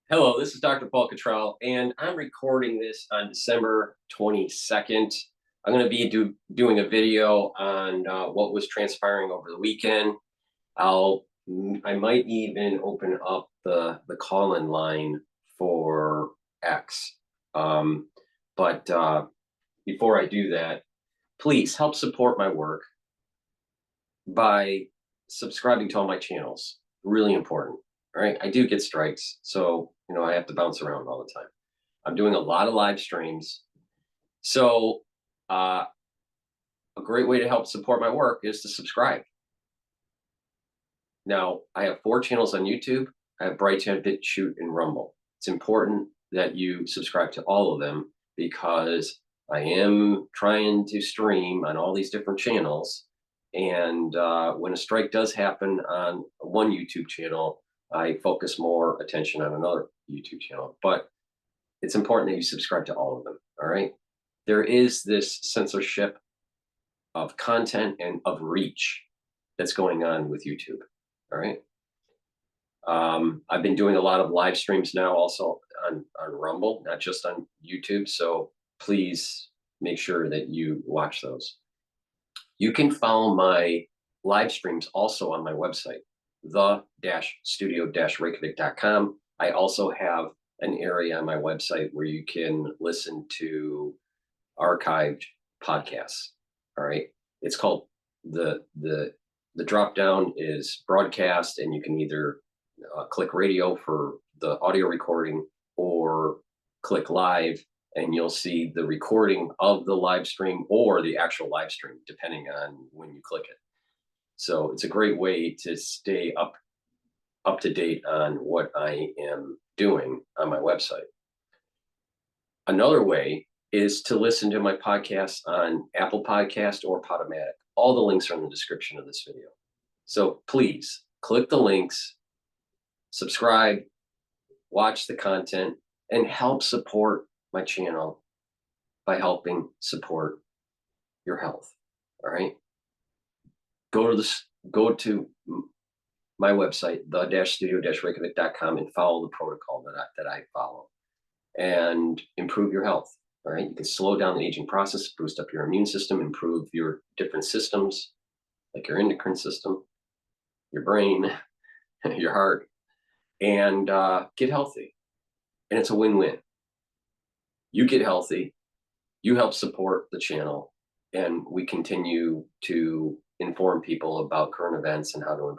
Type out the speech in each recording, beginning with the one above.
Hello, this is DrPaulCottrell, and I'm recording this on December 22nd. I'm going to be doing a video on what was transpiring over the weekend. I might even open up the call-in line for X. But before I do that, please help support my work by subscribing to all my channels. Really important. All right, I do get strikes, so I have to bounce around all the time. I'm doing a lot of live streams, so a great way to help support my work is to subscribe. Now, I have 4 channels on YouTube. I have Brighteon, Bitchute, and Rumble. It's important that you subscribe to all of them because I am trying to stream on all these different channels. And when a strike does happen on one YouTube channel, I focus more attention on another YouTube channel. But it's important that you subscribe to all of them, all right? There is this censorship of content and of reach that's going on with YouTube, all right? I've been doing a lot of live streams now also on Rumble, not just on YouTube. So please make sure that you watch those. You can follow my live streams also on my website, the-studio-reykjavik.com. I also have an area on my website where you can listen to archived podcasts. All right. It's called the drop down is broadcast, and you can either click radio for the audio recording or click live, and you'll see the recording of the live stream or the actual live stream, depending on when you click it. So it's a great way to stay up to date on what I am doing on my website. Another way is to listen to my podcast on Apple Podcast or Podomatic. All the links are in the description of this video. So please click the links, subscribe, watch the content, and help support my channel by helping support your health. All right. Go to my website, the-studio-reykjavik.com, and follow the protocol that I follow and improve your health. All right. You can slow down the aging process, boost up your immune system, improve your different systems like your endocrine system, your brain, your heart, and get healthy. And it's a win-win. You get healthy, you help support the channel, and we continue to inform people about current events and how to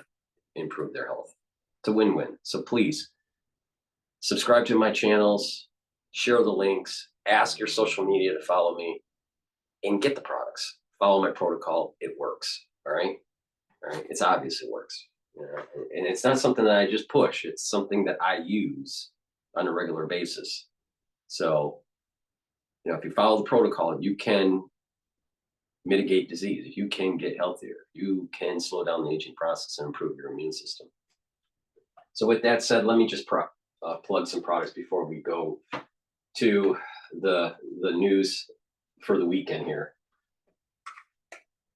improve their health. It's a win-win. So please subscribe to my channels, share the links, ask your social media to follow me, and get the products. Follow my protocol. It works. All right. All right. It's obvious it works. And it's not something that I just push. It's something that I use on a regular basis. So, if you follow the protocol, you can mitigate disease. You can get healthier. You can slow down the aging process and improve your immune system. So with that said, let me just plug some products before we go to the news for the weekend here.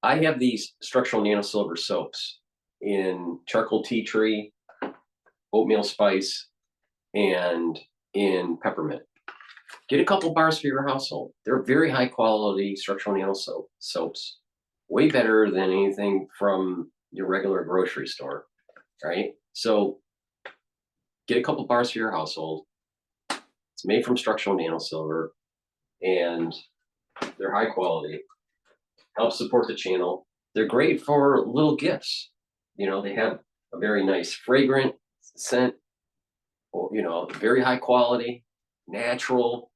I have these structural nano silver soaps in charcoal tea tree, oatmeal spice, and in peppermint. Get a couple bars for your household. They're very high quality structural nano soaps, way better than anything from your regular grocery store, right? So get a couple bars for your household. It's made from structural nano silver, and they're high quality. Help support the channel. They're great for little gifts. They have a very nice fragrant scent, very high quality, natural.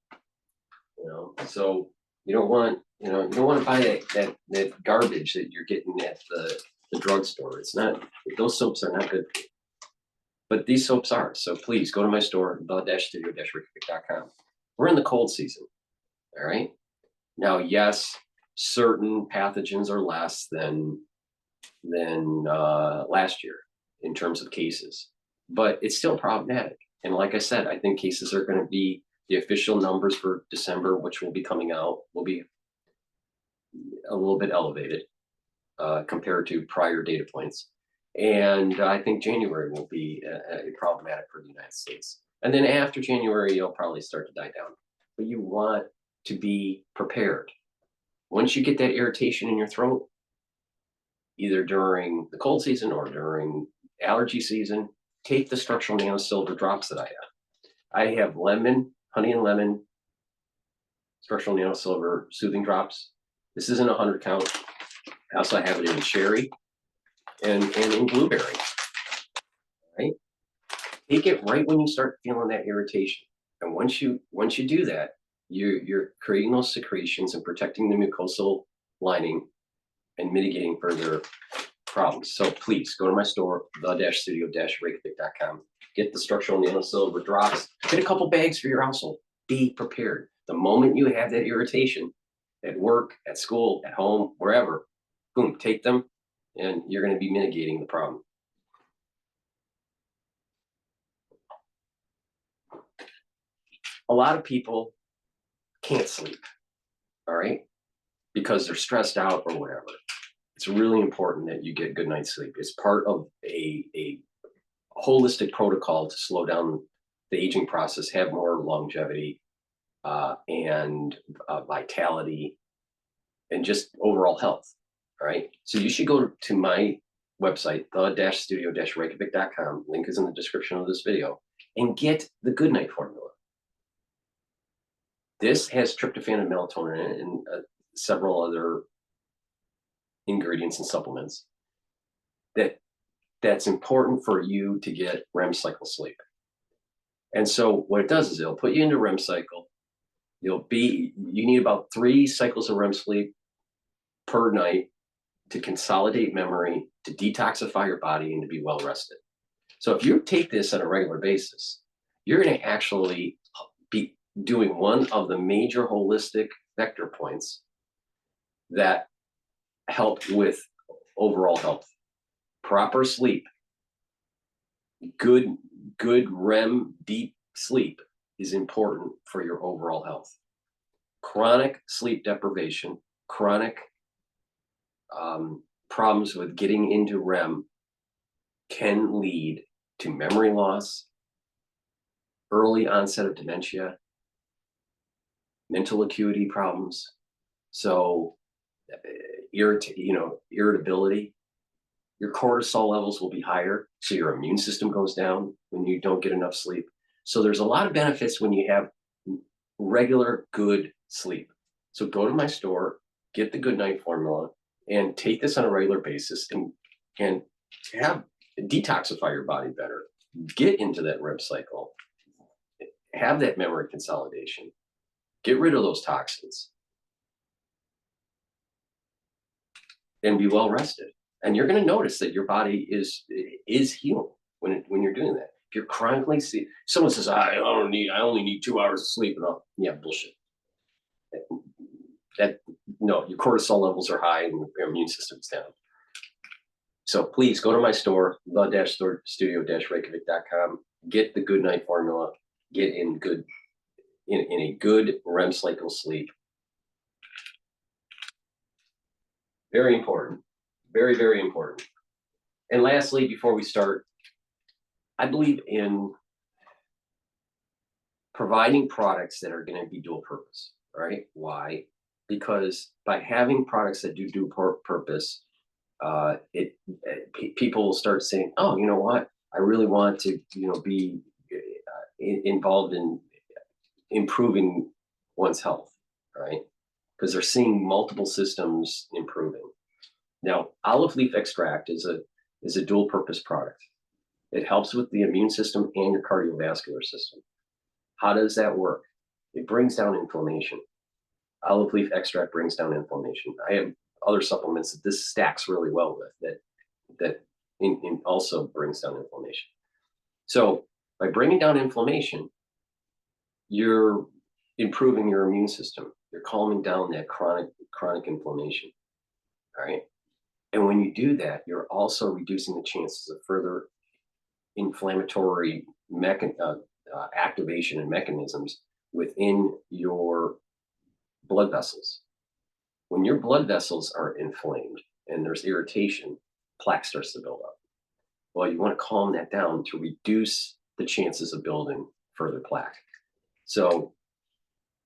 So you don't want to buy that garbage that you're getting at the drugstore. It's not, those soaps are not good for you. But these soaps are. So please go to my store, the-studio-reykjavik.com. We're in the cold season. All right. Now, yes, certain pathogens are less than last year in terms of cases, but it's still problematic. And like I said, I think cases are going to be, the official numbers for December, which will be coming out, will be a little bit elevated compared to prior data points. And I think January will be problematic for the United States. And then after January, you'll probably start to die down. But you want to be prepared. Once you get that irritation in your throat, either during the cold season or during allergy season, take the structural nano silver drops that I have. I have lemon, honey and lemon, structural nano silver soothing drops. This isn't a 100 count. I also have it in cherry and in blueberry. Right? Take it right when you start feeling that irritation. And once you do that, you're creating those secretions and protecting the mucosal lining and mitigating further problems. So please go to my store, the-studio-reykjavik.com. Get the structural nano silver drops. Get a couple bags for your household. Be prepared. The moment you have that irritation at work, at school, at home, wherever, boom, take them, and you're going to be mitigating the problem. A lot of people can't sleep, all right, because they're stressed out or whatever. It's really important that you get good night's sleep. It's part of a holistic protocol to slow down the aging process, have more longevity and vitality, and just overall health. All right. So you should go to my website, the-studio-reykjavik.com. Link is in the description of this video, and get the Good Night formula. This has tryptophan and melatonin in it, and several other ingredients and supplements that's important for you to get REM cycle sleep. And so what it does is it'll put you into REM cycle. You need about 3 cycles of REM sleep per night to consolidate memory, to detoxify your body, and to be well rested. So if you take this on a regular basis, you're going to actually be doing one of the major holistic vector points that help with overall health. Proper sleep, good REM deep sleep is important for your overall health. Chronic sleep deprivation, chronic problems with getting into REM can lead to memory loss, early onset of dementia, mental acuity problems. So irritability, your cortisol levels will be higher, so your immune system goes down when you don't get enough sleep. So there's a lot of benefits when you have regular good sleep. So go to my store, get the Good Night formula, and take this on a regular basis and detoxify your body better. Get into that REM cycle. Have that memory consolidation. Get rid of those toxins. And be well rested. And you're going to notice that your body is healing when you're doing that. If you're chronically someone says, I only need 2 hours of sleep, and yeah, bullshit. No, your cortisol levels are high and your immune system's down. So please go to my store, the-studio-reykjavik.com. Get the Good Night formula. Get in a good REM cycle sleep. Very important. Very, very important. And lastly, before we start, I believe in providing products that are going to be dual purpose. All right. Why? Because by having products that do dual purpose, people will start saying, oh, you know what? I really want to, be involved in improving one's health. Right. Because they're seeing multiple systems improving. Now, olive leaf extract is a dual purpose product. It helps with the immune system and your cardiovascular system. How does that work? It brings down inflammation. Olive leaf extract brings down inflammation. I have other supplements that this stacks really well with that also brings down inflammation. So by bringing down inflammation, you're improving your immune system. You're calming down that chronic inflammation. All right. And when you do that, you're also reducing the chances of further inflammatory activation and mechanisms within your blood vessels. When your blood vessels are inflamed and there's irritation, plaque starts to build up. Well, you want to calm that down to reduce the chances of building further plaque. So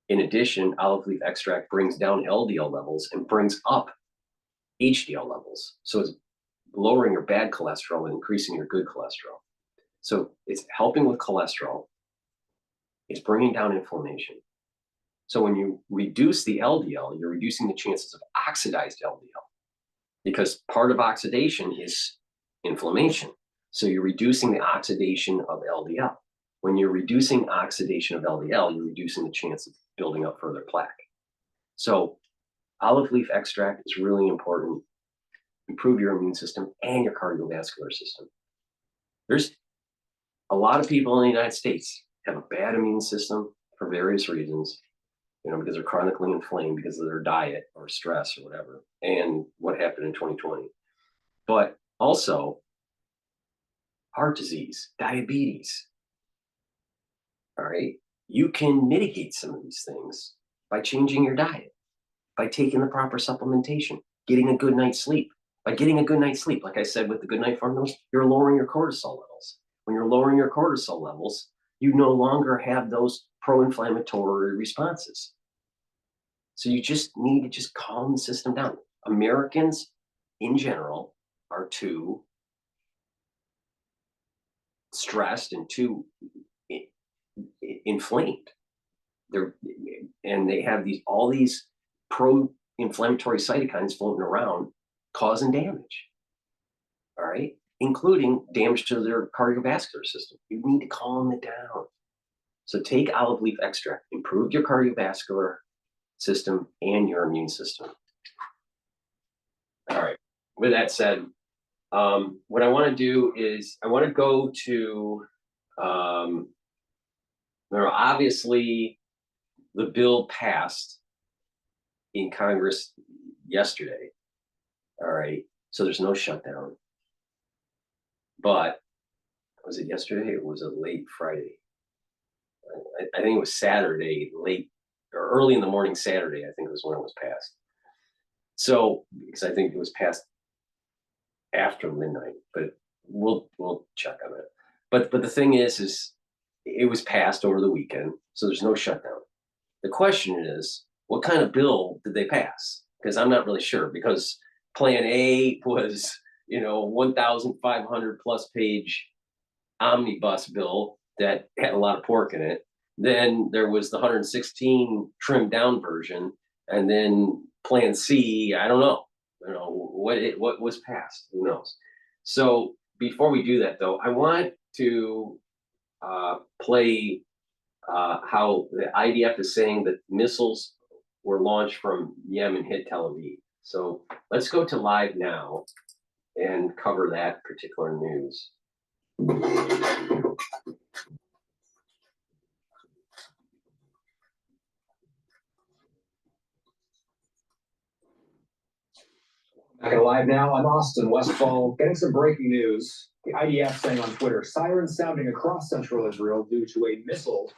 in addition, olive leaf extract brings down LDL levels and brings up HDL levels. So it's lowering your bad cholesterol and increasing your good cholesterol. So it's helping with cholesterol. It's bringing down inflammation. So when you reduce the LDL, you're reducing the chances of oxidized LDL, because part of oxidation is inflammation. So you're reducing the oxidation of LDL. When you're reducing oxidation of LDL, you're reducing the chance of building up further plaque. So olive leaf extract is really important. Improve your immune system and your cardiovascular system. There's a lot of people in the United States have a bad immune system for various reasons, because they're chronically inflamed because of their diet or stress or whatever, and what happened in 2020. But also heart disease, diabetes. All right. You can mitigate some of these things by changing your diet, by taking the proper supplementation, getting a good night's sleep. By getting a good night's sleep, like I said with the good night formulas, you're lowering your cortisol levels. When you're lowering your cortisol levels, you no longer have those pro-inflammatory responses. So you just need to just calm the system down. Americans in general are too stressed and too inflamed. They have all these pro-inflammatory cytokines floating around, causing damage. All right, including damage to their cardiovascular system. You need to calm it down. So take olive leaf extract, improve your cardiovascular system and your immune system. All right. With that said, what I want to do is I want to go to, obviously the bill passed in Congress yesterday. All right. So there's no shutdown. But was it yesterday or was it late Friday? I think it was Saturday, late or early in the morning Saturday, I think was when it was passed. So, because I think it was passed after midnight, but we'll check on it. But the thing is it was passed over the weekend, so there's no shutdown. The question is, what kind of bill did they pass? Because I'm not really sure, because Plan A was, 1,500 plus page omnibus bill that had a lot of pork in it. Then there was the 116 trimmed down version, and then Plan C. I don't know, what was passed. Who knows? So before we do that, though, I want to play how the IDF is saying that missiles were launched from Yemen hit Tel Aviv. So let's go to live now and cover that particular news. Back at Live Now, I'm Austin Westfall, getting some breaking news. The IDF saying on Twitter, sirens sounding across central Israel due to a missile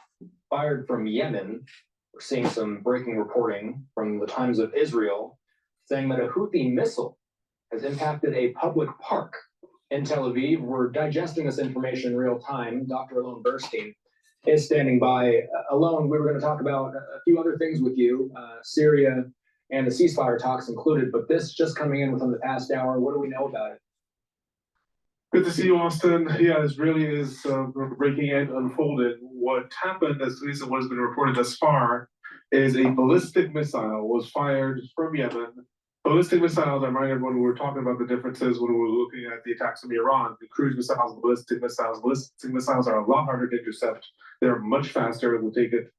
fired from Yemen. We're seeing some breaking reporting from the Times of Israel saying that a Houthi missile has impacted a public park in Tel Aviv. We're digesting this information in real time. Dr. Alon Burstein is standing by. Alon, we were going to talk about a few other things with you, Syria and the ceasefire talks included, but this just coming in within the past hour. What do we know about it? Good to see you, Austin. Yeah, this really is breaking edge unfolded. What happened, at least what has been reported thus far, is a ballistic missile was fired from Yemen. Ballistic missiles, I remind everyone, we were talking about the differences when we were looking at the attacks from Iran. The cruise missiles, ballistic missiles. Ballistic missiles are a lot harder to intercept. They're much faster. It will take it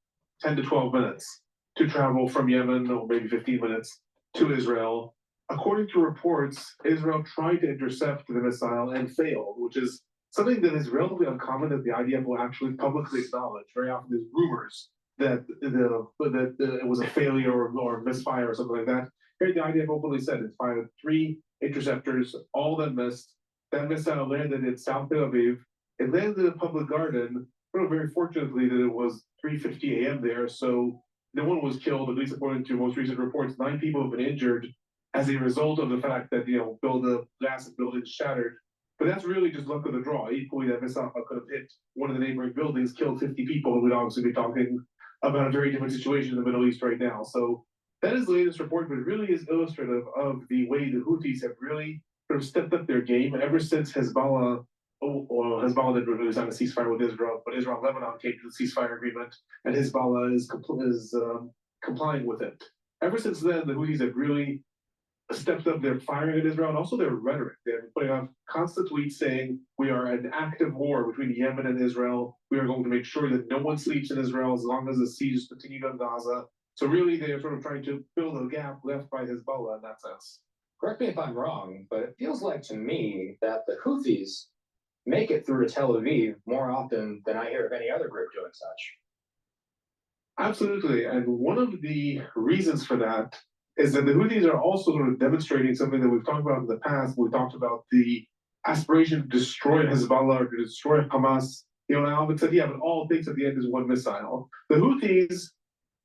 10 to 12 minutes to travel from Yemen, or maybe 15 minutes, to Israel. According to reports, Israel tried to intercept the missile and failed, which is something that is relatively uncommon that the IDF will actually publicly acknowledge. Very often there's rumors that it was a failure or misfire or something like that. Here the IDF openly said it fired 3 interceptors, all that missed. That missile landed in South Tel Aviv. It landed in a public garden. Very fortunately that it was 3:50 a.m. there, so no one was killed, at least according to most recent reports. 9 people have been injured as a result of the fact that, the glass of buildings shattered. But that's really just luck of the draw. Equally, that missile could have hit one of the neighboring buildings, killed 50 people, and we'd obviously be talking about a very different situation in the Middle East right now. So that is the latest report, but it really is illustrative of the way the Houthis have really sort of stepped up their game ever since Hezbollah. Hezbollah didn't really sign a ceasefire with Israel, but Israel and Lebanon came to the ceasefire agreement, and Hezbollah is complying with it. Ever since then, the Houthis have really stepped up their firing at Israel and also their rhetoric. They're putting out constant tweets saying we are in active war between Yemen and Israel. We are going to make sure that no one sleeps in Israel as long as the siege continues on Gaza. So really, they are sort of trying to fill the gap left by Hezbollah in that sense. Correct me if I'm wrong, but it feels like to me that the Houthis make it through to Tel Aviv more often than I hear of any other group doing such. Absolutely. And one of the reasons for that is that the Houthis are also sort of demonstrating something that we've talked about in the past. We talked about the aspiration to destroy Hezbollah or to destroy Hamas. You know, Alvin said, yeah, but all it takes at the end is one missile. The Houthis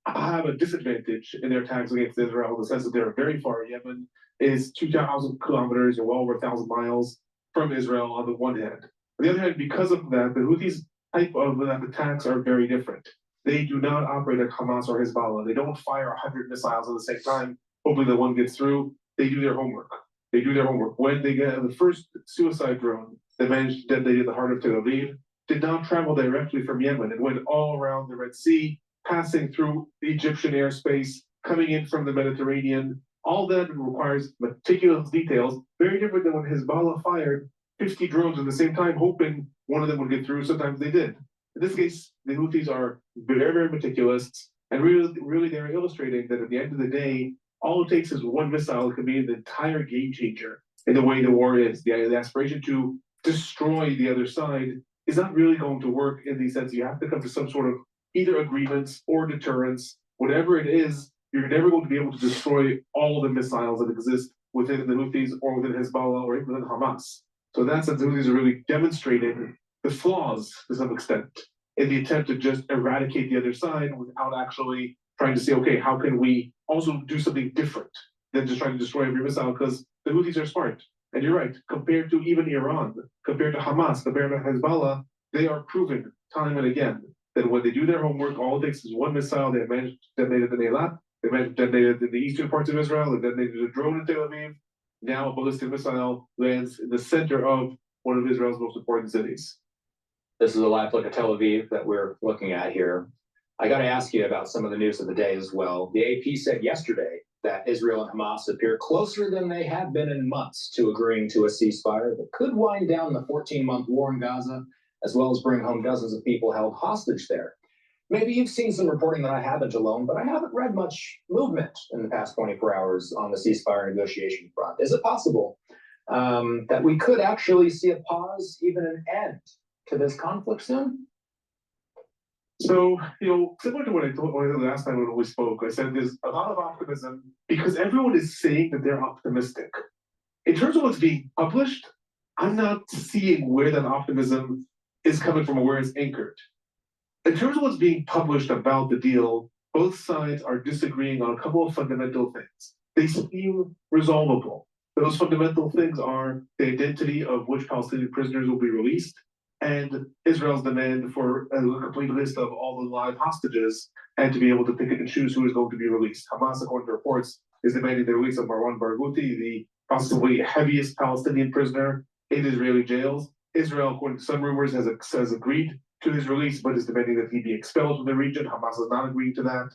have a disadvantage in their attacks against Israel in the sense that they're very far. Yemen is 2,000 kilometers or well over 1,000 miles from Israel on the one hand. On the other hand, because of that, the Houthis' type of attacks are very different. They do not operate like Hamas or Hezbollah. They don't fire 100 missiles at the same time, hoping that one gets through. They do their homework. When they get the first suicide drone that managed to detonate in the heart of Tel Aviv, did not travel directly from Yemen. It went all around the Red Sea, passing through the Egyptian airspace, coming in from the Mediterranean. All that requires meticulous details, very different than when Hezbollah fired 50 drones at the same time, hoping one of them would get through. Sometimes they did. In this case, the Houthis are very, very meticulous, and really they're illustrating that at the end of the day, all it takes is one missile can be the entire game changer in the way the war is. The aspiration to destroy the other side is not really going to work in the sense you have to come to some sort of either agreements or deterrence. Whatever it is, you're never going to be able to destroy all the missiles that exist within the Houthis or within Hezbollah or even within Hamas. So in that sense, the Houthis are really demonstrating the flaws to some extent in the attempt to just eradicate the other side without actually trying to say, okay, how can we also do something different than just trying to destroy every missile? Because the Houthis are smart. And you're right, compared to even Iran, compared to Hamas, compared to Hezbollah, they are proven time and again that when they do their homework, all it takes is one missile. They have managed to detonate it in Eilat, they managed to detonate it in the eastern parts of Israel, they detonated a drone in Tel Aviv. Now a ballistic missile lands in the center of one of Israel's most important cities. This is a live look at Tel Aviv that we're looking at here. I got to ask you about some of the news of the day as well. The AP said yesterday that Israel and Hamas appear closer than they have been in months to agreeing to a ceasefire that could wind down the 14-month war in Gaza, as well as bring home dozens of people held hostage there. Maybe you've seen some reporting that I haven't alone, but I haven't read much movement in the past 24 hours on the ceasefire negotiation front. Is it possible that we could actually see a pause, even an end to this conflict soon? So, similar to what I told the last time when we spoke, I said there's a lot of optimism because everyone is saying that they're optimistic. In terms of what's being published, I'm not seeing where that optimism is coming from or where it's anchored. In terms of what's being published about the deal, both sides are disagreeing on a couple of fundamental things. They seem resolvable. Those fundamental things are the identity of which Palestinian prisoners will be released, and Israel's demand for a complete list of all the live hostages and to be able to pick and choose who is going to be released. Hamas, according to reports, is demanding the release of Marwan Barghouti, the possibly heaviest Palestinian prisoner in Israeli jails. Israel, according to some rumors, has agreed to his release, but is demanding that he be expelled from the region. Hamas has not agreed to that.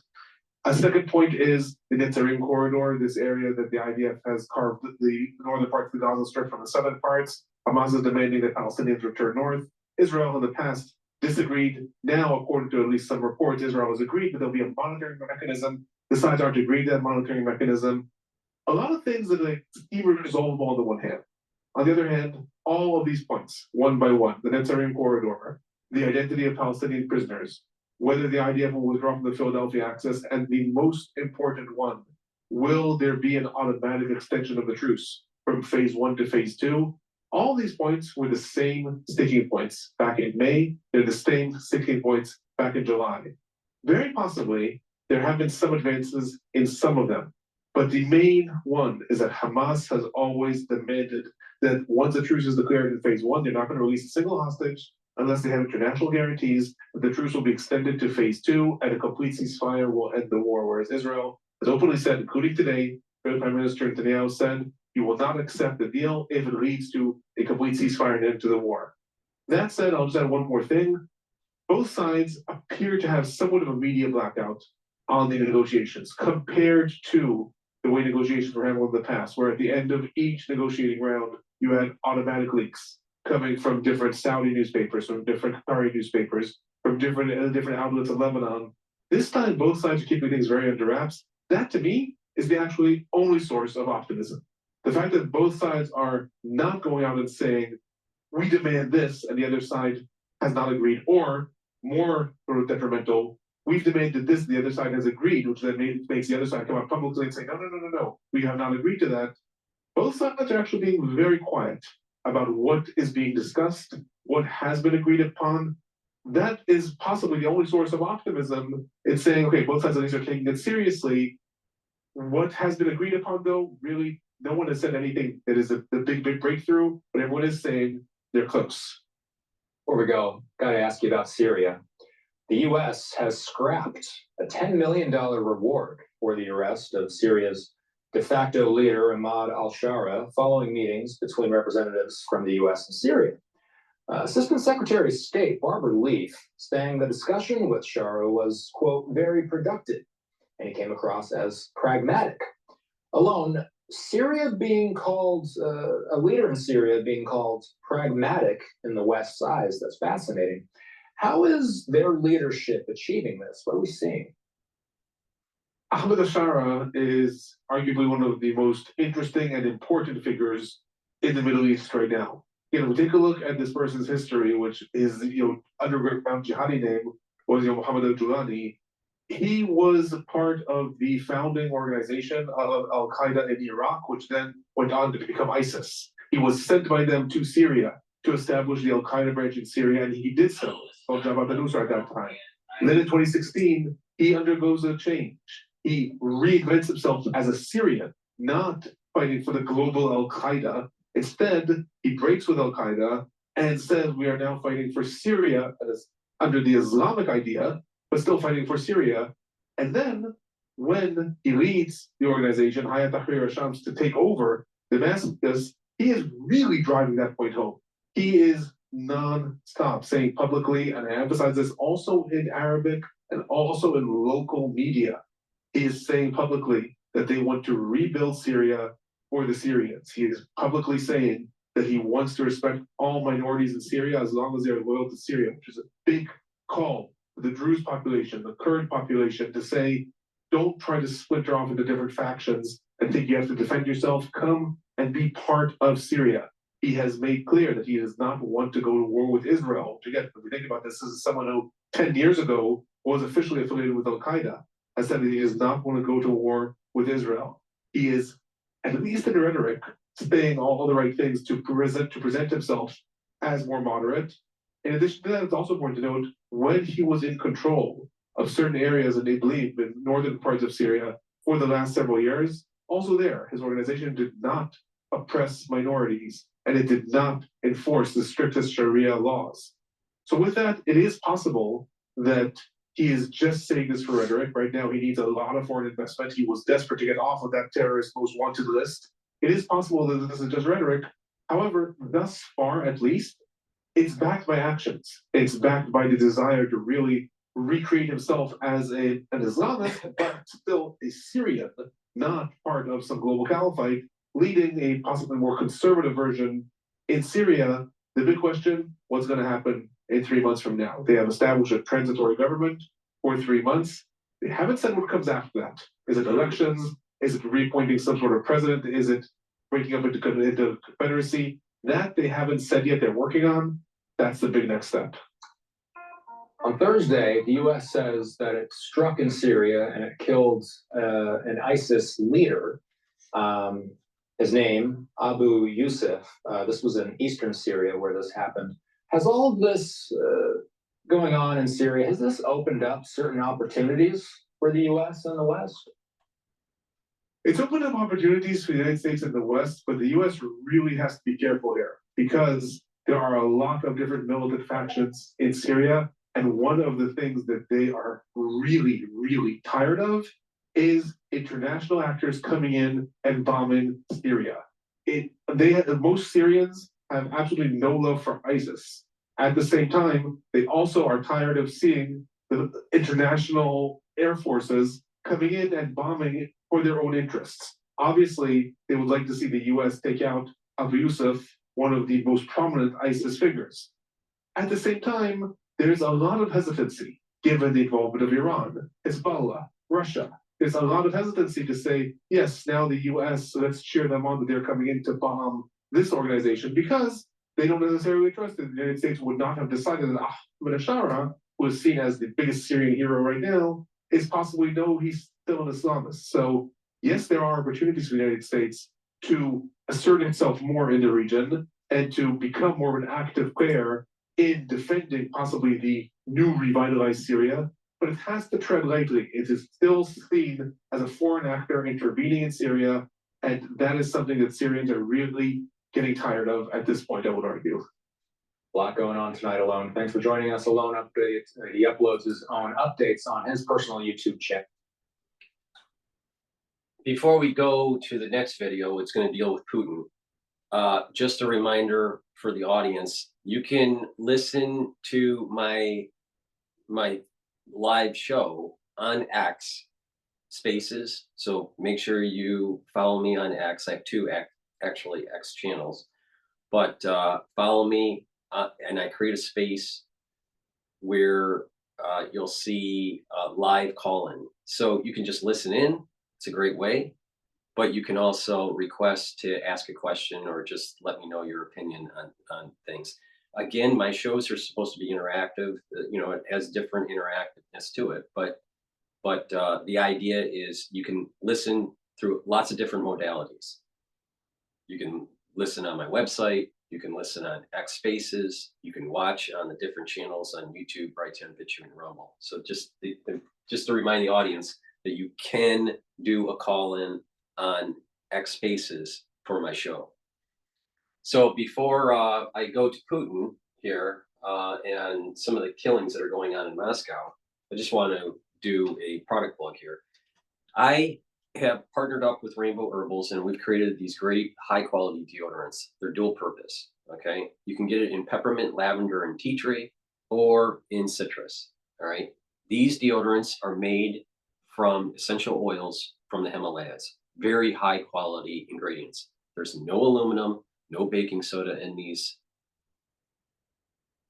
A second point is the Netzarim corridor, this area that the IDF has carved the northern parts of the Gaza Strip from the southern parts. Hamas is demanding that Palestinians return north. Israel in the past disagreed. Now, according to at least some reports, Israel has agreed that there'll be a monitoring mechanism. The sides aren't agreed to that monitoring mechanism. A lot of things that seem resolvable on the one hand. On the other hand, all of these points, one by one, the Netzarim corridor, the identity of Palestinian prisoners, whether the IDF will withdraw from the Philadelphia Access, and the most important one, will there be an automatic extension of the truce from phase 1 to phase 2? All these points were the same sticking points back in May. They're the same sticking points back in July. Very possibly, there have been some advances in some of them. But the main one is that Hamas has always demanded that once a truce is declared in phase one, they're not going to release a single hostage unless they have international guarantees that the truce will be extended to phase two and a complete ceasefire will end the war. Whereas Israel has openly said, including today, Prime Minister Netanyahu said, he will not accept the deal if it leads to a complete ceasefire and end to the war. That said, I'll just add one more thing. Both sides appear to have somewhat of a media blackout on the negotiations compared to the way negotiations were handled in the past, where at the end of each negotiating round, you had automatic leaks coming from different Saudi newspapers, from different Qatari newspapers, from different outlets in Lebanon. This time, both sides are keeping things very under wraps. That, to me, is the actually only source of optimism. The fact that both sides are not going out and saying, we demand this, and the other side has not agreed, or more sort of detrimental, we've demanded this, the other side has agreed, which then makes the other side come out publicly and say, no, we have not agreed to that. Both sides are actually being very quiet about what is being discussed, what has been agreed upon. That is possibly the only source of optimism. It's saying, okay, both sides of these are taking it seriously. What has been agreed upon, though, really, no one has said anything that is the big breakthrough, but everyone is saying they're close. Before we go, got to ask you about Syria. The U.S. has scrapped a $10 million reward for the arrest of Syria's de facto leader, Ahmad al-Shara, following meetings between representatives from the U.S. and Syria. Assistant Secretary of State Barbara Leaf saying the discussion with Shara was, quote, very productive, and he came across as pragmatic. Alone, Syria being called, a leader in Syria being called pragmatic in the West's eyes, that's fascinating. How is their leadership achieving this? What are we seeing? Ahmed al-Shara is arguably one of the most interesting and important figures in the Middle East right now. We take a look at this person's history, which is, underground jihadi name was Muhammad al-Julani. He was part of the founding organization of Al-Qaeda in Iraq, which then went on to become ISIS. He was sent by them to Syria to establish the Al-Qaeda branch in Syria, and he did so, called Jabhat al-Nusra at that time. And then in 2016, he undergoes a change. He reinvents himself as a Syrian, not fighting for the global Al-Qaeda. Instead, he breaks with Al-Qaeda and says, we are now fighting for Syria under the Islamic idea, but still fighting for Syria. And then, when he leads the organization, Hayat Tahrir al-Shams, to take over Damascus, he is really driving that point home. He is non-stop saying publicly, and I emphasize this also in Arabic and also in local media, he is saying publicly that they want to rebuild Syria for the Syrians. He is publicly saying that he wants to respect all minorities in Syria as long as they are loyal to Syria, which is a big call to the Druze population, the Kurd population, to say, don't try to splinter off into different factions and think you have to defend yourself. Come and be part of Syria. He has made clear that he does not want to go to war with Israel. Again, if we think about this as someone who 10 years ago was officially affiliated with Al-Qaeda, has said that he does not want to go to war with Israel. He is, at least in rhetoric, saying all the right things to present himself as more moderate. In addition to that, it's also important to note when he was in control of certain areas in Idlib, in northern parts of Syria, for the last several years, also there, his organization did not oppress minorities, and it did not enforce the strictest Sharia laws. So with that, it is possible that he is just saying this for rhetoric. Right now, he needs a lot of foreign investment. He was desperate to get off of that terrorist most wanted list. It is possible that this is just rhetoric. However, thus far, at least, it's backed by actions. It's backed by the desire to really recreate himself as an Islamist, but still a Syrian, not part of some global caliphate, leading a possibly more conservative version in Syria. The big question, what's going to happen in 3 months from now? They have established a transitory government for 3 months. They haven't said what comes after that. Is it elections? Is it reappointing some sort of president? Is it breaking up into confederacy? That they haven't said yet. They're working on. That's the big next step. On Thursday, the U.S. says that it struck in Syria and it killed an ISIS leader. His name, Abu Yusuf. This was in eastern Syria where this happened. Has all of this going on in Syria, has this opened up certain opportunities for the U.S. and the West? It's opened up opportunities for the United States and the West, but the US really has to be careful here because there are a lot of different militant factions in Syria. And one of the things that they are really, really tired of is international actors coming in and bombing Syria. Most Syrians have absolutely no love for ISIS. At the same time, they also are tired of seeing the international air forces coming in and bombing for their own interests. Obviously, they would like to see the US take out Abu Yusuf, one of the most prominent ISIS figures. At the same time, there's a lot of hesitancy given the involvement of Iran, Hezbollah, Russia. There's a lot of hesitancy to say, yes, now the US, let's cheer them on that they're coming in to bomb this organization because they don't necessarily trust it. The United States would not have decided that Ahmed Ashara, who is seen as the biggest Syrian hero right now, is possibly he's still an Islamist. So yes, there are opportunities for the United States to assert itself more in the region and to become more of an active player in defending possibly the new revitalized Syria, but it has to tread lightly. It is still seen as a foreign actor intervening in Syria, and that is something that Syrians are really getting tired of at this point, I would argue. A lot going on tonight, Alone. Thanks for joining us, Alone Update. He uploads his own updates on his personal YouTube channel. Before we go to the next video, it's going to deal with Putin. Just a reminder for the audience, you can listen to my live show on X Spaces. So make sure you follow me on X. I have two X channels, but follow me and I create a space where you'll see live call-in. So you can just listen in. It's a great way, but you can also request to ask a question or just let me know your opinion on things. Again, my shows are supposed to be interactive. It has different interactiveness to it, but the idea is you can listen through lots of different modalities. You can listen on my website. You can listen on X Spaces. You can watch on the different channels on YouTube, Brighteon, Bitchute, and Rumble. So just to remind the audience that you can do a call-in on X Spaces for my show. So before I go to Putin here and some of the killings that are going on in Moscow, I just want to do a product plug here. I have partnered up with Rainbow Herbals and we've created these great high quality deodorants. They're dual purpose, okay? You can get it in peppermint, lavender, and tea tree or in citrus, all right? These deodorants are made from essential oils from the Himalayas. Very high quality ingredients. There's no aluminum, no baking soda in these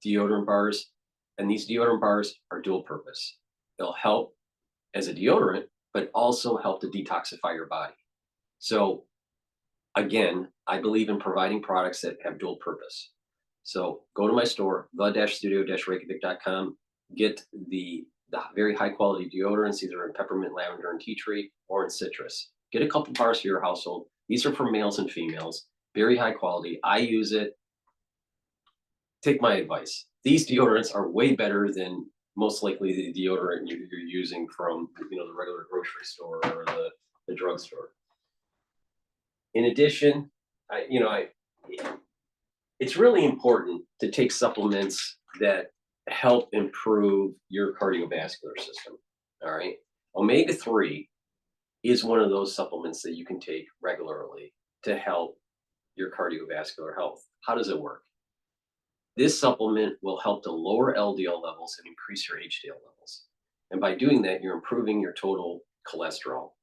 deodorant bars. And these deodorant bars are dual purpose. They'll help as a deodorant, but also help to detoxify your body. So again, I believe in providing products that have dual purpose. So go to my store, the-studio-reykjavik.com, get the very high quality deodorants, either in peppermint, lavender, and tea tree, or in citrus. Get a couple bars for your household. These are for males and females, very high quality. I use it. Take my advice. These deodorants are way better than most likely the deodorant you're using from the regular grocery store or the drugstore. In addition, it's really important to take supplements that help improve your cardiovascular system. All right. Omega-3 is one of those supplements that you can take regularly to help your cardiovascular health. How does it work? This supplement will help to lower LDL levels and increase your HDL levels. And by doing that, you're improving your total cholesterol.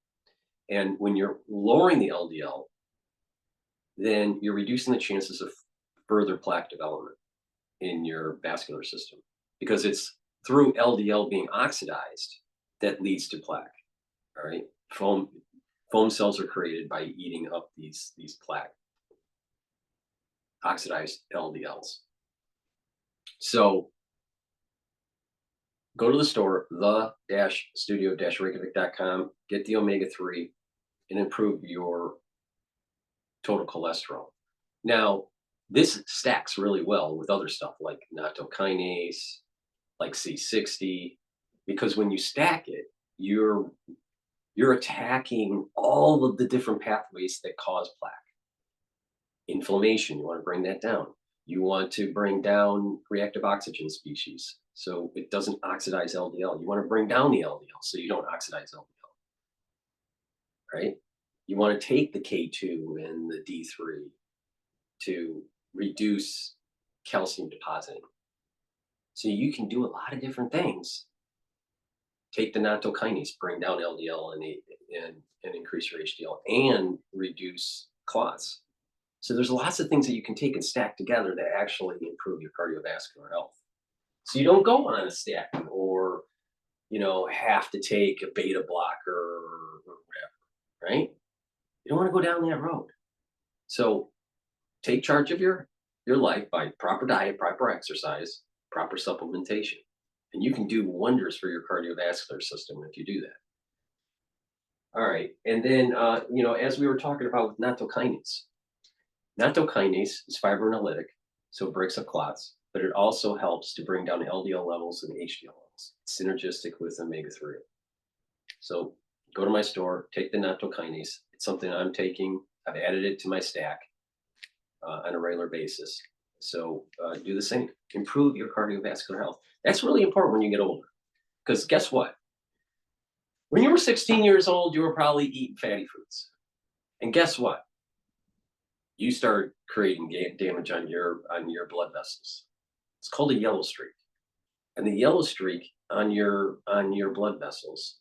And when you're lowering the LDL, then you're reducing the chances of further plaque development in your vascular system, because it's through LDL being oxidized that leads to plaque. All right, foam cells are created by eating up these plaque, oxidized LDLs. So go to the store, the-studio-reykjavik.com, get the omega-3 and improve your total cholesterol. Now, this stacks really well with other stuff like nattokinase, like C60, because when you stack it, you're you're attacking all of the different pathways that cause plaque. Inflammation, you want to bring that down. You want to bring down reactive oxygen species so it doesn't oxidize LDL. You want to bring down the LDL so you don't oxidize LDL, right? You want to take the K2 and the D3 to reduce calcium depositing. So you can do a lot of different things. Take the nattokinase, bring down LDL and increase your HDL and reduce clots. So there's lots of things that you can take and stack together that actually improve your cardiovascular health. So you don't go on a statin or, have to take a beta blocker or whatever, right? You don't want to go down that road. So take charge of your life by proper diet, proper exercise, proper supplementation. And you can do wonders for your cardiovascular system if you do that. All right. And then, as we were talking about with nattokinase, nattokinase is fibrinolytic, so it breaks up clots, but it also helps to bring down LDL levels and HDL levels. It's synergistic with omega-3. So go to my store, take the nattokinase. It's something I'm taking. I've added it to my stack on a regular basis. So do the same. Improve your cardiovascular health. That's really important when you get older. Because guess what? When you were 16 years old, you were probably eating fatty foods. And guess what? You started creating damage on your blood vessels. It's called a yellow streak. And the yellow streak on your blood vessels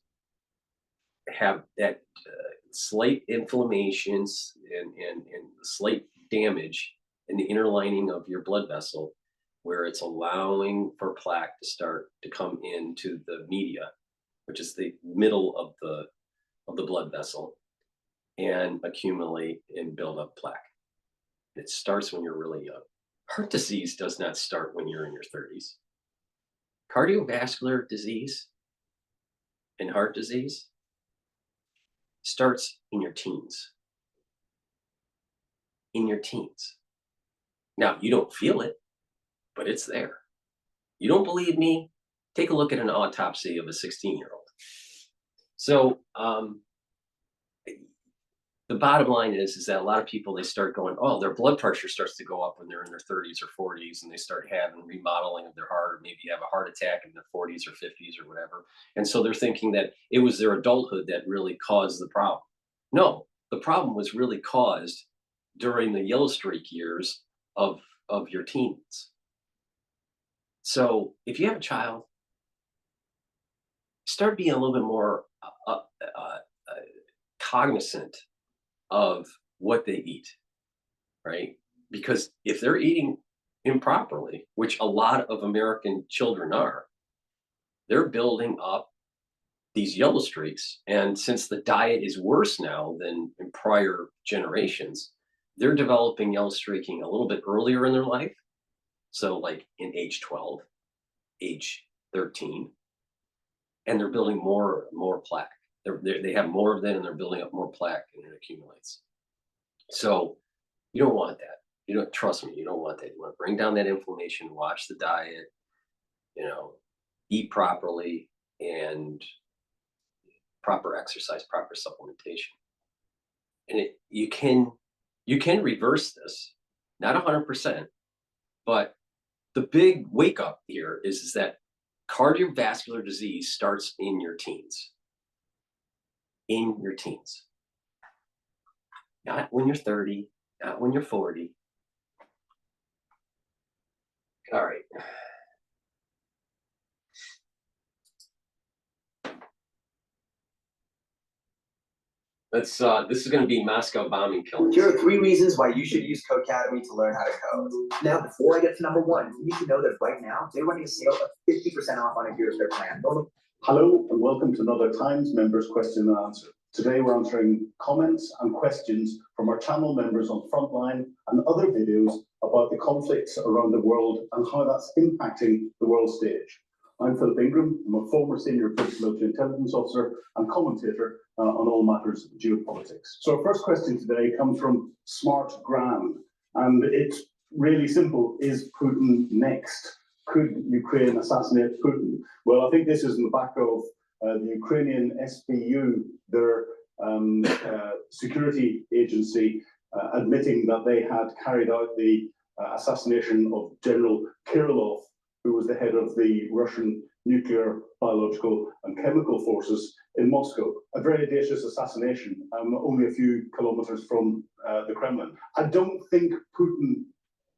have that slight inflammations and slight damage in the inner lining of your blood vessel, where it's allowing for plaque to start to come into the media, which is the middle of the blood vessel, and accumulate and build up plaque. It starts when you're really young. Heart disease does not start when you're in your 30s. Cardiovascular disease and heart disease starts in your teens. In your teens. Now, you don't feel it, but it's there. You don't believe me? Take a look at an autopsy of a 16-year-old. So the bottom line is that a lot of people, they start going, oh, their blood pressure starts to go up when they're in their 30s or 40s, and they start having remodeling of their heart, or maybe have a heart attack in their 40s or 50s or whatever. And so they're thinking that it was their adulthood that really caused the problem. No, the problem was really caused during the yellow streak years of your teens. So if you have a child, start being a little bit more cognizant of what they eat, right? Because if they're eating improperly, which a lot of American children are, they're building up these yellow streaks. And since the diet is worse now than in prior generations, they're developing yellow streaking a little bit earlier in their life. So like in age 12, age 13, and they're building more plaque. They have more of that, and they're building up more plaque, and it accumulates. So you don't want that. You don't, trust me, you don't want that. You want to bring down that inflammation, watch the diet, eat properly, and proper exercise, proper supplementation. And you can reverse this, not 100%, but the big wake up here is that cardiovascular disease starts in your teens. In your teens. Not when you're 30, not when you're 40. All right. This is going to be Moscow bombing killings. Here are 3 reasons why you should use Codecademy to learn how to code. Now, before I get to number 1, you should know that right now they're running a sale of 50% off on a year of their plan. Hello and welcome to another Times Members Question and Answer. Today we're answering comments and questions from our channel members on Frontline and other videos about the conflicts around the world and how that's impacting the world stage. I'm Philip Ingram. I'm a former senior British military intelligence officer and commentator on all matters of geopolitics. So our first question today comes from Smart Grand, and it's really simple. Is Putin next? Could Ukraine assassinate Putin? Well, I think this is in the back of the Ukrainian SBU, their security agency, admitting that they had carried out the assassination of General Kirillov, who was the head of the Russian nuclear, biological and chemical forces in Moscow. A very audacious assassination, only a few kilometers from the Kremlin. I don't think Putin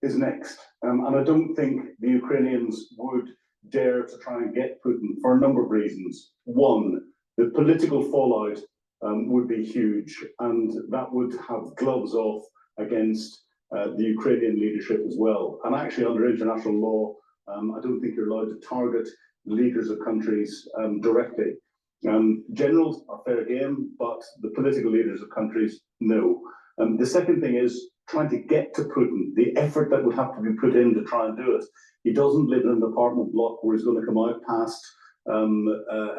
is next, and I don't think the Ukrainians would dare to try and get Putin for a number of reasons. One, the political fallout would be huge, and that would have gloves off against the Ukrainian leadership as well. And actually, under international law, I don't think you're allowed to target leaders of countries directly. Generals are fair game, but the political leaders of countries, no. The second thing is trying to get to Putin, the effort that would have to be put in to try and do it. He doesn't live in an apartment block where he's going to come out past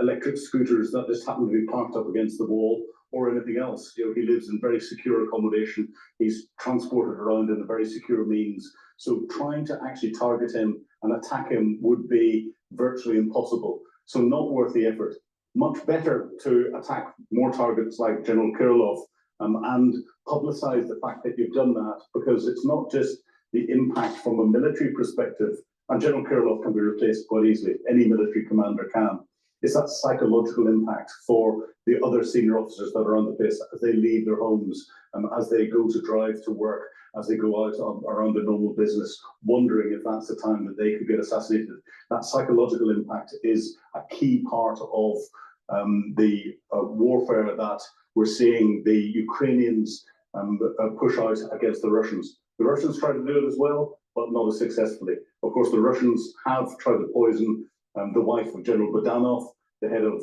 electric scooters that just happen to be parked up against the wall or anything else. You know, he lives in very secure accommodation. He's transported around in a very secure means. So trying to actually target him and attack him would be virtually impossible. So not worth the effort. Much better to attack more targets like General Kirillov and publicize the fact that you've done that, because it's not just the impact from a military perspective, and General Kirillov can be replaced quite easily. Any military commander can. It's that psychological impact for the other senior officers that are on the place as they leave their homes, as they go to drive to work, as they go out around their normal business, wondering if that's the time that they could get assassinated. That psychological impact is a key part of the warfare that we're seeing the Ukrainians push out against the Russians. The Russians tried to do it as well, but not as successfully. Of course, the Russians have tried to poison the wife of General Budanov, the head of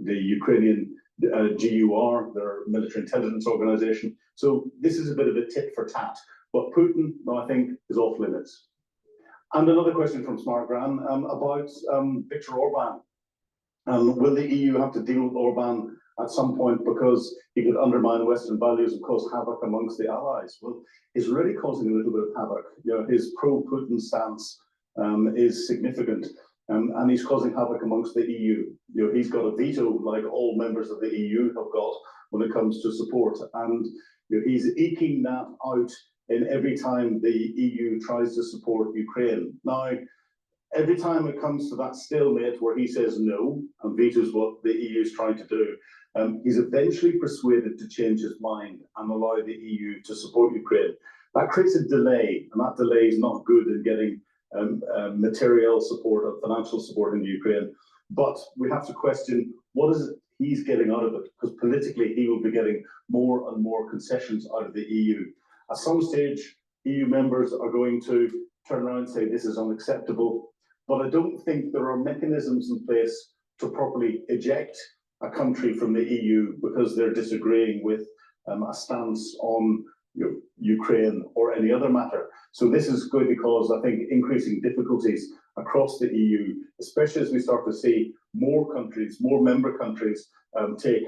the Ukrainian GUR, their military intelligence organization. So this is a bit of a tit for tat. But Putin, I think, is off limits. And another question from SmartGran about Viktor Orban. Will the EU have to deal with Orban at some point because he could undermine Western values and cause havoc amongst the allies? Well, he's really causing a little bit of havoc. You know, his pro-Putin stance is significant, and he's causing havoc amongst the EU. You know, he's got a veto, like all members of the EU have got, when it comes to support, and you know, he's eking that out in every time the EU tries to support Ukraine. Now, every time it comes to that stalemate where he says no and vetoes what the EU is trying to do, he's eventually persuaded to change his mind and allow the EU to support Ukraine. That creates a delay, and that delay is not good in getting material support or financial support in Ukraine. But we have to question what is it he's getting out of it, because politically he will be getting more and more concessions out of the EU. At some stage, EU members are going to turn around and say this is unacceptable. But I don't think there are mechanisms in place to properly eject a country from the EU because they're disagreeing with a stance on Ukraine or any other matter. So this is going to cause, I think, increasing difficulties across the EU, especially as we start to see more countries, more member countries take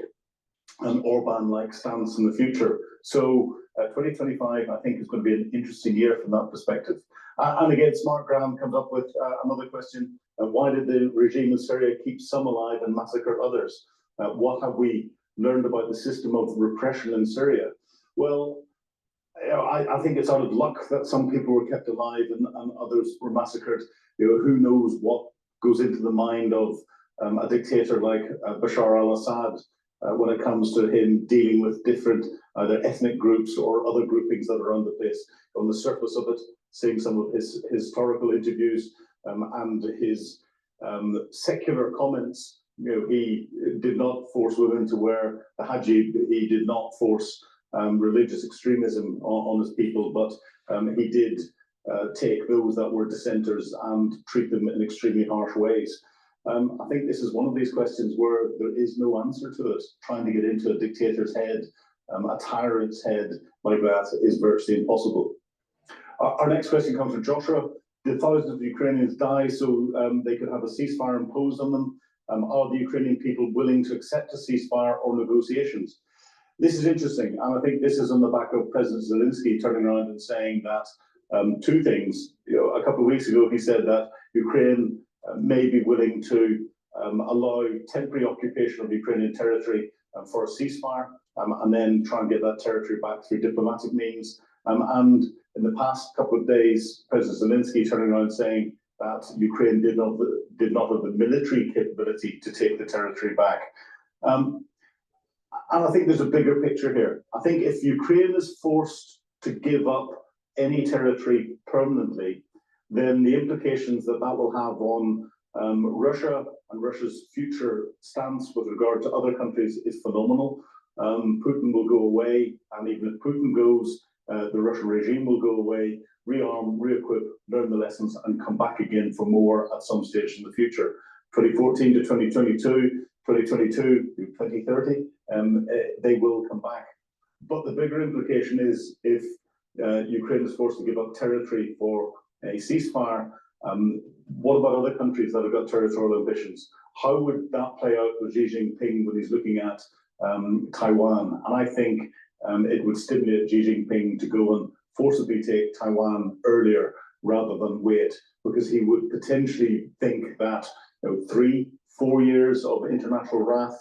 an Orban-like stance in the future. So 2025, I think, is going to be an interesting year from that perspective. And again, SmartGram comes up with another question. Why did the regime in Syria keep some alive and massacre others? What have we learned about the system of repression in Syria? Well, I think it's out of luck that some people were kept alive and others were massacred. Who knows what goes into the mind of a dictator like Bashar al-Assad when it comes to him dealing with different either ethnic groups or other groupings that are around the place. On the surface of it, seeing some of his historical interviews and his secular comments, he did not force women to wear the hijab. He did not force religious extremism on his people, but he did take those that were dissenters and treat them in extremely harsh ways. I think this is one of these questions where there is no answer to it. Trying to get into a dictator's head, a tyrant's head like that is virtually impossible. Our next question comes from Joshua. Did thousands of Ukrainians die so they could have a ceasefire imposed on them? Are the Ukrainian people willing to accept a ceasefire or negotiations? This is interesting, and I think this is on the back of President Zelensky turning around and saying that two things. A couple of weeks ago, he said that Ukraine may be willing to allow temporary occupation of Ukrainian territory for a ceasefire, and then try and get that territory back through diplomatic means. And in the past couple of days, President Zelensky turning around saying that Ukraine did not have the military capability to take the territory back. And I think there's a bigger picture here. I think if Ukraine is forced to give up any territory permanently, then the implications that will have on Russia and Russia's future stance with regard to other countries is phenomenal. Putin will go away, and even if Putin goes, the Russian regime will go away, rearm, re-equip, learn the lessons, and come back again for more at some stage in the future. 2014 to 2022, 2022 to 2030, they will come back. But the bigger implication is if Ukraine is forced to give up territory for a ceasefire, what about other countries that have got territorial ambitions? How would that play out with Xi Jinping when he's looking at Taiwan? And I think it would stimulate Xi Jinping to go and forcibly take Taiwan earlier rather than wait, because he would potentially think that 3-4 years of international wrath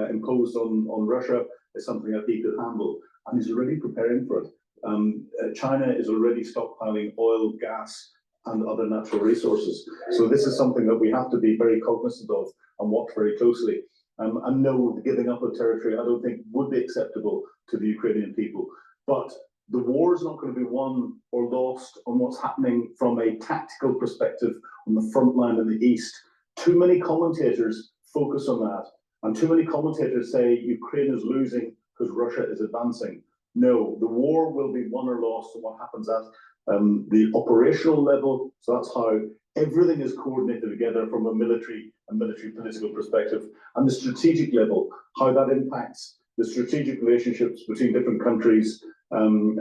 imposed on Russia is something that he could handle, and he's already preparing for it. China is already stockpiling oil, gas, and other natural resources. So this is something that we have to be very cognizant of and watch very closely. And no, the giving up of territory, I don't think would be acceptable to the Ukrainian people. But the war is not going to be won or lost on what's happening from a tactical perspective on the front line in the east. Too many commentators focus on that, and too many commentators say Ukraine is losing because Russia is advancing. No, the war will be won or lost on what happens at the operational level. So that's how everything is coordinated together from a military and military political perspective, and the strategic level, how that impacts the strategic relationships between different countries and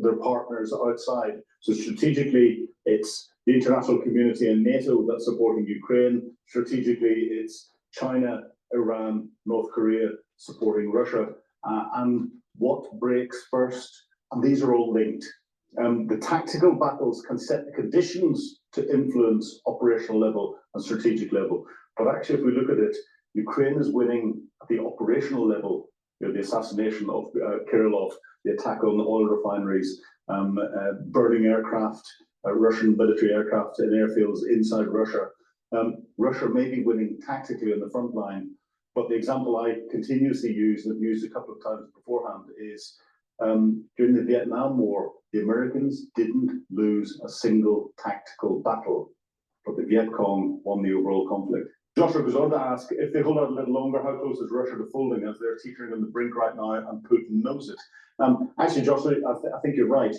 their partners outside. So strategically, it's the international community and NATO that's supporting Ukraine. Strategically, it's China, Iran, North Korea supporting Russia. And what breaks first? And these are all linked. The tactical battles can set the conditions to influence operational level and strategic level. But actually, if we look at it, Ukraine is winning at the operational level. The assassination of Kirillov, the attack on the oil refineries, burning aircraft, Russian military aircraft in airfields inside Russia. Russia may be winning tactically on the front line, but the example I continuously use, and I've used a couple of times beforehand, is during the Vietnam War, the Americans didn't lose a single tactical battle, but the Viet Cong won the overall conflict. Joshua goes on to ask, if they hold out a little longer, how close is Russia to folding, as they're teetering on the brink right now and Putin knows it? Actually, Joshua, I think you're right.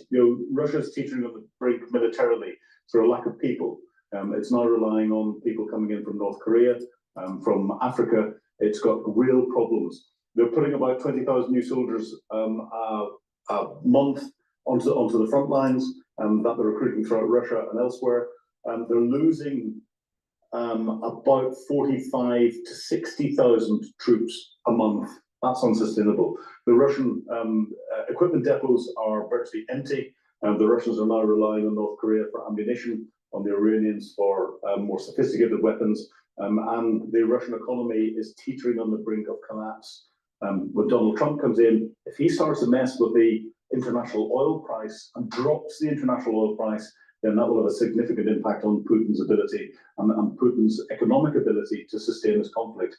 Russia's teetering on the brink militarily through a lack of people. It's now relying on people coming in from North Korea, from Africa. It's got real problems. They're putting about 20,000 new soldiers a month onto the front lines that they're recruiting throughout Russia and elsewhere. They're losing about 45 to 60,000 troops a month. That's unsustainable. The Russian equipment depots are virtually empty. The Russians are now relying on North Korea for ammunition, on the Iranians for more sophisticated weapons, and the Russian economy is teetering on the brink of collapse. When Donald Trump comes in, if he starts to mess with the international oil price and drops the international oil price, then that will have a significant impact on Putin's ability and Putin's economic ability to sustain this conflict.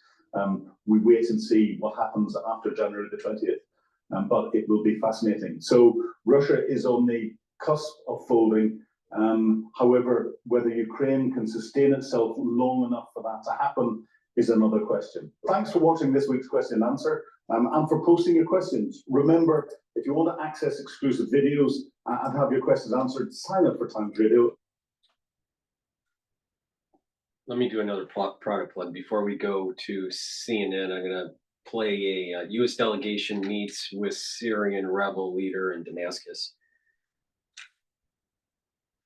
We wait and see what happens after January the 20th, but it will be fascinating. So Russia is on the cusp of folding. However, whether Ukraine can sustain itself long enough for that to happen is another question. Thanks for watching this week's question and answer, and for posting your questions. Remember, if you want to access exclusive videos and have your questions answered, sign up for Times Radio. Let me do another product plug before we go to CNN. I'm going to play a U.S. delegation meets with Syrian rebel leader in Damascus.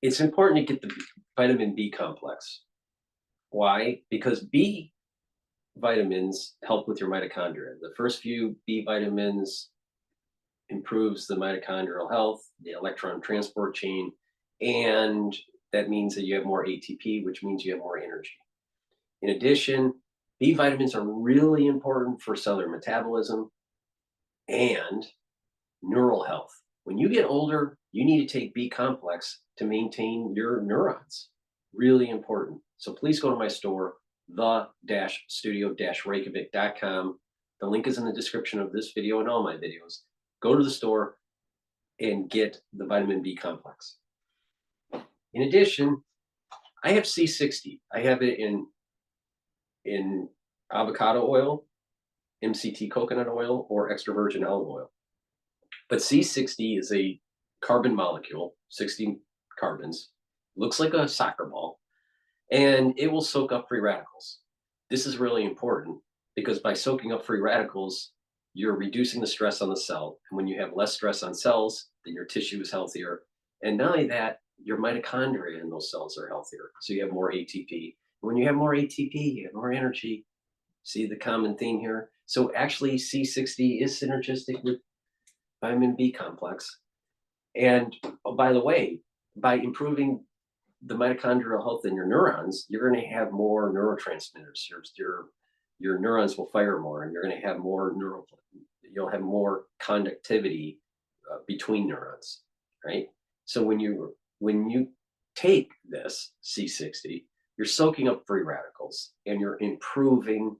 It's important to get the vitamin B complex. Why? Because B vitamins help with your mitochondria. The first few B vitamins improves the mitochondrial health, the electron transport chain, and that means that you have more ATP, which means you have more energy. In addition, B vitamins are really important for cellular metabolism and neural health. When you get older, you need to take B complex to maintain your neurons. Really important. So please go to my store, the-studio-reykjavik.com. The link is in the description of this video and all my videos. Go to the store and get the vitamin B complex. In addition, I have C60. I have it in avocado oil, MCT coconut oil, or extra virgin olive oil. But C60 is a carbon molecule, 60 carbons, looks like a soccer ball, and it will soak up free radicals. This is really important because by soaking up free radicals, you're reducing the stress on the cell. And when you have less stress on cells, then your tissue is healthier. And not only that, your mitochondria in those cells are healthier. So you have more ATP. When you have more ATP, you have more energy. See the common theme here? So actually C60 is synergistic with vitamin B complex. And oh, by the way, by improving the mitochondrial health in your neurons, you're going to have more neurotransmitters. Your neurons will fire more, and you're going to have more you'll have more conductivity between neurons, right? So when you take this C60, you're soaking up free radicals and you're improving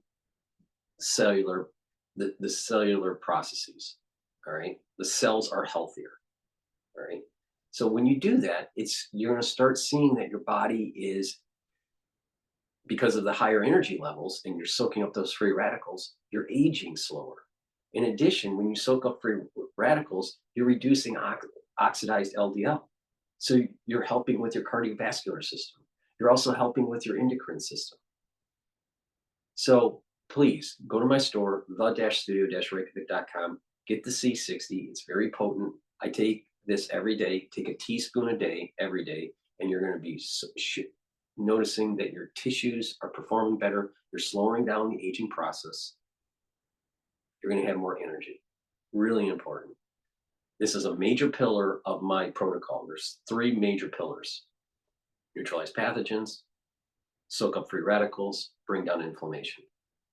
the cellular processes. All right, the cells are healthier. All right. So when you do that, you're going to start seeing that your body is, because of the higher energy levels and you're soaking up those free radicals, you're aging slower. In addition, when you soak up free radicals, you're reducing oxidized LDL. So you're helping with your cardiovascular system. You're also helping with your endocrine system. So please go to my store, the-studio-reykjavik.com, get the C60. It's very potent. I take this every day, take a teaspoon a day, every day, and you're going to be noticing that your tissues are performing better. You're slowing down the aging process. You're going to have more energy. Really important. This is a major pillar of my protocol. There's 3 major pillars: neutralize pathogens, soak up free radicals, bring down inflammation.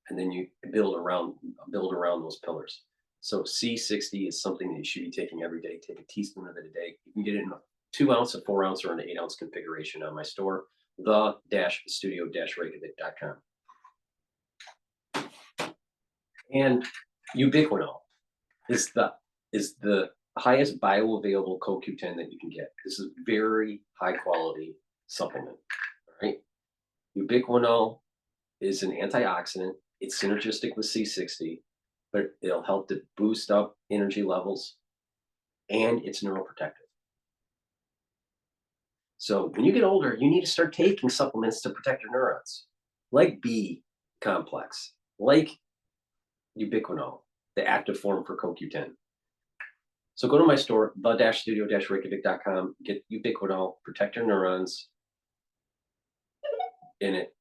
And then you build around those pillars. So C60 is something that you should be taking every day. Take a teaspoon of it a day. You can get it in a 2 ounce, a 4 ounce, or an 8 ounce configuration on my store, the-studio-reykjavik.com. And ubiquinol is the highest bioavailable CoQ10 that you can get. This is very high quality supplement. All right. Ubiquinol is an antioxidant. It's synergistic with C60, but it'll help to boost up energy levels, and it's neuroprotective. So when you get older, you need to start taking supplements to protect your neurons, like B complex, like ubiquinol, the active form for CoQ10. So go to my store, the-studio-reykjavik.com, get ubiquinol, protect your neurons in it.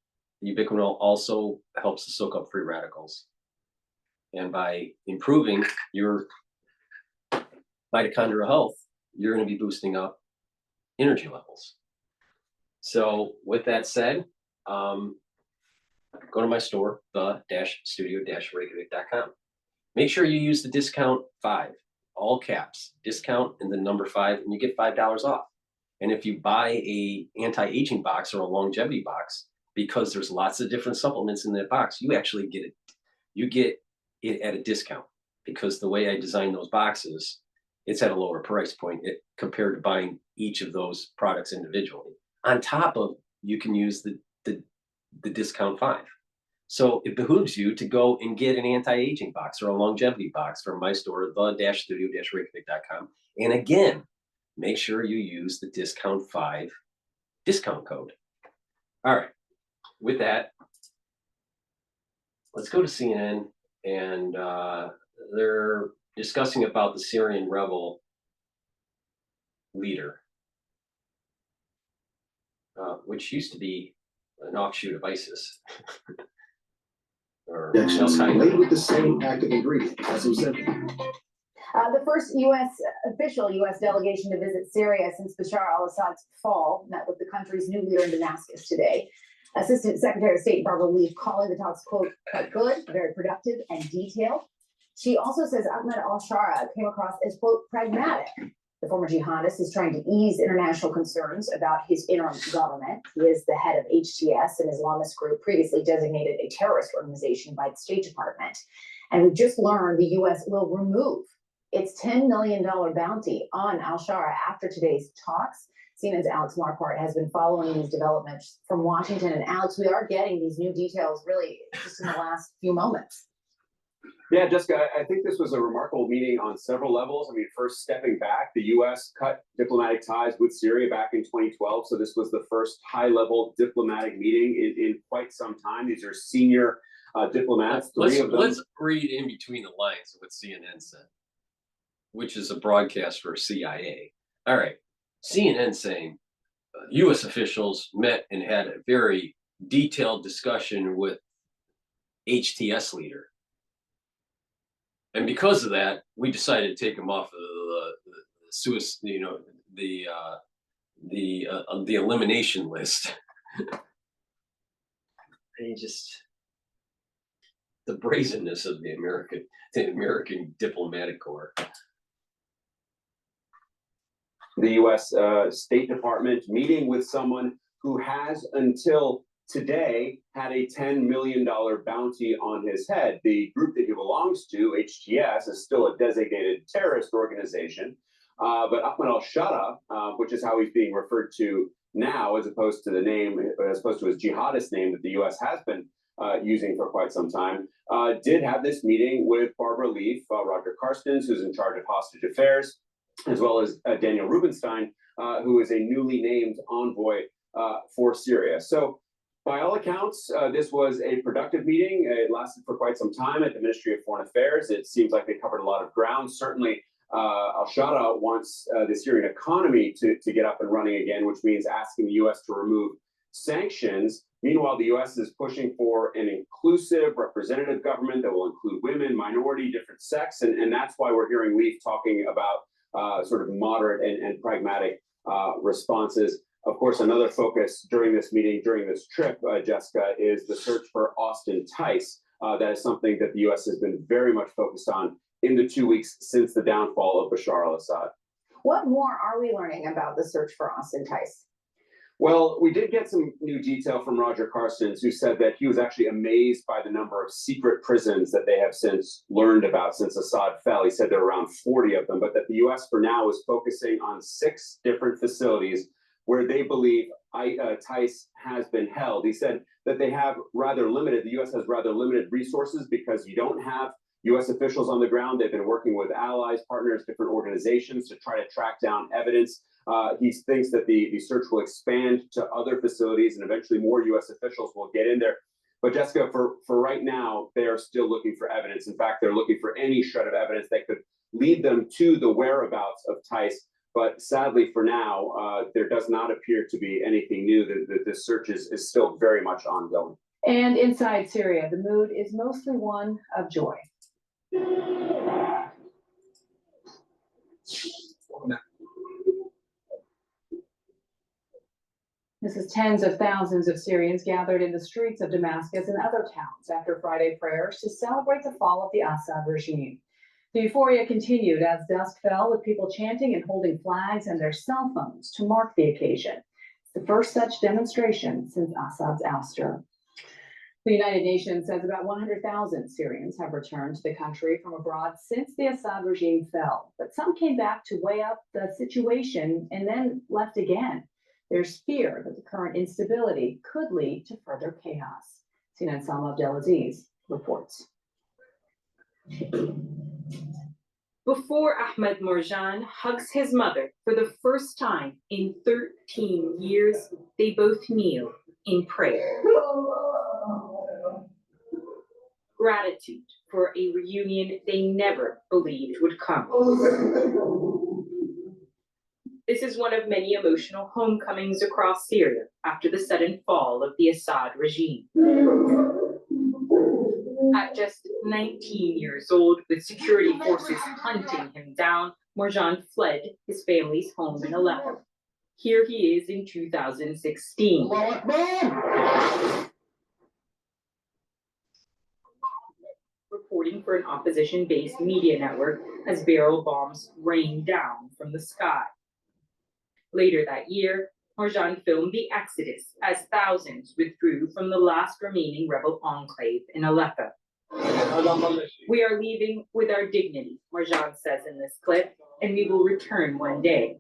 Ubiquinol also helps to soak up free radicals. And by improving your mitochondrial health, you're going to be boosting up energy levels. So with that said, go to my store, the-studio-reykjavik.com. Make sure you use the discount 5, all caps, discount and the number 5, and you get $5 off. And if you buy a anti-aging box or a longevity box, because there's lots of different supplements in that box, you actually get it. You get it at a discount, because the way I designed those boxes, it's at a lower price point compared to buying each of those products individually. On top of, you can use the discount 5. So it behooves you to go and get an anti-aging box or a longevity box from my store, the-studio-reykjavik.com. And again, make sure you use the discount 5 discount code. All right. With that, let's go to CNN, and they're discussing about the Syrian rebel leader, which used to be an offshoot of ISIS. or made with the same active ingredient as Ozempic. The first official U.S. delegation to visit Syria since Bashar al-Assad's fall met with the country's new leader in Damascus today. Assistant Secretary of State Barbara Leaf calling the talks, quote, quite good, very productive and detailed. She also says Ahmed al-Shara came across as, quote, pragmatic. The former jihadist is trying to ease international concerns about his interim government. He is the head of HTS, an Islamist group previously designated a terrorist organization by the State Department. And we just learned the U.S. will remove its $10 million bounty on al-Shara after today's talks. CNN's Alex Marquardt has been following these developments from Washington. And Alex, we are getting these new details really just in the last few moments. Yeah, Jessica, I think this was a remarkable meeting on several levels. I mean, first stepping back, the U.S. cut diplomatic ties with Syria back in 2012. So this was the first high-level diplomatic meeting in quite some time. These are senior diplomats, three of them. Let's read in between the lines of what CNN said, which is a broadcast for CIA. All right, CNN saying U.S. officials met and had a very detailed discussion with HTS leader. And because of that, we decided to take him off of the elimination list. And just the brazenness of the American diplomatic corps. The U.S. State Department meeting with someone who has until today had a $10 million bounty on his head. The group that he belongs to, HTS, is still a designated terrorist organization. But Ahmed al-Shara, which is how he's being referred to now, as opposed to his jihadist name that the U.S. has been using for quite some time, did have this meeting with Barbara Leaf, Roger Carstens, who's in charge of hostage affairs, as well as Daniel Rubinstein, who is a newly named envoy for Syria. So by all accounts, this was a productive meeting. It lasted for quite some time at the Ministry of Foreign Affairs. It seems like they covered a lot of ground. Certainly, al-Shara wants the Syrian economy to get up and running again, which means asking the U.S. to remove sanctions. Meanwhile, the U.S. is pushing for an inclusive, representative government that will include women, minority, different sects. And that's why we're hearing Leaf talking about sort of moderate and pragmatic responses. Of course, another focus during this meeting, during this trip, Jessica, is the search for Austin Tice. That is something that the U.S. has been very much focused on in the 2 weeks since the downfall of Bashar al-Assad. What more are we learning about the search for Austin Tice? Well, we did get some new detail from Roger Carstens, who said that he was actually amazed by the number of secret prisons that they have since learned about since Assad fell. He said there are around 40 of them, but that the U.S. for now is focusing on 6 different facilities where they believe Tice has been held. He said that they have the U.S. has rather limited resources because you don't have U.S. officials on the ground. They've been working with allies, partners, different organizations to try to track down evidence. He thinks that the search will expand to other facilities and eventually more U.S. officials will get in there. But Jessica, for right now, they are still looking for evidence. In fact, they're looking for any shred of evidence that could lead them to the whereabouts of Tice. But sadly, for now, there does not appear to be anything new. The search is still very much ongoing. And inside Syria, the mood is mostly one of joy. This is tens of thousands of Syrians gathered in the streets of Damascus and other towns after Friday prayers to celebrate the fall of the Assad regime. The euphoria continued as dusk fell, with people chanting and holding flags and their cell phones to mark the occasion. It's the first such demonstration since Assad's ouster. The United Nations says about 100,000 Syrians have returned to the country from abroad since the Assad regime fell, but some came back to weigh up the situation and then left again. There's fear that the current instability could lead to further chaos. CNN Salma Abdelaziz reports. Before Ahmed Morjan hugs his mother for the first time in 13 years, they both kneel in prayer. Gratitude for a reunion they never believed would come. This is one of many emotional homecomings across Syria after the sudden fall of the Assad regime. At just 19 years old, with security forces hunting him down, Morjan fled his family's home in Aleppo. Here he is in 2016. Reporting for an opposition-based media network as barrel bombs rained down from the sky. Later that year, Marjan filmed the exodus as thousands withdrew from the last remaining rebel enclave in Aleppo. We are leaving with our dignity, Marjan says in this clip, and we will return one day.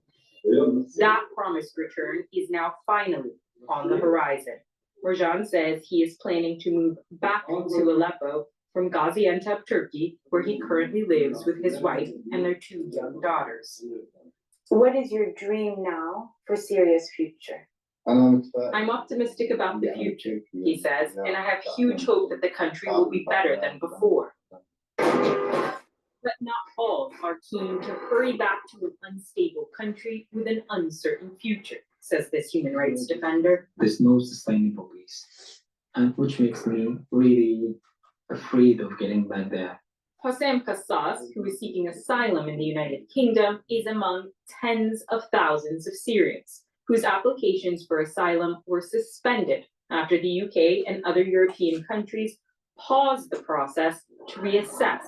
That promised return is now finally on the horizon. Marjan says he is planning to move back to Aleppo from Gaziantep, Turkey, where he currently lives with his wife and their 2 young daughters. What is your dream now for Syria's future? I'm optimistic about the future, he says, and I have huge hope that the country will be better than before. But not all are keen to hurry back to an unstable country with an uncertain future, says this human rights defender. There's no sustainable peace, and which makes me really afraid of getting back there. Hossam Kassas, who is seeking asylum in the United Kingdom, is among tens of thousands of Syrians whose applications for asylum were suspended after the UK and other European countries paused the process to reassess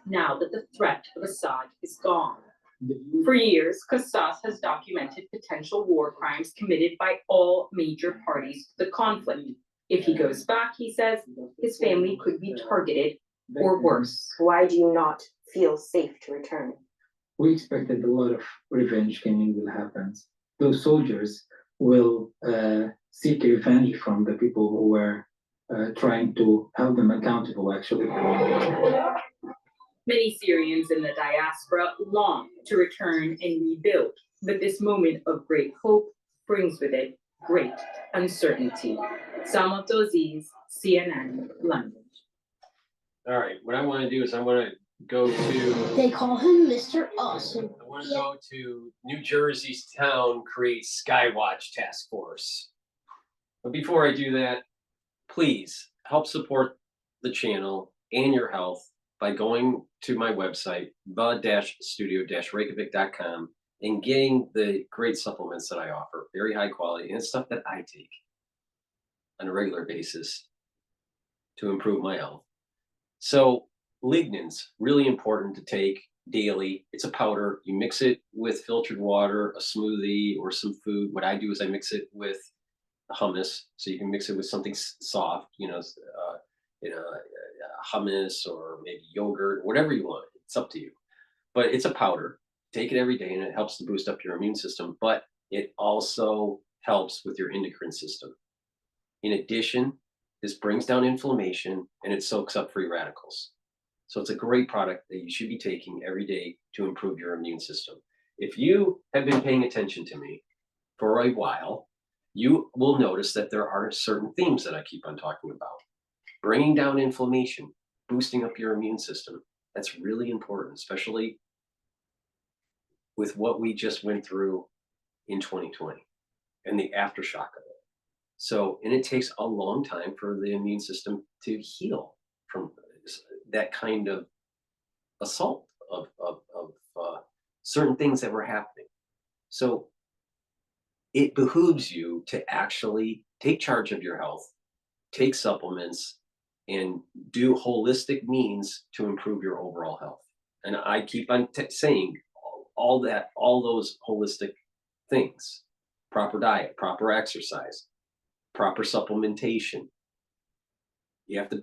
now that the threat of Assad is gone. For years, Kassas has documented potential war crimes committed by all major parties to the conflict. If he goes back, he says, his family could be targeted or worse. Why do you not feel safe to return? We expected a lot of revenge killing will happen. Those soldiers will seek revenge from the people who were trying to hold them accountable, actually. Many Syrians in the diaspora long to return and rebuild, but this moment of great hope brings with it great uncertainty. Salma Toziz, CNN, London. All right, what I want to do is I want to go to. They call him Mr. Awesome. I want to go to New Jersey's town creates Skywatch Task Force. But before I do that, please help support the channel and your health by going to my website, the-studio-reykjavik.com, and getting the great supplements that I offer, very high quality, and stuff that I take on a regular basis to improve my health. So lignans, really important to take daily. It's a powder. You mix it with filtered water, a smoothie, or some food. What I do is I mix it with hummus, so you can mix it with something soft, hummus or maybe yogurt, whatever you want. It's up to you. But it's a powder. Take it every day, and it helps to boost up your immune system. But it also helps with your endocrine system. In addition, this brings down inflammation, and it soaks up free radicals. So it's a great product that you should be taking every day to improve your immune system. If you have been paying attention to me for a while, you will notice that there are certain themes that I keep on talking about. Bringing down inflammation, boosting up your immune system. That's really important, especially with what we just went through in 2020 and the aftershock of it. So, and it takes a long time for the immune system to heal from that kind of assault of certain things that were happening. So it behooves you to actually take charge of your health, take supplements, and do holistic means to improve your overall health. And I keep on saying all those holistic things: proper diet, proper exercise, proper supplementation. You have to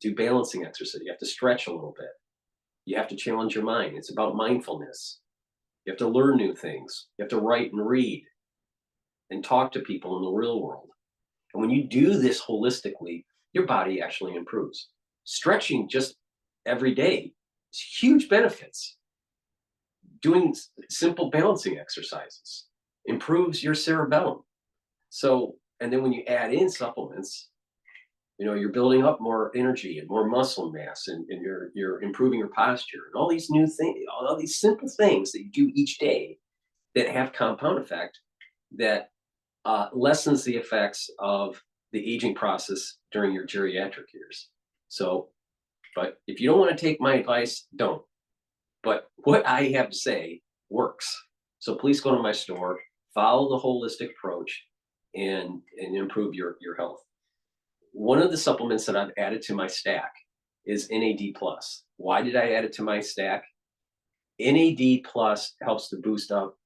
do balancing exercise. You have to stretch a little bit. You have to challenge your mind. It's about mindfulness. You have to learn new things. You have to write and read and talk to people in the real world. And when you do this holistically, your body actually improves. Stretching just every day is huge benefits. Doing simple balancing exercises improves your cerebellum. So, and then when you add in supplements, you're building up more energy and more muscle mass, and you're improving your posture, and all these new things, all these simple things that you do each day that have compound effect that lessens the effects of the aging process during your geriatric years. So, but if you don't want to take my advice, don't. But what I have to say works. So please go to my store, follow the holistic approach and improve your health. One of the supplements that I've added to my stack is NAD+. Why did I add it to my stack? NAD+ helps to boost up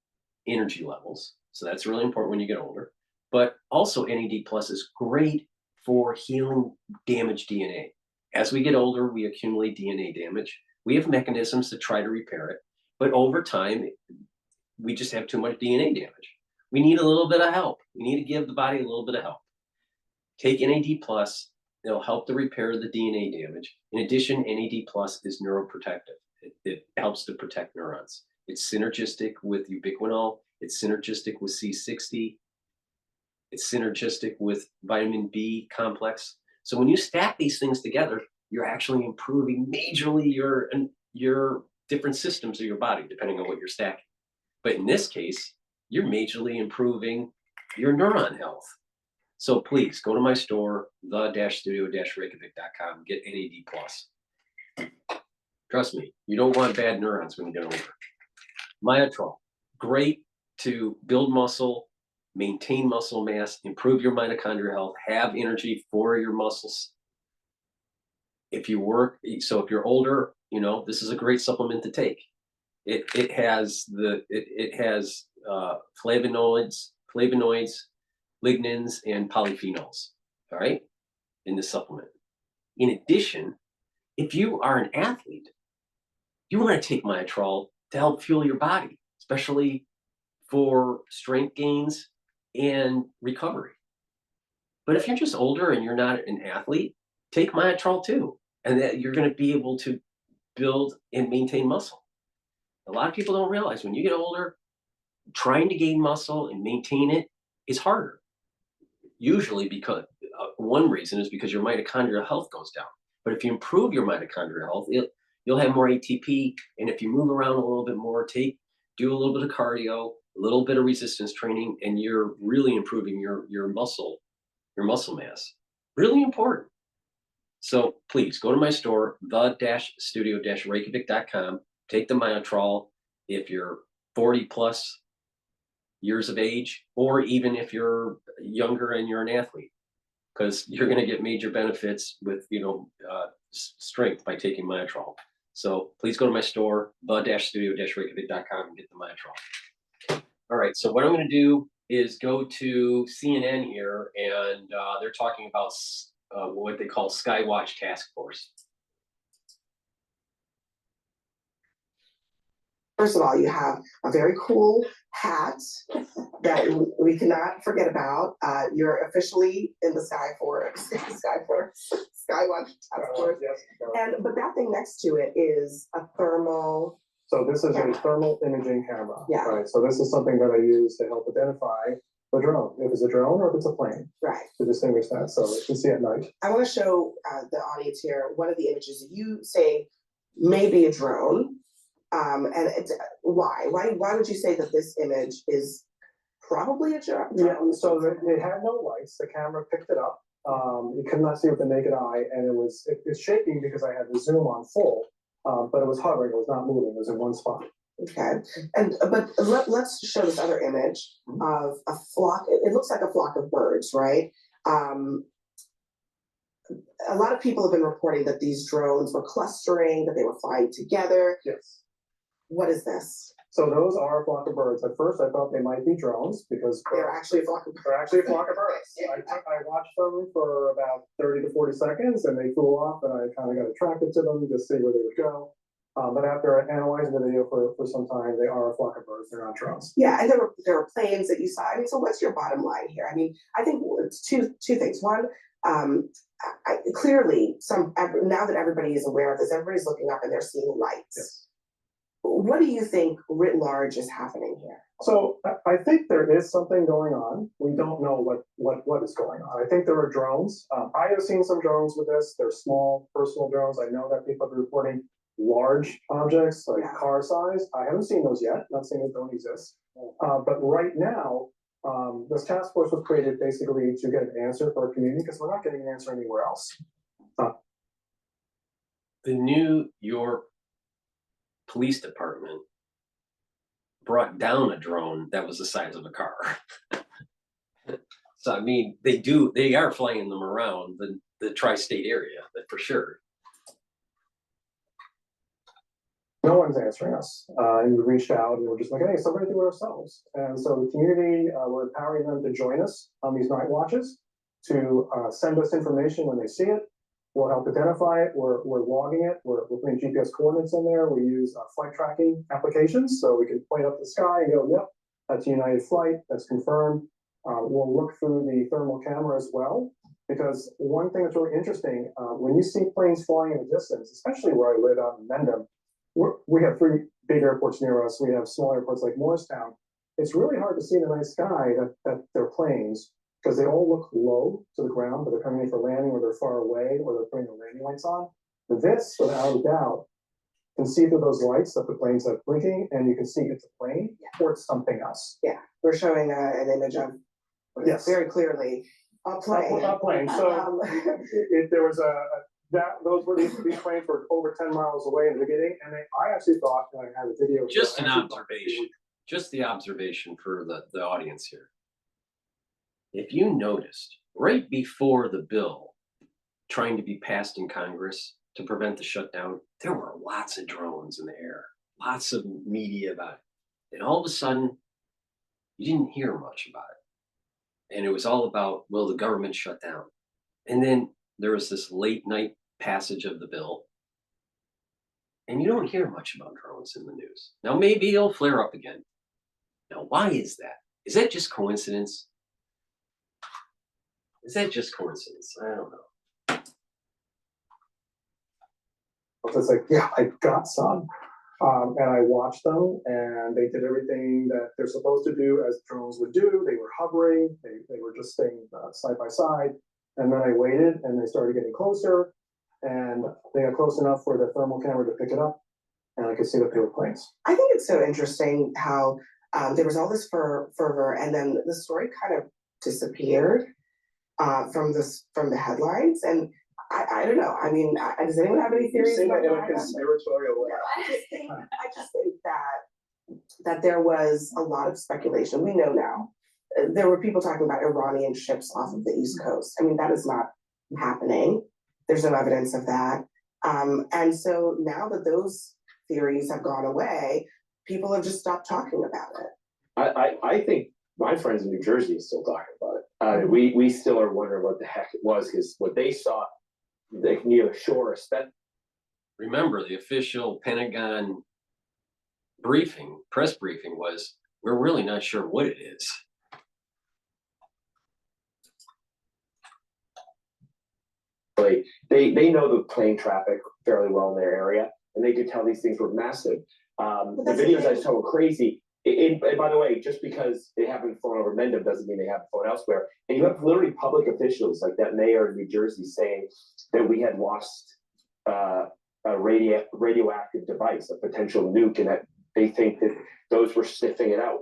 energy levels. So that's really important when you get older. But also NAD+ is great for healing damaged DNA. As we get older, we accumulate DNA damage. We have mechanisms to try to repair it. But over time, we just have too much DNA damage. We need a little bit of help. We need to give the body a little bit of help. Take NAD+, it'll help to repair the DNA damage. In addition, NAD+ is neuroprotective. It helps to protect neurons. It's synergistic with ubiquinol. It's synergistic with C60. It's synergistic with vitamin B complex. So when you stack these things together, you're actually improving majorly your different systems of your body, depending on what you're stacking. But in this case, you're majorly improving your neuron health. So please go to my store, the-studio-reykjavik.com, get NAD+. Trust me, you don't want bad neurons when you get older. Myotrol, great to build muscle, maintain muscle mass, improve your mitochondrial health, have energy for your muscles. If you work, so if you're older, you know, this is a great supplement to take. It has flavonoids, lignans, and polyphenols, all right, in the supplement. In addition, if you are an athlete, you want to take Myotrol to help fuel your body, especially for strength gains and recovery. But if you're just older and you're not an athlete, take Myotrol too, and that you're going to be able to build and maintain muscle. A lot of people don't realize when you get older, trying to gain muscle and maintain it is harder. Usually because one reason is because your mitochondrial health goes down. But if you improve your mitochondrial health, you'll have more ATP. And if you move around a little bit more, do a little bit of cardio, a little bit of resistance training, and you're really improving your muscle mass. Really important. So please go to my store, the-studio-reykjavik.com. Take the Myotrol if you're 40 plus years of age, or even if you're younger and you're an athlete, because you're going to get major benefits with strength by taking Myotrol. So please go to my store, the-studio-reykjavik.com, and get the Myotrol. All right, so what I'm going to do is go to CNN here, and they're talking about what they call Skywatch Task Force. First of all, you have a very cool hat that we cannot forget about. You're officially in the Skywatch Task Force. Yes. But that thing next to it is a thermal. So this is camera. a thermal imaging camera. Yeah. Right. So this is something that I use to help identify the drone, if it's a drone or if it's a plane. Right. To distinguish that, so you can see at night. I want to show the audience here one of the images that you say may be a drone. Why would you say that this image is probably a drone? Yeah, so it had no lights. The camera picked it up. You could not see with the naked eye, and it was shaking because I had the zoom on full, but it was hovering. It was not moving. It was in one spot. Okay, but let's show this other image of a flock. It looks like a flock of birds, right? A lot of people have been reporting that these drones were clustering, that they were flying together. Yes. What is this? So those are a flock of birds. At first, I thought they might be drones because they're actually a flock of birds. They're actually a flock of birds. I watched them for about 30 to 40 seconds, and they flew off, and I kind of got attracted to them to see where they would go. But after analyzing the video for some time, they are a flock of birds. They're not drones. Yeah, and there were planes that you saw. I mean, so what's your bottom line here? I mean, I think it's two things. One, clearly, now that everybody is aware of this, everybody's looking up and they're seeing lights. Yes. What do you think writ large is happening here? So I think there is something going on. We don't know what is going on. I think there are drones. I have seen some drones with this. They're small personal drones. I know that people are reporting large objects like car size. I haven't seen those yet. Not saying they don't exist. But right now, this task force was created basically to get an answer for our community because we're not getting an answer anywhere else. The New York Police Department brought down a drone that was the size of a car. So I mean, they are flying them around the tri-state area, for sure. No one's answering us. And we reached out and we're just like, hey, somebody do it ourselves. And so the community, we're empowering them to join us on these night watches, to send us information when they see it. We'll help identify it. We're logging it. We're putting GPS coordinates in there. We use flight tracking applications, so we can point up the sky and go, yep, that's a United flight. That's confirmed. We'll look through the thermal camera as well, because one thing that's really interesting, when you see planes flying in the distance, especially where I live out in Mendham, we have 3 big airports near us. We have small airports like Morristown. It's really hard to see in the night sky that they're planes, because they all look low to the ground, but they're coming in for landing, or they're far away, or they're putting the landing lights on. This, without a doubt, can see through those lights that the planes are blinking, and you can see it's a plane or it's something else. Yeah, we're showing an image of, yes, very clearly a plane. A plane. So there was those were these planes were over 10 miles away in the beginning, and I actually thought, and I had a video. Just an observation, just the observation for the audience here. If you noticed, right before the bill trying to be passed in Congress to prevent the shutdown, there were lots of drones in the air, lots of media about it. And all of a sudden, you didn't hear much about it. And it was all about, will the government shut down? And then there was this late night passage of the bill. And you don't hear much about drones in the news. Now, maybe it'll flare up again. Now, why is that? Is that just coincidence? Is that just coincidence? I don't know. It's like, yeah, I got some. And I watched them, and they did everything that they're supposed to do as drones would do. They were hovering, they were just staying side by side. And then I waited, and they started getting closer, and they got close enough for the thermal camera to pick it up, and I could see that they were planes. I think it's so interesting how there was all this fervor, and then the story kind of disappeared from the headlines. And I don't know. I mean, does anyone have any theories? You say that in a why? conspiratorial way. I just think that there was a lot of speculation. We know now. There were people talking about Iranian ships off of the East Coast. I mean, that is not happening. There's no evidence of that. And so now that those theories have gone away, people have just stopped talking about it. I think my friends in New Jersey are still talking about it. We still are wondering what the heck it was, because what they saw, they can either shore or spend. Remember, the official Pentagon press briefing was, we're really not sure what it is. They know the plane traffic fairly well in their area, and they could tell these things were massive. The videos I saw were crazy. And by the way, just because they haven't flown over Mendham doesn't mean they haven't flown elsewhere. And you have literally public officials like that mayor in New Jersey saying that we had lost a radioactive device, a potential nuke, and that they think that those were sniffing it out.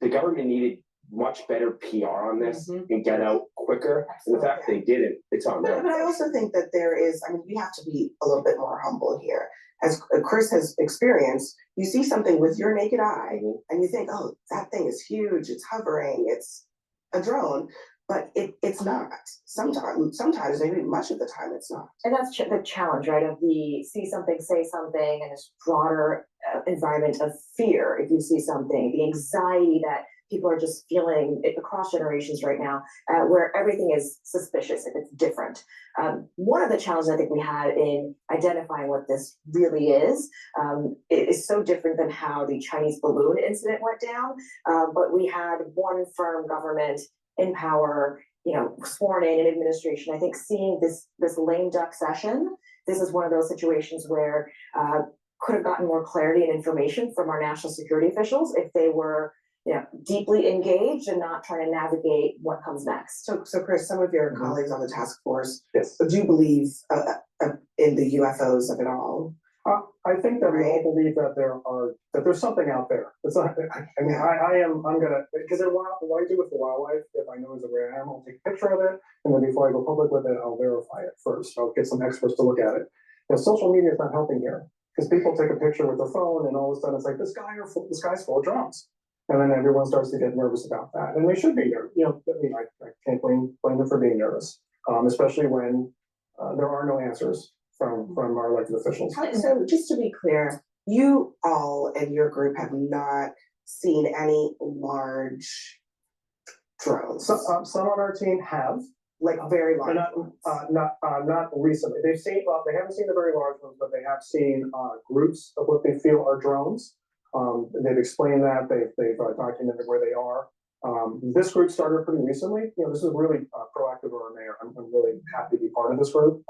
The government needed much better PR on this and get out quicker. And the fact they didn't, it's on them. But I also think that there is, I mean, we have to be a little bit more humble here. As Chris has experienced, you see something with your naked eye and you think, oh, that thing is huge, it's hovering, it's a drone, but it's not. Sometimes, maybe much of the time it's not. And that's the challenge, right, of the see something, say something, and this broader environment of fear if you see something, the anxiety that people are just feeling across generations right now, where everything is suspicious if it's different. One of the challenges I think we had in identifying what this really is so different than how the Chinese balloon incident went down. But we had one firm government in power, sworn in administration. I think seeing this lame duck session, this is one of those situations where could have gotten more clarity and information from our national security officials if they were deeply engaged and not trying to navigate what comes next. So Chris, some of your colleagues on the task force do believe in the UFOs of it all. I think that we all believe that there's something out there. It's not, I mean, I'm gonna, because what I do with the wildlife, if I know it's a rare animal, I'll take a picture of it, and then before I go public with it, I'll verify it first. I'll get some experts to look at it. Social media is not helping here. Because people take a picture with their phone and all of a sudden it's like, the sky's full of drones. And then everyone starts to get nervous about that. And they should be nervous. You know, I mean, I can't blame them for being nervous, especially when there are no answers from our elected officials. So just to be clear, you all and your group have not seen any large drones? Some on our team have. Like very large not recently. They've seen, they haven't seen the very large ones, but they have seen groups of what they feel are drones. They've explained that, they've documented where they are. This group started pretty recently. You know, this is really proactive of our mayor. I'm really happy to be part of this group.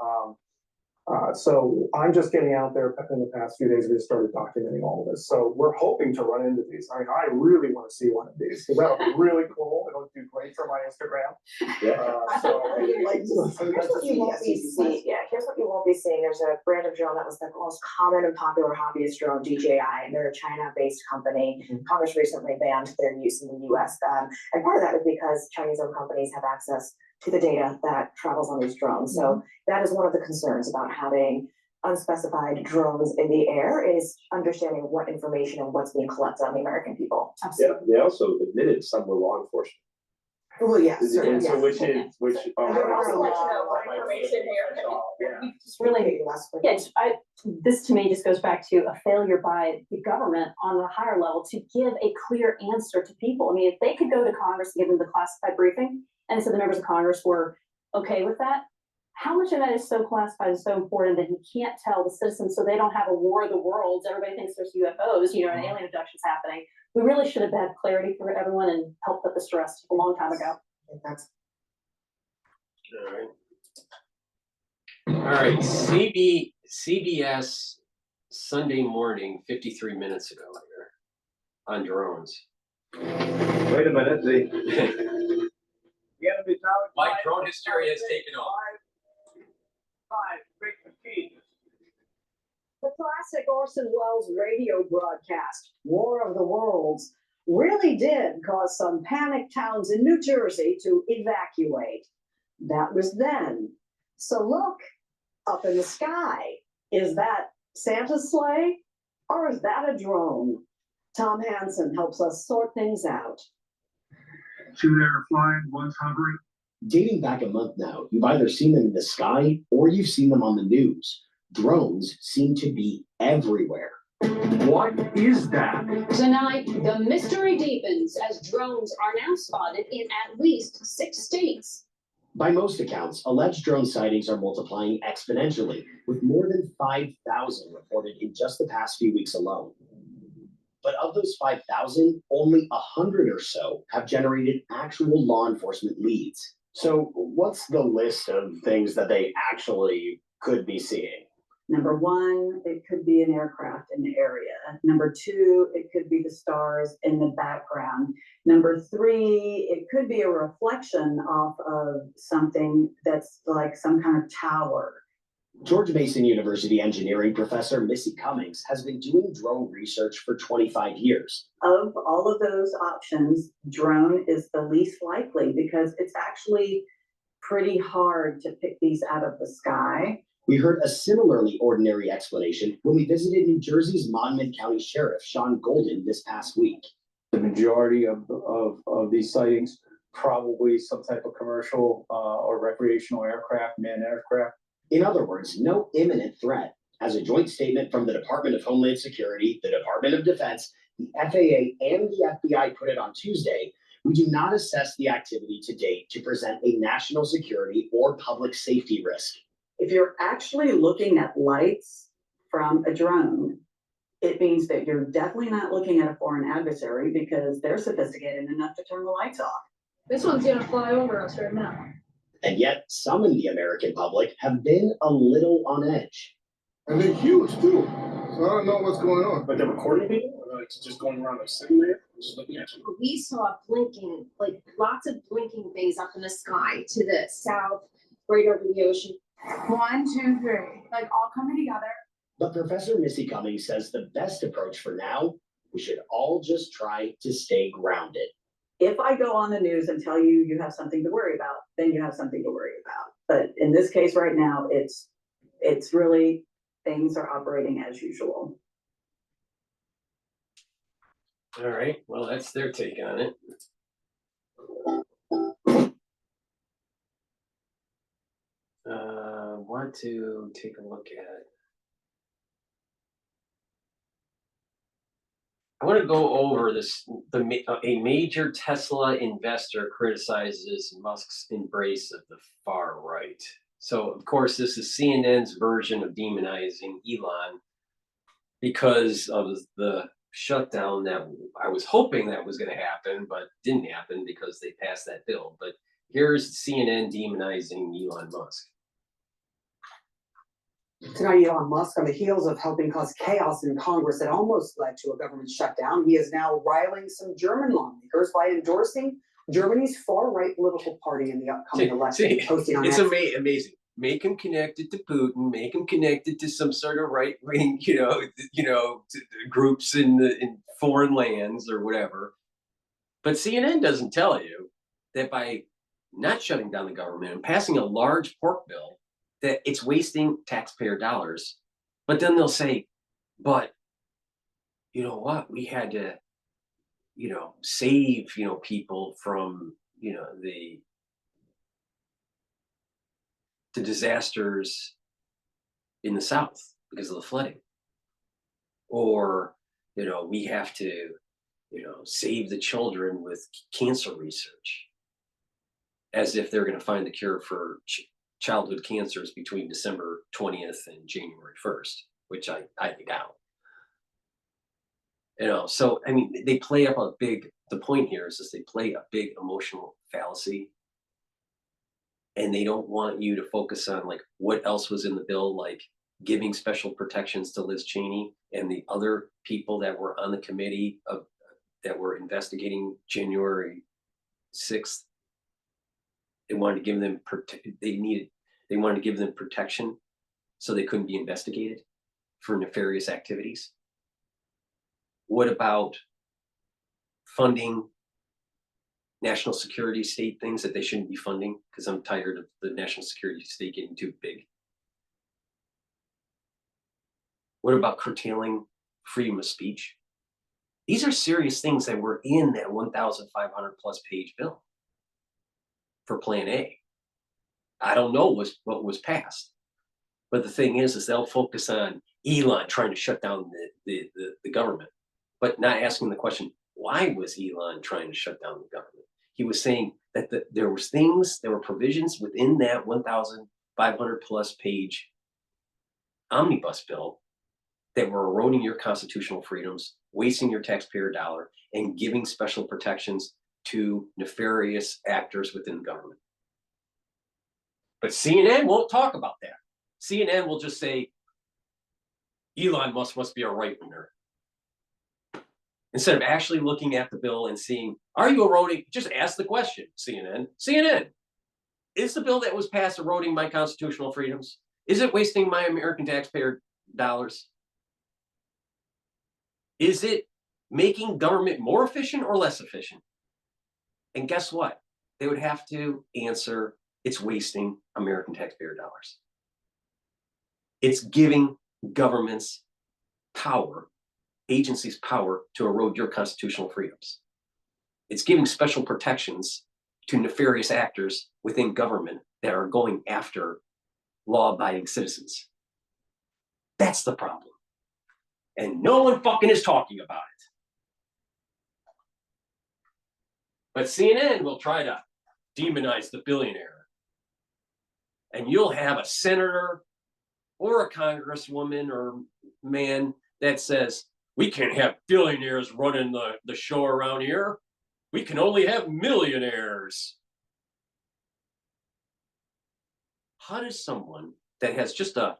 So I'm just getting out there in the past few days. We just started documenting all of this. So we're hoping to run into these. I mean, I really want to see one of these because that'll be really cool. It'll do great for my Instagram. Here's what you won't be seeing. Yeah, here's what you won't be seeing. There's a brand of drone that was the most common and popular hobbyist drone, DJI, and they're a China-based company. Congress recently banned their use in the US. And part of that is because Chinese-owned companies have access to the data that travels on these drones. So that is one of the concerns about having unspecified drones in the air, is understanding what information and what's being collected on the American people. Yeah, they also admitted some were law enforcement. Well, yes. And so which There also let you know more information here. Just really, this to me just goes back to a failure by the government on the higher level to give a clear answer to people. I mean, if they could go to Congress and give them the classified briefing, and so the members of Congress were okay with that, how much of that is so classified and so important that you can't tell the citizens so they don't have a war of the worlds? Everybody thinks there's UFOs, you know, and alien abductions happening. We really should have had clarity for everyone and helped put this to rest a long time ago. All right. CBS Sunday morning, 53 minutes ago here on drones. Wait a minute. My drone hysteria has taken off. The classic Orson Welles radio broadcast, War of the Worlds, really did cause some panicked towns in New Jersey to evacuate. That was then. So look, up in the sky, is that Santa's sleigh or is that a drone? Tom Hansen helps us sort things out. Two there flying, one's hovering. Dating back a month now, you've either seen them in the sky or you've seen them on the news. Drones seem to be everywhere. What is that? Tonight, the mystery deepens as drones are now spotted in at least 6 states. By most accounts, alleged drone sightings are multiplying exponentially, with more than 5,000 reported in just the past few weeks alone. But of those 5,000, only 100 or so have generated actual law enforcement leads. So what's the list of things that they actually could be seeing? Number one, it could be an aircraft in the area. Number two, it could be the stars in the background. Number three, it could be a reflection off of something that's like some kind of tower. George Mason University engineering professor Missy Cummings has been doing drone research for 25 years. Of all of those options, drone is the least likely because it's actually pretty hard to pick these out of the sky. We heard a similarly ordinary explanation when we visited New Jersey's Monmouth County Sheriff Sean Golden this past week. The majority of these sightings, probably some type of commercial or recreational aircraft, manned aircraft. In other words, no imminent threat. As a joint statement from the Department of Homeland Security, the Department of Defense, the FAA, and the FBI put it on Tuesday, we do not assess the activity to date to present a national security or public safety risk. If you're actually looking at lights from a drone, it means that you're definitely not looking at a foreign adversary because they're sophisticated enough to turn the lights off. This one's gonna fly over us right now. And yet, some in the American public have been a little on edge. And they're huge too. So I don't know what's going on. But they're recording people? Or like just going around like sitting there, just looking at you? We saw blinking, like lots of blinking things up in the sky to the south, right over the ocean. 1, 2, 3, like all coming together. But Professor Missy Cummings says the best approach for now, we should all just try to stay grounded. If I go on the news and tell you you have something to worry about, then you have something to worry about. But in this case right now, it's really things are operating as usual. All right, well, that's their take on it. Want to take a look at. I want to go over this. A major Tesla investor criticizes Musk's embrace of the far right. So, of course, this is CNN's version of demonizing Elon because of the shutdown that I was hoping that was going to happen, but didn't happen because they passed that bill. But here's CNN demonizing Elon Musk. Tonight, Elon Musk, on the heels of helping cause chaos in Congress that almost led to a government shutdown, he is now riling some German lawmakers by endorsing Germany's far-right political party in the upcoming election. Posting on It's X. amazing. Make him connected to Putin. Make him connected to some sort of right-wing, groups in foreign lands or whatever. But CNN doesn't tell you that by not shutting down the government and passing a large pork bill, that it's wasting taxpayer dollars. But then they'll say, but you know what? We had to, save, people from, the disasters in the South because of the flooding. Or, we have to, save the children with cancer research. As if they're going to find the cure for childhood cancers between December 20th and January 1st, which I doubt. So, I mean, they play up the point here is they play a big emotional fallacy. And they don't want you to focus on like what else was in the bill, like giving special protections to Liz Cheney and the other people that were on the committee that were investigating January 6th. They wanted to give them they wanted to give them protection so they couldn't be investigated for nefarious activities. What about funding national security state things that they shouldn't be funding? Because I'm tired of the national security state getting too big. What about curtailing freedom of speech? These are serious things that were in that 1,500 plus page bill for Plan A. I don't know what was passed. But the thing is they'll focus on Elon trying to shut down the government, but not asking the question, why was Elon trying to shut down the government? He was saying that there were provisions within that 1,500 plus page omnibus bill that were eroding your constitutional freedoms, wasting your taxpayer dollar, and giving special protections to nefarious actors within the government. But CNN won't talk about that. CNN will just say, Elon Musk must be a right-winger. Instead of actually looking at the bill and seeing, are you eroding? Just ask the question, CNN. CNN, is the bill that was passed eroding my constitutional freedoms? Is it wasting my American taxpayer dollars? Is it making government more efficient or less efficient? And guess what? They would have to answer, it's wasting American taxpayer dollars. It's giving governments power, agencies power to erode your constitutional freedoms. It's giving special protections to nefarious actors within government that are going after law-abiding citizens. That's the problem. And no one fucking is talking about it. But CNN will try to demonize the billionaire. And you'll have a senator or a congresswoman or man that says, we can't have billionaires running the show around here. We can only have millionaires. How does someone that has just a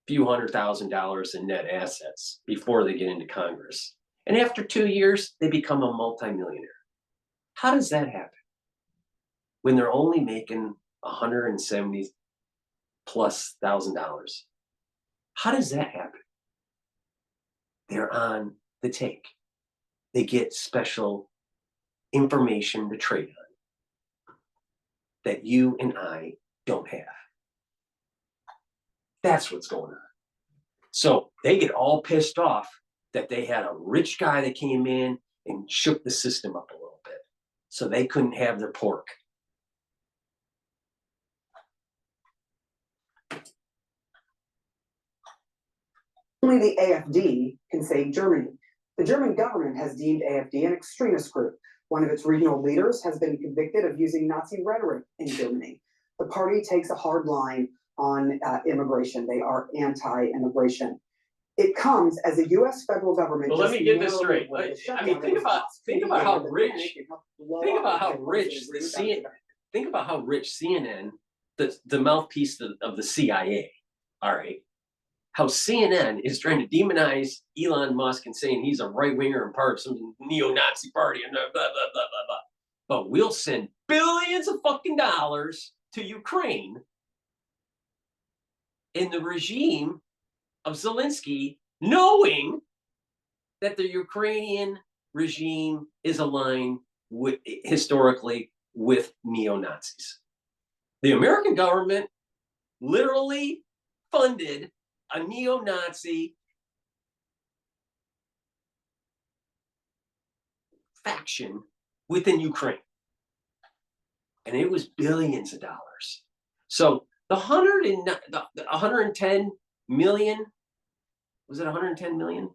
few $100,000 in net assets before they get into Congress, and after 2 years, they become a multimillionaire? How does that happen? When they're only making $170,000 plus $1,000. How does that happen? They're on the take. They get special information to trade on that you and I don't have. That's what's going on. So they get all pissed off that they had a rich guy that came in and shook the system up a little bit. So they couldn't have their pork. Only the AfD can save Germany. The German government has deemed AfD an extremist group. One of its regional leaders has been convicted of using Nazi rhetoric in Germany. The party takes a hard line on immigration. They are anti-immigration. It comes as the U.S. federal government. Well, let me get this straight. I mean, think about how rich. Think about how rich the CNN. Think about how rich CNN, the mouthpiece of the CIA. All right, how CNN is trying to demonize Elon Musk and saying he's a right winger and part of some neo-Nazi party and blah blah blah blah blah. But we'll send billions of fucking dollars to Ukraine in the regime of Zelensky, knowing that the Ukrainian regime is aligned with, historically, with neo-Nazis. The American government literally funded a neo-Nazi faction within Ukraine. And it was billions of dollars. So the 110 million, was it 110 million?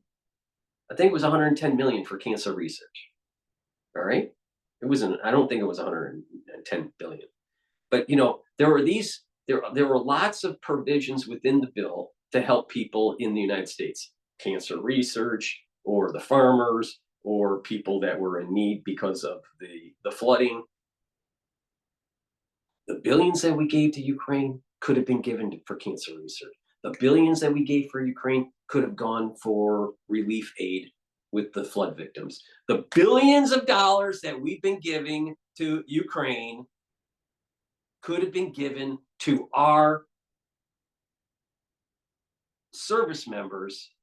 I think it was 110 million for cancer research. All right. It wasn't, I don't think it was 110 billion. But you know, there were lots of provisions within the bill to help people in the United States, cancer research, or the farmers, or people that were in need because of the flooding. The billions that we gave to Ukraine could have been given for cancer research. The billions that we gave for Ukraine could have gone for relief aid with the flood victims. The billions of dollars that we've been giving to Ukraine could have been given to our service members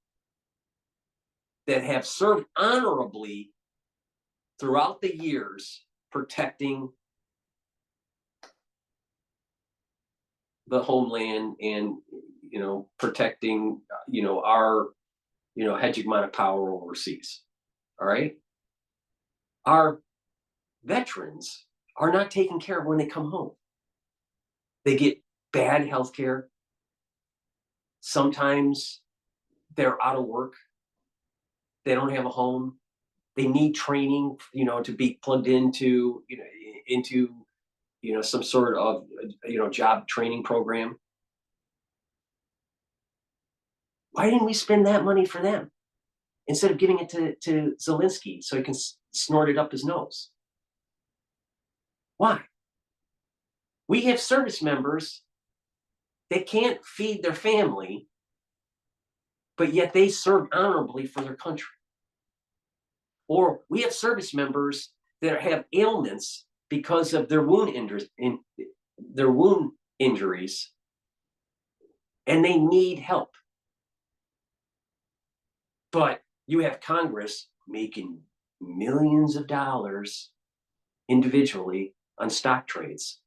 that have served honorably throughout the years protecting the homeland and, you know, protecting, you know, our, you know, hegemonic power overseas. All right. Our veterans are not taken care of when they come home. They get bad health care. Sometimes they're out of work. They don't have a home. They need training, you know, to be plugged into, you know, some sort of, you know, job training program. Why didn't we spend that money for them instead of giving it to Zelensky so he can snort it up his nose? Why? We have service members that can't feed their family, but yet they serve honorably for their country. Or we have service members that have ailments because of their wound injuries, and they need help. But you have Congress making millions of dollars individually on stock trades,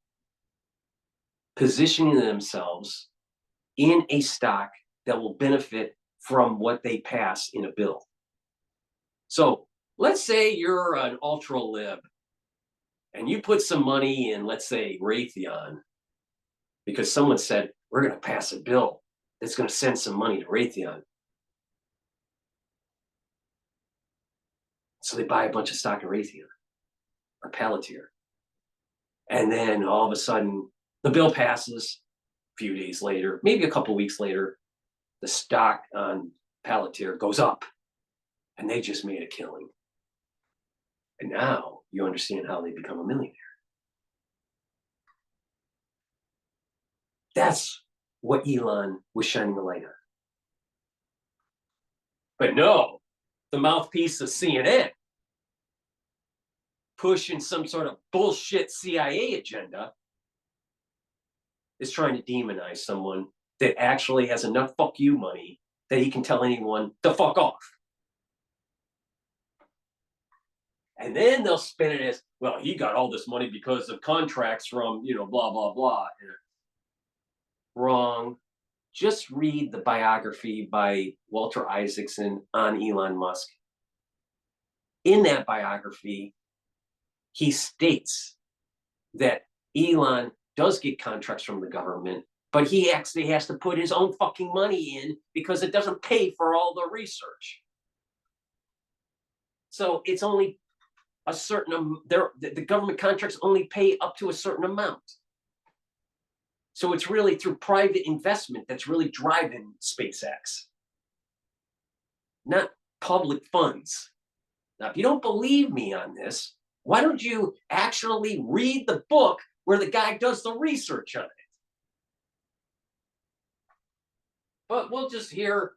positioning themselves in a stock that will benefit from what they pass in a bill. So let's say you're an ultra lib and you put some money in, let's say, Raytheon, because someone said, we're going to pass a bill that's going to send some money to Raytheon. So they buy a bunch of stock in Raytheon or Palantir. And then all of a sudden, the bill passes. A few days later, maybe a couple weeks later, the stock on Palantir goes up, and they just made a killing. And now you understand how they become a millionaire. That's what Elon was shining the light on. But no, the mouthpiece of CNN pushing some sort of bullshit CIA agenda is trying to demonize someone that actually has enough fuck you money that he can tell anyone to fuck off. And then they'll spin it as, well, he got all this money because of contracts from, you know, blah, blah, blah. Wrong. just read the biography by Walter Isaacson on Elon Musk. In that biography, he states that Elon does get contracts from the government, but he actually has to put his own fucking money in because it doesn't pay for all the research. So it's only a certain, the government contracts only pay up to a certain amount. So it's really through private investment that's really driving SpaceX, not public funds. Now, if you don't believe me on this, why don't you actually read the book where the guy does the research on it? But we'll just hear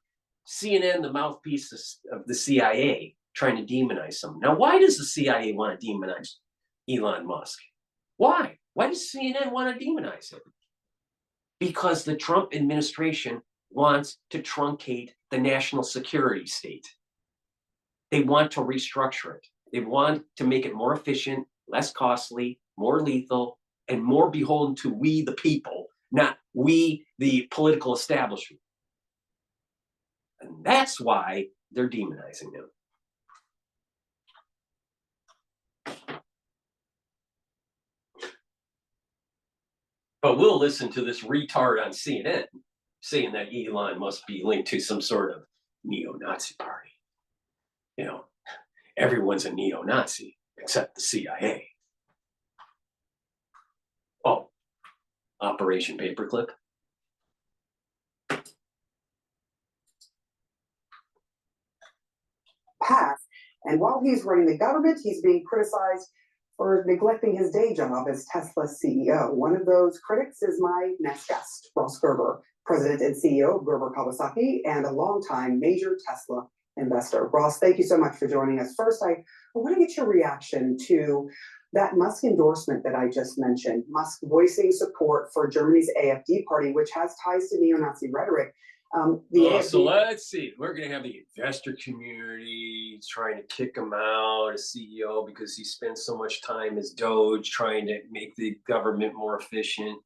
CNN, the mouthpiece of the CIA, trying to demonize someone. Now, why does the CIA want to demonize Elon Musk? Why? Why does CNN want to demonize him? Because the Trump administration wants to truncate the national security state. They want to restructure it. They want to make it more efficient, less costly, more lethal, and more beholden to we the people, not we the political establishment. And that's why they're demonizing him. But we'll listen to this retard on CNN saying that Elon must be linked to some sort of neo-Nazi party. You know, everyone's a neo-Nazi except the CIA. Oh, Operation Paperclip. Path. And while he's running the government, he's being criticized for neglecting his day job as Tesla's CEO. One of those critics is my next guest, Ross Gerber, president and CEO of Gerber Kawasaki and a longtime major Tesla investor. Ross, thank you so much for joining us. First, I want to get your reaction to that Musk endorsement that I just mentioned, Musk voicing support for Germany's AfD party, which has ties to neo-Nazi rhetoric. So let's see. We're going to have the investor community trying to kick him out as CEO because he spends so much time as Doge trying to make the government more efficient.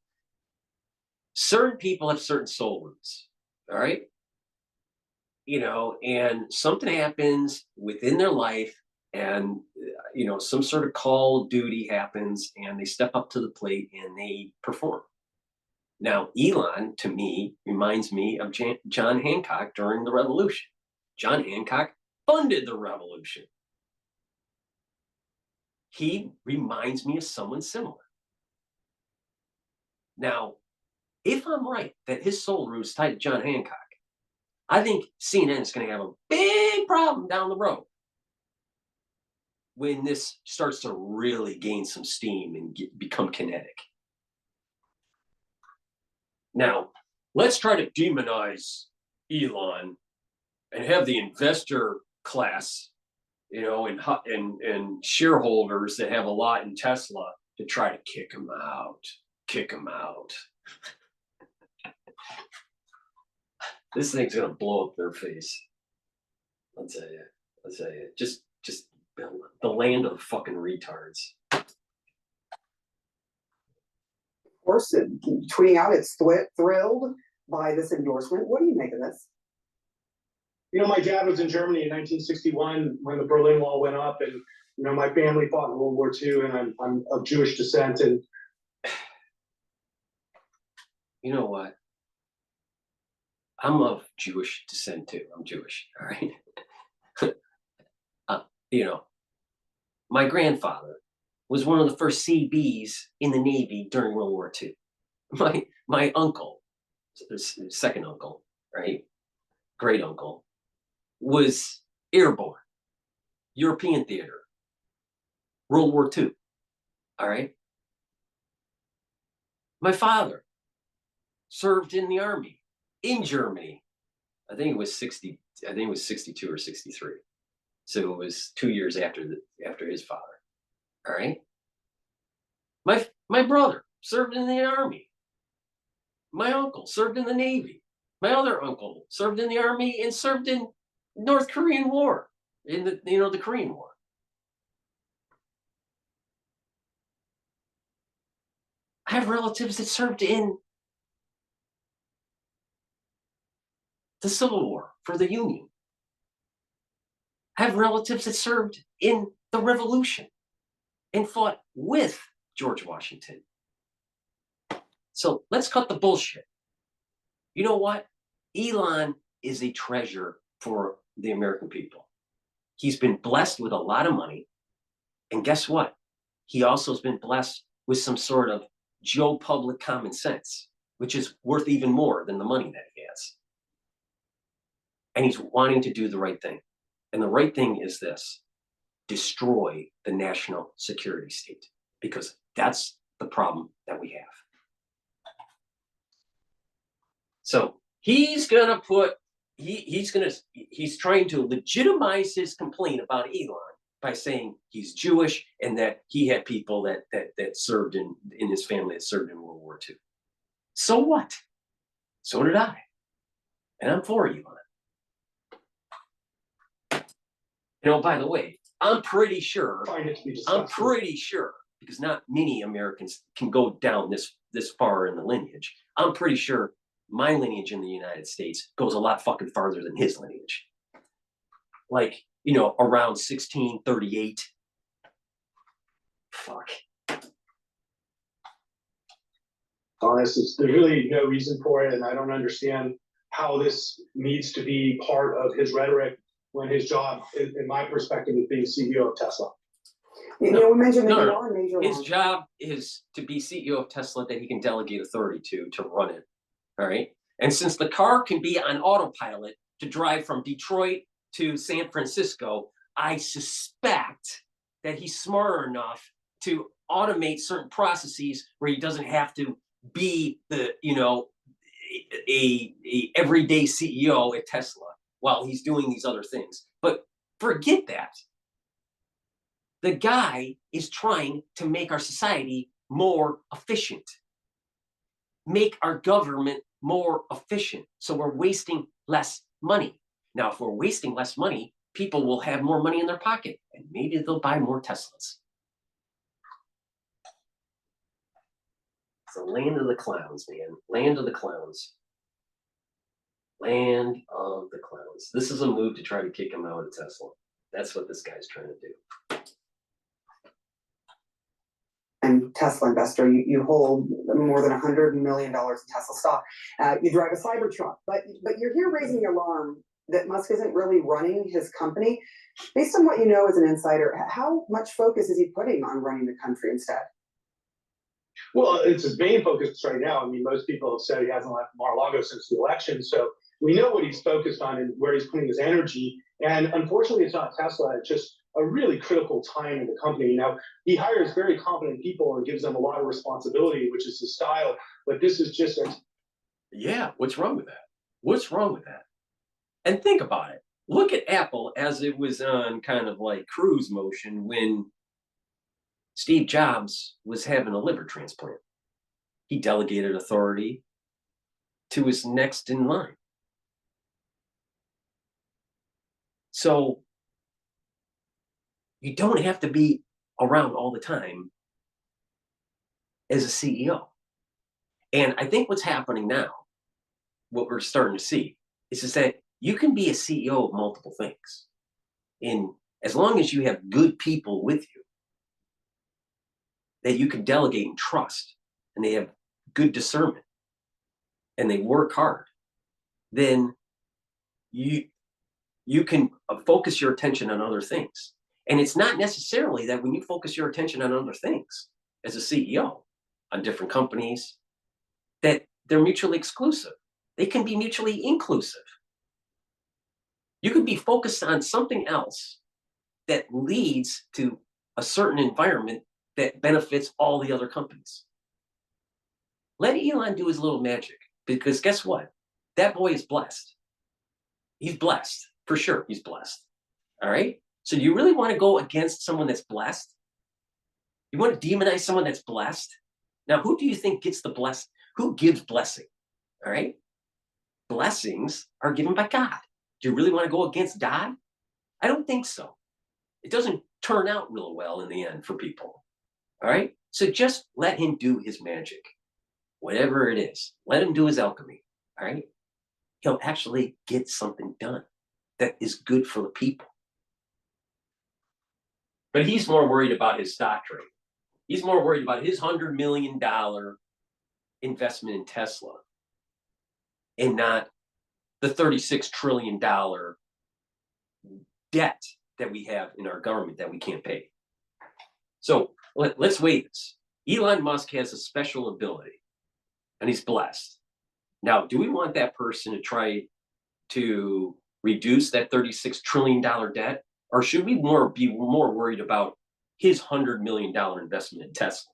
Certain people have certain soul roots, all right? You know, and something happens within their life and, you know, some sort of call of duty happens and they step up to the plate and they perform. Now, Elon, to me, reminds me of John Hancock during the Revolution. John Hancock funded the Revolution. He reminds me of someone similar. Now, if I'm right that his soul root is tied to John Hancock, I think CNN is going to have a big problem down the road when this starts to really gain some steam and become kinetic. Now, let's try to demonize Elon and have the investor class, you know, and shareholders that have a lot in Tesla to try to kick him out. This thing's gonna blow up their face. I'll tell you. Just the land of fucking retards. Of course, tweeting out it's thrilled by this endorsement. What do you make of this? You know, my dad was in Germany in 1961 when the Berlin Wall went up, and you know, my family fought in World War II, and I'm of Jewish descent. And you know what? I'm of Jewish descent too. I'm Jewish, all right? You know, my grandfather was one of the first CBs in the Navy during World War II. My uncle, second uncle, right? Great uncle, was airborne, European theater, World War II, all right? My father served in the army in Germany. I think it was 62 or 63. So it was 2 years after his father. All right. My brother served in the army. My uncle served in the Navy. My other uncle served in the army and served in North Korean War, in the Korean War. I have relatives that served in the Civil War for the Union. I have relatives that served in the Revolution and fought with George Washington. So let's cut the bullshit. You know what? Elon is a treasure for the American people. He's been blessed with a lot of money. And guess what? He also has been blessed with some sort of Joe public common sense, which is worth even more than the money that he has. And he's wanting to do the right thing. And the right thing is this: destroy the national security state, because that's the problem that we have. So he's gonna put, he's trying to legitimize his complaint about Elon by saying he's Jewish and that he had people that served in his family that served in World War II. So what? So did I. And I'm for Elon. You know, by the way, I'm pretty sure, because not many Americans can go down this far in the lineage. I'm pretty sure my lineage in the United States goes a lot fucking farther than his lineage. Like, you know, around 1638. Fuck. Honestly, there's really no reason for it, and I don't understand how this needs to be part of his rhetoric when his job, in my perspective, is being CEO of Tesla. You know, we mentioned that there are major His job is to be CEO of Tesla that he can delegate authority to run it. All right. And since the car can be on autopilot to drive from Detroit to San Francisco, I suspect that he's smart enough to automate certain processes where he doesn't have to be the, you know, a everyday CEO at Tesla while he's doing these other things. But forget that. The guy is trying to make our society more efficient, make our government more efficient, so we're wasting less money. Now, if we're wasting less money, people will have more money in their pocket, and maybe they'll buy more Teslas. It's the land of the clowns, man. Land of the clowns. Land of the clowns. This is a move to try to kick him out of Tesla. That's what this guy's trying to do. And Tesla investor, you hold more than $100 million in Tesla stock. You drive a Cybertruck, but you're here raising the alarm that Musk isn't really running his company. Based on what you know as an insider, how much focus is he putting on running the country instead? Well, it's his main focus right now. I mean, most people have said he hasn't left Mar-a-Lago since the election, so we know what he's focused on and where he's putting his energy. And unfortunately, it's not Tesla. It's just a really critical time in the company. Now, he hires very competent people and gives them a lot of responsibility, which is his style. But this is just a... Yeah, what's wrong with that? What's wrong with that? And think about it. Look at Apple as it was on kind of like cruise motion when Steve Jobs was having a liver transplant. He delegated authority to his next in line. So you don't have to be around all the time as a CEO. And I think what's happening now, what we're starting to see, is that you can be a CEO of multiple things. And as long as you have good people with you that you can delegate and trust, and they have good discernment, and they work hard, then you can focus your attention on other things. And it's not necessarily that when you focus your attention on other things as a CEO on different companies, that they're mutually exclusive. They can be mutually inclusive. You could be focused on something else that leads to a certain environment that benefits all the other companies. Let Elon do his little magic, because guess what? That boy is blessed. He's blessed, for sure, he's blessed. All right? So do you really want to go against someone that's blessed? You want to demonize someone that's blessed? Now, who do you think gets the blessing? Who gives blessing? All right? Blessings are given by God. Do you really want to go against God? I don't think so. It doesn't turn out real well in the end for people. All right? So just let him do his magic. Whatever it is. Let him do his alchemy. All right? he'll actually get something done that is good for the people. But he's more worried about his stock trade. He's more worried about his $100 million investment in Tesla and not the $36 trillion debt that we have in our government that we can't pay. So let's weigh this. Elon Musk has a special ability and he's blessed. Now, do we want that person to try to reduce that $36 trillion debt? Or should we be more worried about his $100 million investment in Tesla?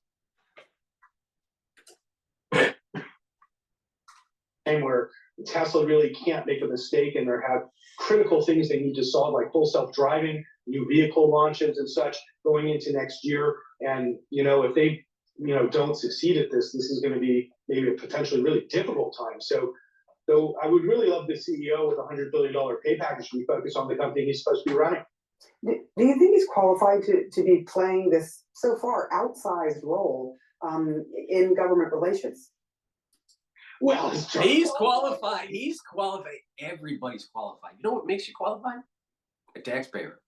And where Tesla really can't make a mistake and they have critical things they need to solve, like full self-driving, new vehicle launches and such going into next year. And, if they, don't succeed at this, this is going to be maybe a potentially really difficult time. So I would really love the CEO with a $100 billion pay package to be focused on the company he's supposed to be running. Do you think he's qualified to be playing this so far outsized role in government relations? Well, he's qualified. He's qualified. Everybody's qualified. You know what makes you qualified? A taxpayer.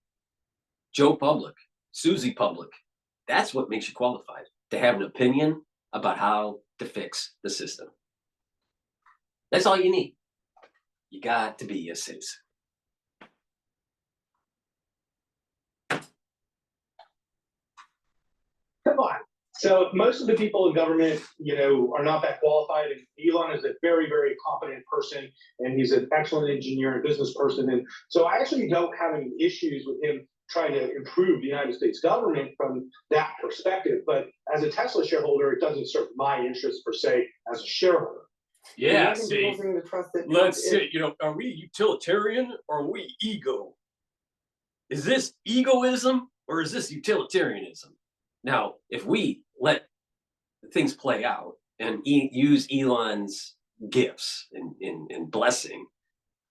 Joe Public, Susie Public. That's what makes you qualified to have an opinion about how to fix the system. That's all you need. You got to be a citizen. Come on. So most of the people in government, are not that qualified. And Elon is a very, very competent person, and he's an excellent engineer and business person. And so I actually don't have any issues with him trying to improve the United States government from that perspective. But as a Tesla shareholder, it doesn't serve my interests per se as a shareholder. Yeah, see, let's see, are we utilitarian or are we ego? Is this egoism or is this utilitarianism? Now, if we let things play out and use Elon's gifts and blessing,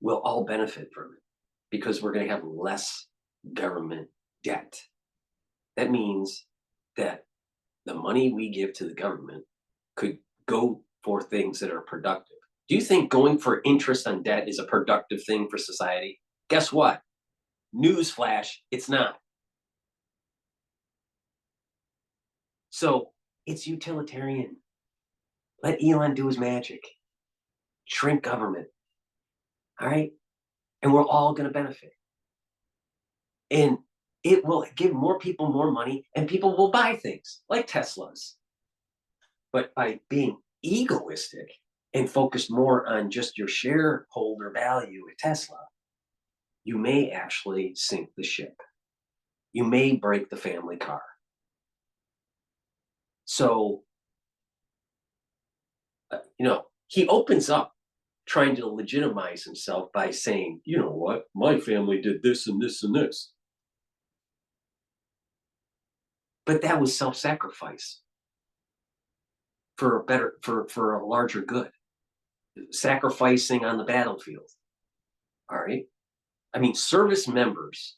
we'll all benefit from it because we're going to have less government debt. That means that the money we give to the government could go for things that are productive. Do you think going for interest on debt is a productive thing for society? Guess what? Newsflash, it's not. So it's utilitarian. Let Elon do his magic. Shrink government. All right? And we're all going to benefit. And it will give more people more money and people will buy things like Teslas. But by being egoistic and focused more on just your shareholder value at Tesla, you may actually sink the ship. You may break the family car. So, he opens up trying to legitimize himself by saying, you know what, my family did this and this and this. But that was self-sacrifice for a larger good. Sacrificing on the battlefield. All right. I mean, service members,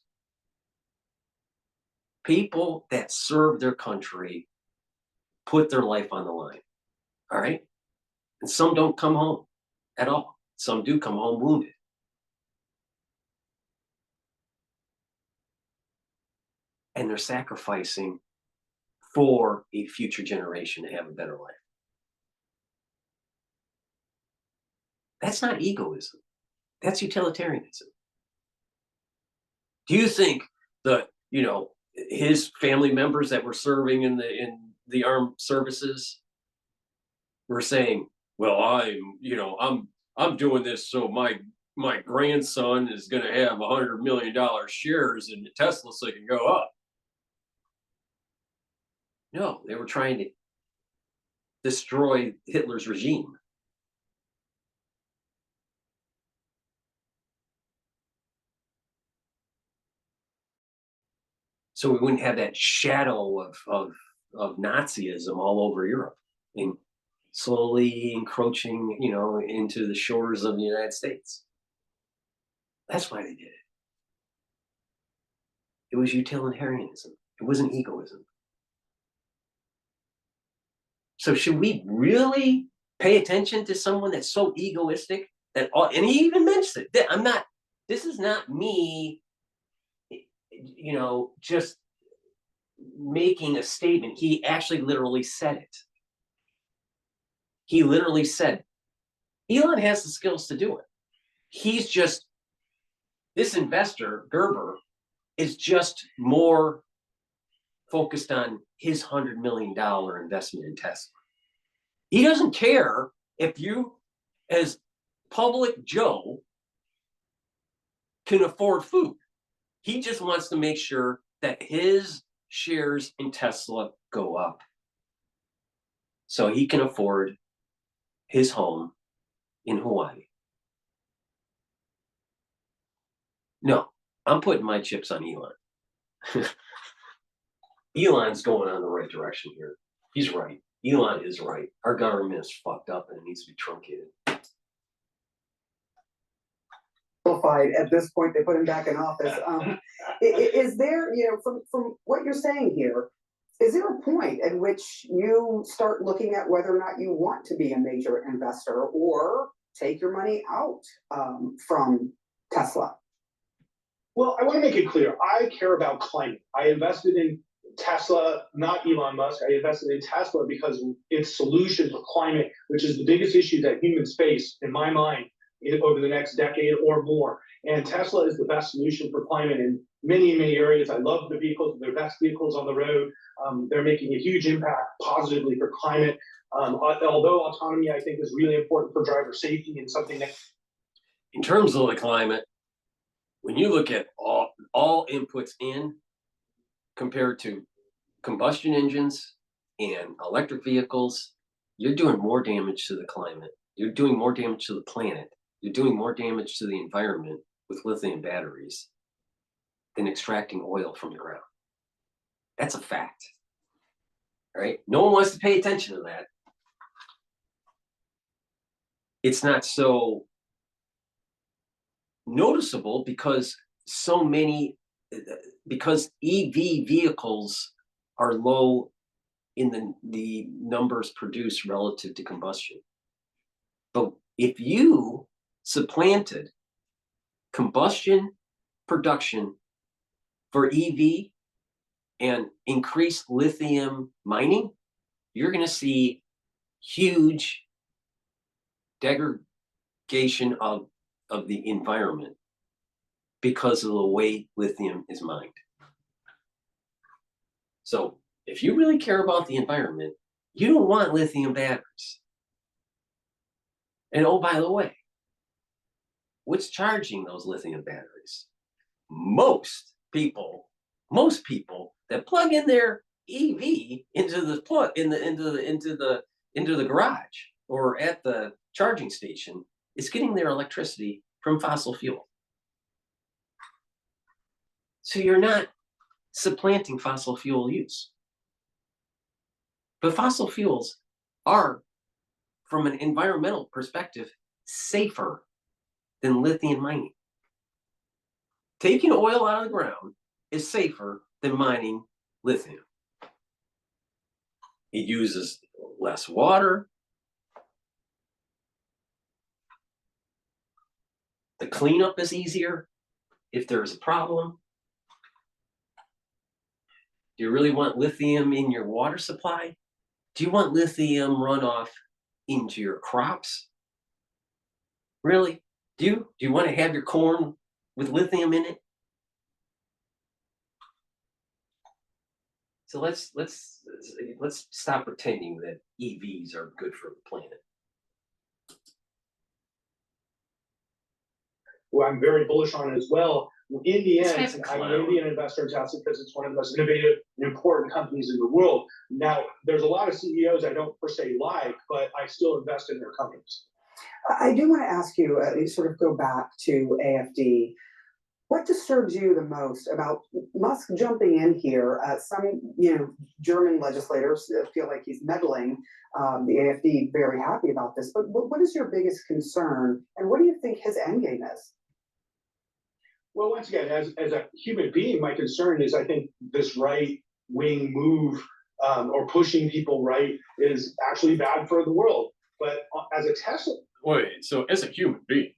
people that serve their country, put their life on the line. All right. And some don't come home at all. Some do come home wounded. And they're sacrificing for a future generation to have a better life. That's not egoism. That's utilitarianism. Do you think that, his family members that were serving in the armed services were saying, well, I'm doing this so my grandson is going to have $100 million shares in Tesla so it can go up? No, they were trying to destroy Hitler's regime. So we wouldn't have that shadow of Nazism all over Europe and slowly encroaching, into the shores of the United States. That's why they did it. It was utilitarianism. It wasn't egoism. So should we really pay attention to someone that's so egoistic And he even mentioned it. I'm not, this is not me, you know, just making a statement. He actually literally said it. He literally said, Elon has the skills to do it. He's just, this investor, Gerber, is just more focused on his $100 million investment in Tesla. He doesn't care if you, as public Joe, can afford food. He just wants to make sure that his shares in Tesla go up so he can afford his home in Hawaii. No, I'm putting my chips on Elon. Elon's going on the right direction here. He's right. Elon is right. Our government is fucked up and it needs to be truncated. At this point, they put him back in office. Is there, you know, from what you're saying here, is there a point at which you start looking at whether or not you want to be a major investor or take your money out from Tesla? Well, I want to make it clear. I care about climate. I invested in Tesla, not Elon Musk. I invested in Tesla because its solution for climate, which is the biggest issue that humans face, in my mind, over the next decade or more. And Tesla is the best solution for climate in many, many areas. I love the vehicles. They're best vehicles on the road. They're making a huge impact positively for climate. Although autonomy, I think, is really important for driver safety and something that... In terms of the climate, when you look at all inputs in compared to combustion engines and electric vehicles, you're doing more damage to the climate. You're doing more damage to the planet. You're doing more damage to the environment with lithium batteries than extracting oil from the ground. That's a fact. All right? No one wants to pay attention to that. It's not so noticeable because because EV vehicles are low in the numbers produced relative to combustion. But if you supplanted combustion production for EV and increased lithium mining, you're going to see huge degradation of the environment because of the way lithium is mined. So if you really care about the environment, you don't want lithium batteries. And oh, by the way, what's charging those lithium batteries? Most people that plug in their EV into the garage or at the charging station is getting their electricity from fossil fuel. So you're not supplanting fossil fuel use. But fossil fuels are, from an environmental perspective, safer than lithium mining. Taking oil out of the ground is safer than mining lithium. It uses less water. The cleanup is easier if there's a problem. Do you really want lithium in your water supply? Do you want lithium runoff into your crops? Really? Do you want to have your corn with lithium in it? So let's stop pretending that EVs are good for the planet. Well, I'm very bullish on it as well. In the end, I may be an investor in Tesla because it's one of the most innovative and important companies in the world. Now, there's a lot of CEOs I don't per se like, but I still invest in their companies. I do want to ask you, sort of go back to AFD. What disturbs you the most about Musk jumping in here? Some, German legislators feel like he's meddling. The AFD very happy about this. But what is your biggest concern, and what do you think his endgame is? Well, once again, as a human being, my concern is I think this right-wing move or pushing people right is actually bad for the world. But as a Tesla Wait, so as a human being,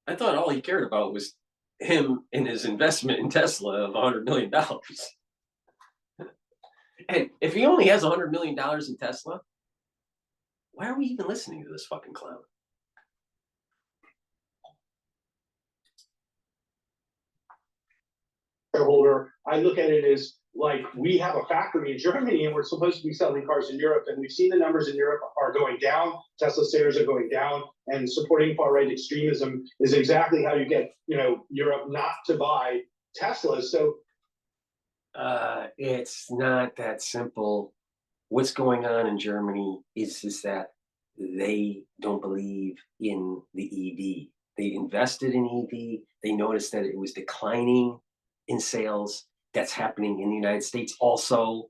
I thought all he cared about was him and his investment in Tesla of $100 million. And if he only has $100 million in Tesla, why are we even listening to this fucking clown? Shareholder, I look at it as like we have a factory in Germany and we're supposed to be selling cars in Europe, and we've seen the numbers in Europe are going down. Tesla shares are going down, and supporting far right extremism is exactly how you get, Europe not to buy Teslas. So it's not that simple. What's going on in Germany is that they don't believe in the EV. They invested in EV. They noticed that it was declining in sales. That's happening in the United States also.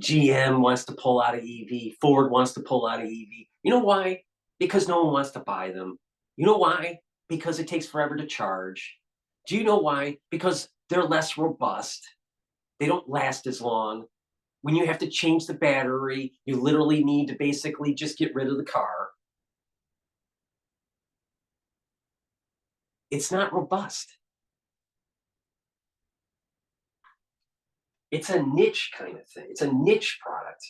GM wants to pull out of EV. Ford wants to pull out of EV. You know why? Because no one wants to buy them. You know why? Because it takes forever to charge. Do you know why? Because they're less robust. They don't last as long. When you have to change the battery, you literally need to basically just get rid of the car. It's not robust. It's a niche kind of thing. It's a niche product.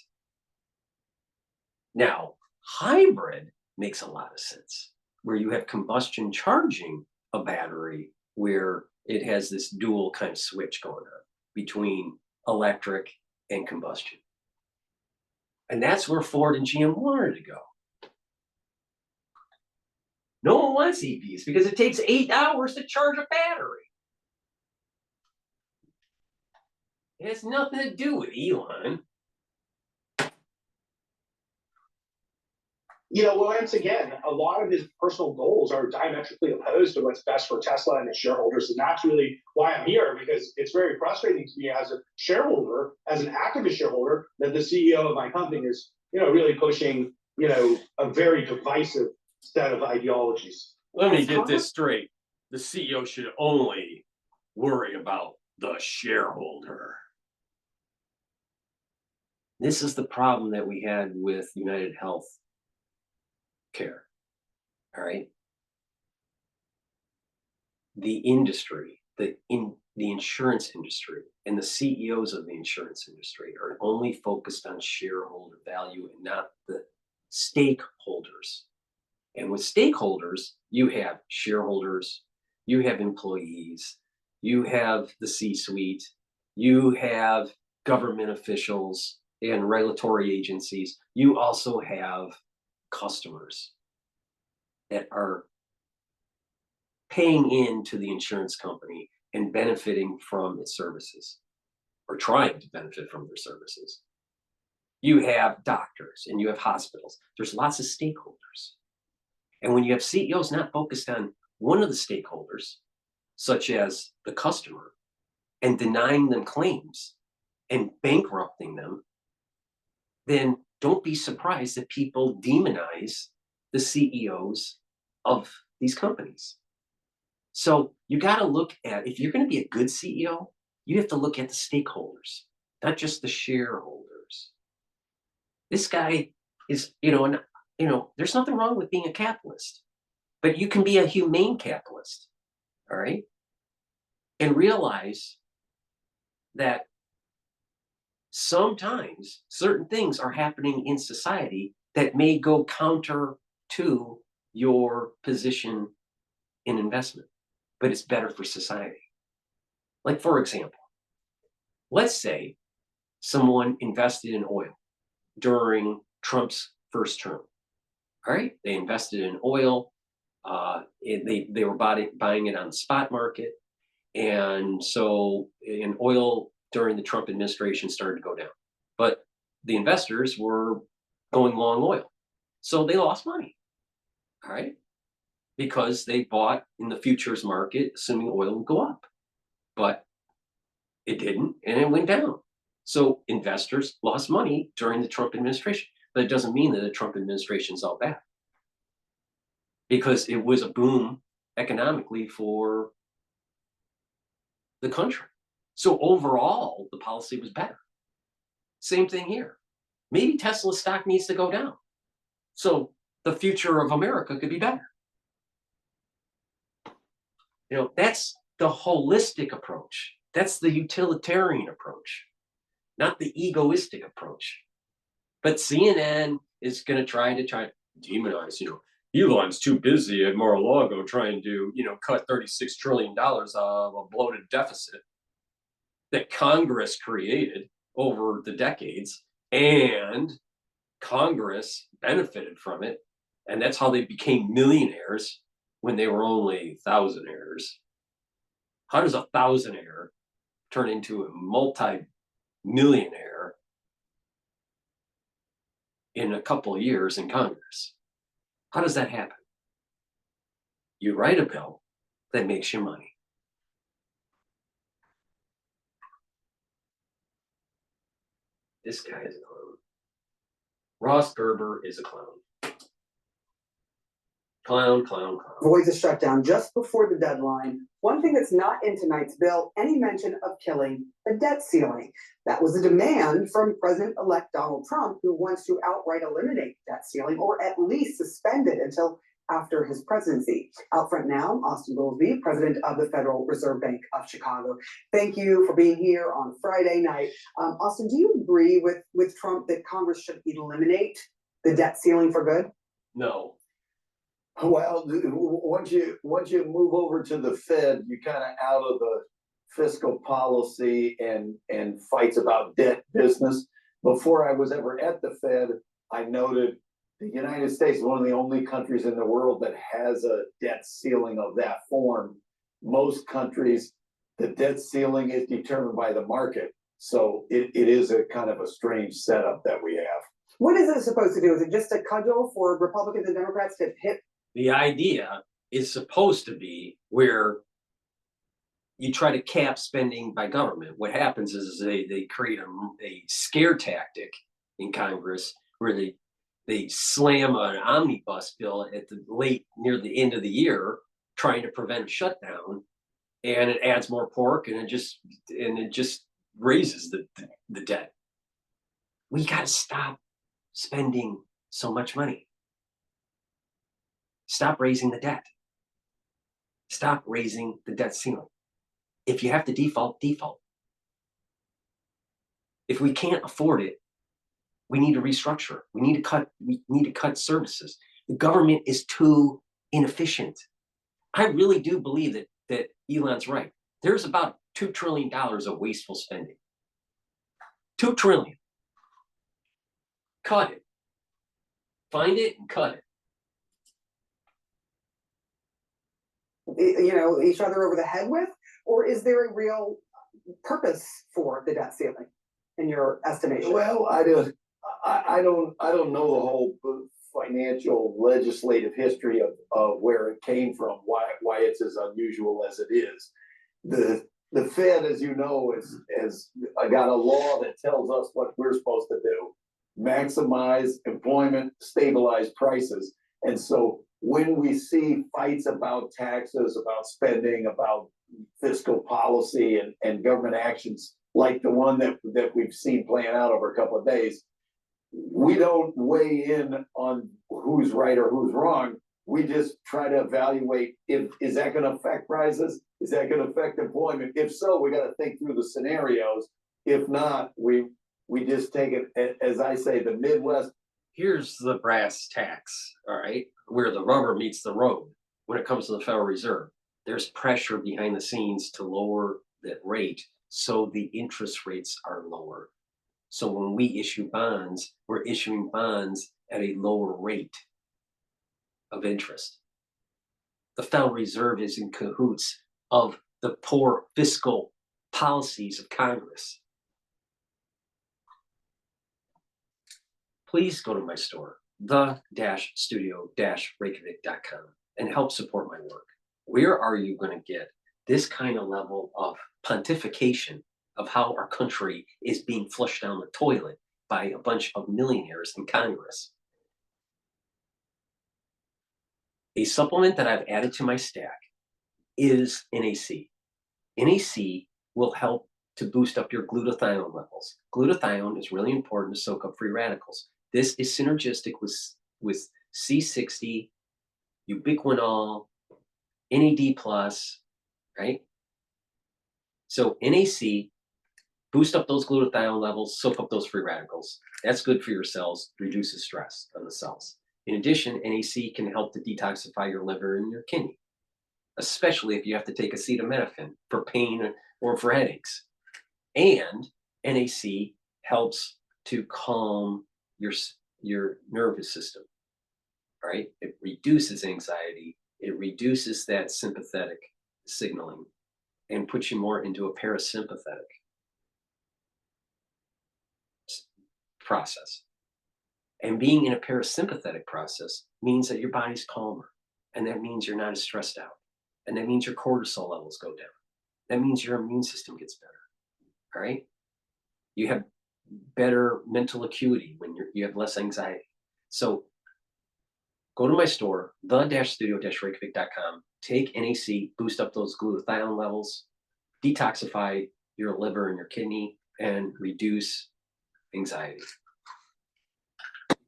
Now, hybrid makes a lot of sense, where you have combustion charging a battery where it has this dual kind of switch going on between electric and combustion. And that's where Ford and GM wanted to go. No one wants EVs because it takes 8 hours to charge a battery. It has nothing to do with Elon. Once again, a lot of his personal goals are diametrically opposed to what's best for Tesla and its shareholders. And that's really why I'm here, because it's very frustrating to me as a shareholder, as an activist shareholder, that the CEO of my company is, really pushing, a very divisive set of ideologies. Let me get this straight. The CEO should only worry about the shareholder. This is the problem that we had with United Health Care. All right. The industry, the insurance industry, and the CEOs of the insurance industry are only focused on shareholder value and not the stakeholders. And with stakeholders, you have shareholders, you have employees, you have the C-suite, you have government officials and regulatory agencies. You also have customers that are paying into the insurance company and benefiting from its services, or trying to benefit from their services. You have doctors and you have hospitals. There's lots of stakeholders. And when you have CEOs not focused on one of the stakeholders, such as the customer, and denying them claims and bankrupting them, then don't be surprised that people demonize the CEOs of these companies. So you got to look at, if you're going to be a good CEO, you have to look at the stakeholders, not just the shareholders. This guy is, there's nothing wrong with being a capitalist, but you can be a humane capitalist, all right? And realize that sometimes certain things are happening in society that may go counter to your position in investment, but it's better for society. Like, for example, let's say someone invested in oil during Trump's first term. All right, they invested in oil. They were buying it on the spot market. And so in oil during the Trump administration started to go down. But the investors were going long oil. So they lost money. All right, because they bought in the futures market, assuming oil would go up. But it didn't, and it went down. So investors lost money during the Trump administration. But it doesn't mean that the Trump administration is all bad, because it was a boom economically for the country. So overall, the policy was better. Same thing here. Maybe Tesla stock needs to go down. So the future of America could be better. You know, that's the holistic approach. That's the utilitarian approach, not the egoistic approach. But CNN is going to try to demonize, Elon's too busy at Mar-a-Lago trying to, cut $36 trillion of a bloated deficit that Congress created over the decades, and Congress benefited from it. And that's how they became millionaires when they were only thousandaires. How does a thousandaire turn into a multi-millionaire in a couple of years in Congress? How does that happen? You write a bill that makes you money. This guy is a clown. Ross Gerber is a clown. Clown. Avoids a shutdown just before the deadline. One thing that's not in tonight's bill, any mention of killing the debt ceiling. That was a demand from President-elect Donald Trump, who wants to outright eliminate debt ceiling or at least suspend it until after his presidency. Out front now, Austin Goolsbee, president of the Federal Reserve Bank of Chicago. Thank you for being here on Friday night. Austin, do you agree with Trump that Congress should eliminate the debt ceiling for good? No. Well, once you move over to the Fed, you're kind of out of the fiscal policy and fights about debt business. Before I was ever at the Fed, I noted the United States is one of the only countries in the world that has a debt ceiling of that form. Most countries, the debt ceiling is determined by the market. So it is a kind of a strange setup that we have. What is it supposed to do? Is it just a cudgel for Republicans and Democrats to hit? The idea is supposed to be where you try to cap spending by government. What happens is they create a scare tactic in Congress where they slam an omnibus bill at near the end of the year, trying to prevent a shutdown, and it adds more pork, and it just raises the debt. We got to stop spending so much money. Stop raising the debt. Stop raising the debt ceiling. If you have to default, default. If we can't afford it, we need to restructure. We need to cut services. The government is too inefficient. I really do believe that Elon's right. There's about $2 trillion of wasteful spending. $2 trillion. Cut it. Find it and cut it. Each other over the head with? Or is there a real purpose for the debt ceiling in your estimation? Well, I don't know the whole financial legislative history of where it came from, why it's as unusual as it is. The Fed, as you know, has got a law that tells us what we're supposed to do: maximize employment, stabilize prices. And so when we see fights about taxes, about spending, about fiscal policy and government actions like the one that we've seen playing out over a couple of days, we don't weigh in on who's right or who's wrong. We just try to evaluate is that going to affect prices? Is that going to affect employment? If so, we got to think through the scenarios. If not, we just take it, as I say, the Midwest. Here's the brass tacks, all right, where the rubber meets the road when it comes to the Federal Reserve. There's pressure behind the scenes to lower that rate so the interest rates are lower. So when we issue bonds, we're issuing bonds at a lower rate of interest. The Federal Reserve is in cahoots of the poor fiscal policies of Congress. Please go to my store, the-studio-reykjavik.com, and help support my work. Where are you going to get this kind of level of pontification of how our country is being flushed down the toilet by a bunch of millionaires in Congress? A supplement that I've added to my stack is NAC. NAC will help to boost up your glutathione levels. Glutathione is really important to soak up free radicals. This is synergistic with C60, ubiquinol, NAD+, right? So NAC, boost up those glutathione levels, soak up those free radicals. That's good for your cells, reduces stress on the cells. In addition, NAC can help to detoxify your liver and your kidney, especially if you have to take acetaminophen for pain or for headaches. And NAC helps to calm your nervous system, right? It reduces anxiety. It reduces that sympathetic signaling and puts you more into a parasympathetic process. And being in a parasympathetic process means that your body's calmer. And that means you're not as stressed out. And that means your cortisol levels go down. That means your immune system gets better. All right? You have better mental acuity when you have less anxiety. So go to my store, the-studio-reykjavik.com, take NAC, boost up those glutathione levels, detoxify your liver and your kidney, and reduce anxiety.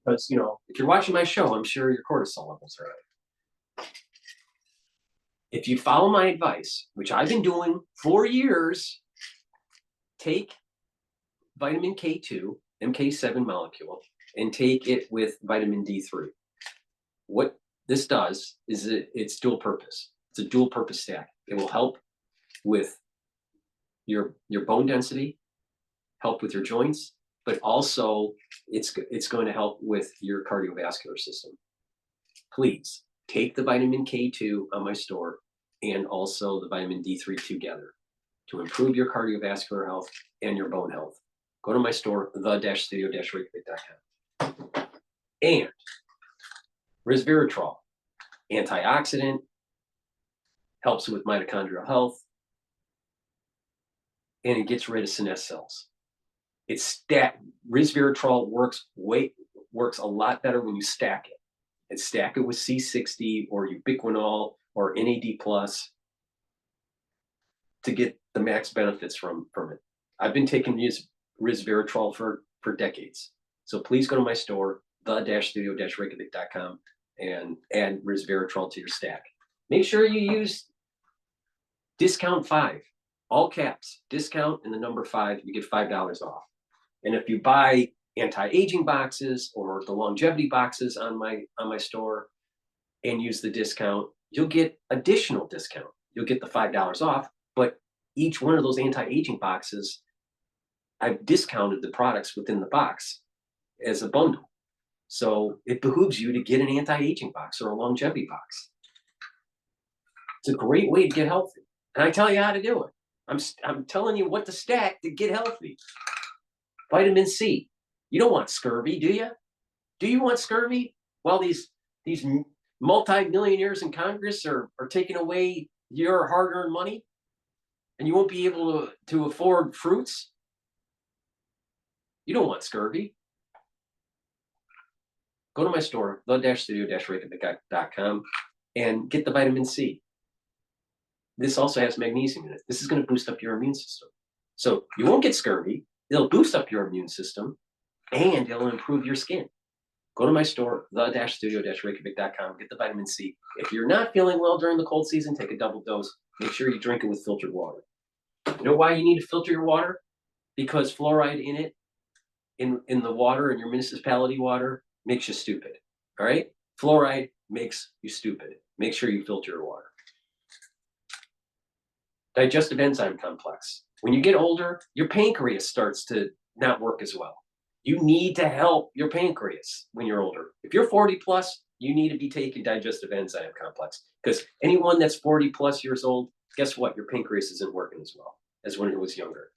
Because, if you're watching my show, I'm sure your cortisol levels are up. If you follow my advice, which I've been doing for years, take vitamin K2, MK7 molecule, and take it with vitamin D3. What this does is it's dual purpose. It's a dual purpose stack. It will help with your bone density, help with your joints, but also it's going to help with your cardiovascular system. Please take the vitamin K2 on my store and also the vitamin D3 together to improve your cardiovascular health and your bone health. Go to my store, the-studio-reykjavik.com. And resveratrol, antioxidant, helps with mitochondrial health, and it gets rid of senescent cells. Resveratrol works a lot better when you stack it. And stack it with C60 or ubiquinol or NAD+ to get the max benefits from it. I've been taking resveratrol for decades. So please go to my store, the-studio-reykjavik.com, and add resveratrol to your stack. Make sure you use discount 5, all caps, discount and the number 5, you get $5 off. And if you buy anti-aging boxes or the longevity boxes on my store and use the discount, you'll get additional discount. You'll get the $5 off, but each one of those anti-aging boxes, I've discounted the products within the box as a bundle. So it behooves you to get an anti-aging box or a longevity box. It's a great way to get healthy. And I tell you how to do it. I'm telling you what to stack to get healthy. Vitamin C. You don't want scurvy, do you? Do you want scurvy? Well, these multi-millionaires in Congress are taking away your hard-earned money and you won't be able to afford fruits. You don't want scurvy. Go to my store, the-studio-reykjavik.com, and get the vitamin C. This also has magnesium in it. This is going to boost up your immune system. So you won't get scurvy. It'll boost up your immune system, and it'll improve your skin. Go to my store, the-studio-reykjavik.com, get the vitamin C. If you're not feeling well during the cold season, take a double dose. Make sure you drink it with filtered water. You know why you need to filter your water? Because fluoride in it, in the water, in your municipality water, makes you stupid. All right? Fluoride makes you stupid. Make sure you filter your water. Digestive enzyme complex. When you get older, your pancreas starts to not work as well. You need to help your pancreas when you're older. If you're 40 plus, you need to be taking digestive enzyme complex, because anyone that's 40 plus years old, guess what? Your pancreas isn't working as well as when it was younger.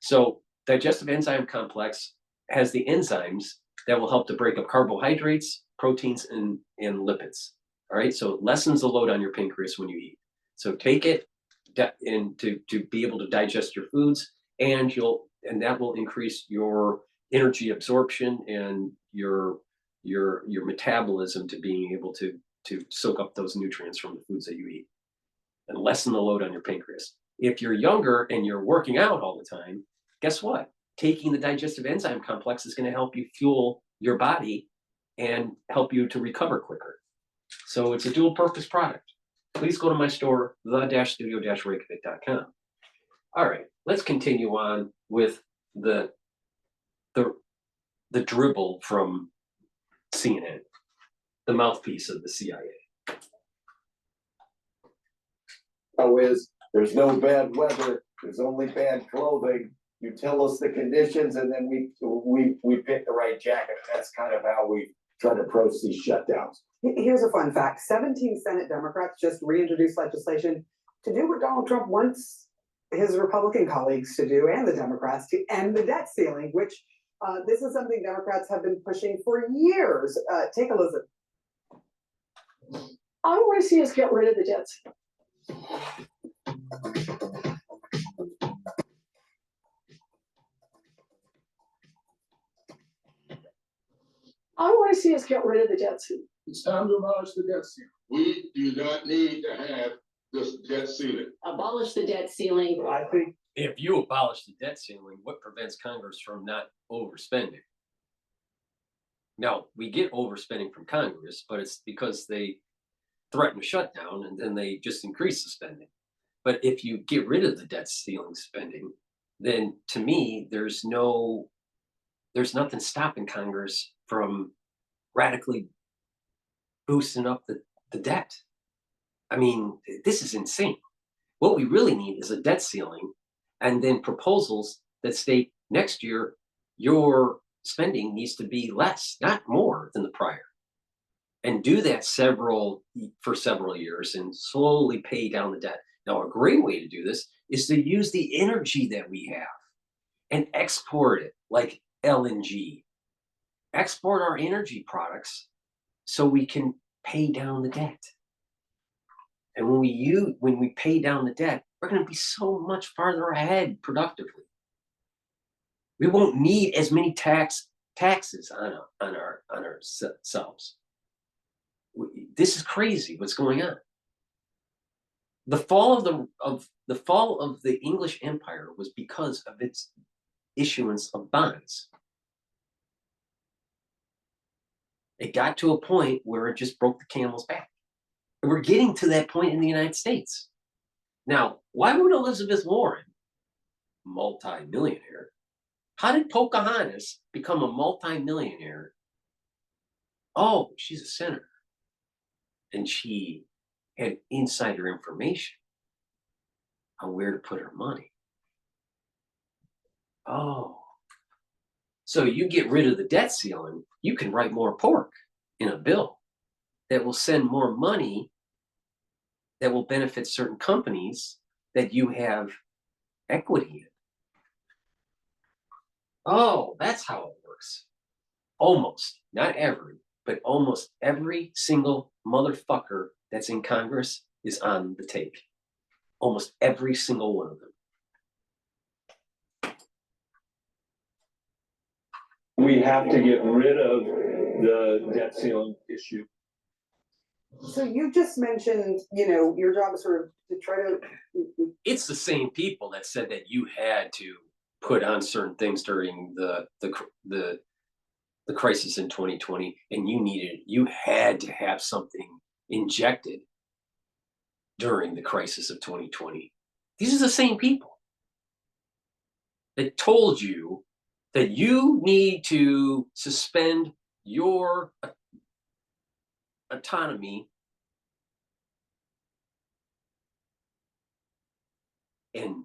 So digestive enzyme complex has the enzymes that will help to break up carbohydrates, proteins, and lipids. All right, so it lessens the load on your pancreas when you eat. So take it and to be able to digest your foods, and that will increase your energy absorption and your metabolism to being able to soak up those nutrients from the foods that you eat and lessen the load on your pancreas. If you're younger and you're working out all the time, guess what? Taking the digestive enzyme complex is going to help you fuel your body and help you to recover quicker. So it's a dual purpose product. Please go to my store, the-studio-reykjavik.com. All right, let's continue on with the dribble from CNN, the mouthpiece of the CIA. There's no bad weather, there's only bad clothing. You tell us the conditions and then we pick the right jacket. That's kind of how we try to approach these shutdowns. Here's a fun fact. 17 Senate Democrats just reintroduced legislation to do what Donald Trump wants his Republican colleagues to do, and the Democrats, to end the debt ceiling, which this is something Democrats have been pushing for years. Take a listen. I want to see us get rid of the debt ceiling. I want to see us get rid of the debt ceiling. It's time to abolish the debt ceiling. We do not need to have this debt ceiling. Abolish the debt ceiling. I think If you abolish the debt ceiling, what prevents Congress from not overspending? Now, we get overspending from Congress, but it's because they threaten a shutdown and then they just increase the spending. But if you get rid of the debt ceiling spending, then to me, there's nothing stopping Congress from radically boosting up the debt. I mean, this is insane. What we really need is a debt ceiling and then proposals that state next year your spending needs to be less, not more than the prior. And do that for several years and slowly pay down the debt. Now, a great way to do this is to use the energy that we have and export it like LNG. Export our energy products so we can pay down the debt. And when we pay down the debt, we're going to be so much farther ahead productively. We won't need as many taxes on ourselves. This is crazy. What's going on? The fall of the English Empire was because of its issuance of bonds. It got to a point where it just broke the camel's back. And we're getting to that point in the United States. Now, why would Elizabeth Warren, multi-millionaire, how did Pocahontas become a multi-millionaire? Oh, she's a senator. And she had insider information on where to put her money. Oh. So you get rid of the debt ceiling, you can write more pork in a bill that will send more money that will benefit certain companies that you have equity in. Oh, that's how it works. Almost, not every, but almost every single motherfucker that's in Congress is on the take. Almost every single one of them. We have to get rid of the debt ceiling issue. So you just mentioned, your job is sort of to try to. It's the same people that said that you had to put on certain things during the crisis in 2020, and you had to have something injected during the crisis of 2020. These are the same people that told you that you need to suspend your autonomy and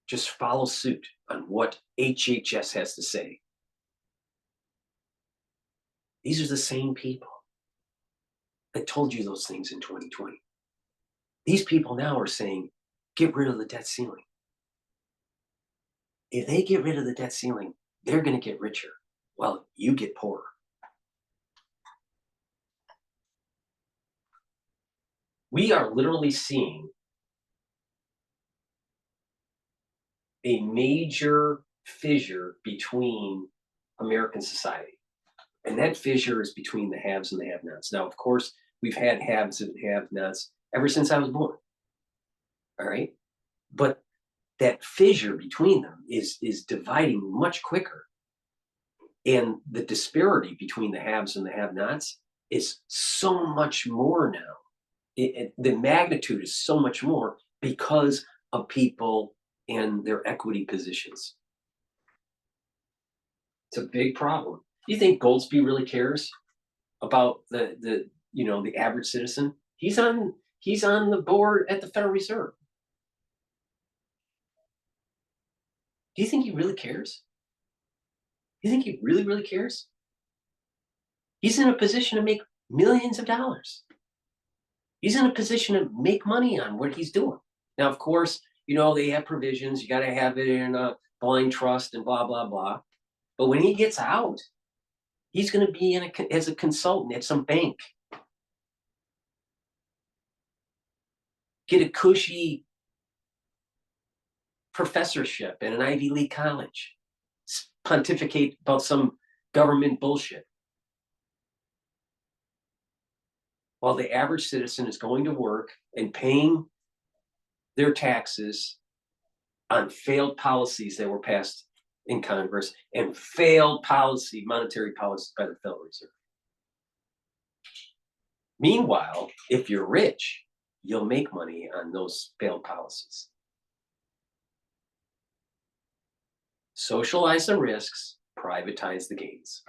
just follow suit on what HHS has to say. These are the same people that told you those things in 2020. These people now are saying, get rid of the debt ceiling. If they get rid of the debt ceiling, they're going to get richer while you get poorer. We are literally seeing a major fissure between American society. And that fissure is between the haves and the have-nots. Now, of course, we've had haves and have-nots ever since I was born. All right? But that fissure between them is dividing much quicker. And the disparity between the haves and the have-nots is so much more now. The magnitude is so much more because of people and their equity positions. It's a big problem. You think Goldsby really cares about the average citizen? He's on the board at the Federal Reserve. Do you think he really cares? Do you think he really, really cares? He's in a position to make millions of dollars. He's in a position to make money on what he's doing. Now, of course, they have provisions. You got to have it in a blind trust and blah, blah, blah. But when he gets out, he's going to be as a consultant at some bank. Get a cushy professorship at an Ivy League college. Pontificate about some government bullshit. While the average citizen is going to work and paying their taxes on failed policies that were passed in Congress and failed monetary policies by the Federal Reserve. Meanwhile, if you're rich, you'll make money on those failed policies. Socialize the risks, privatize the gains.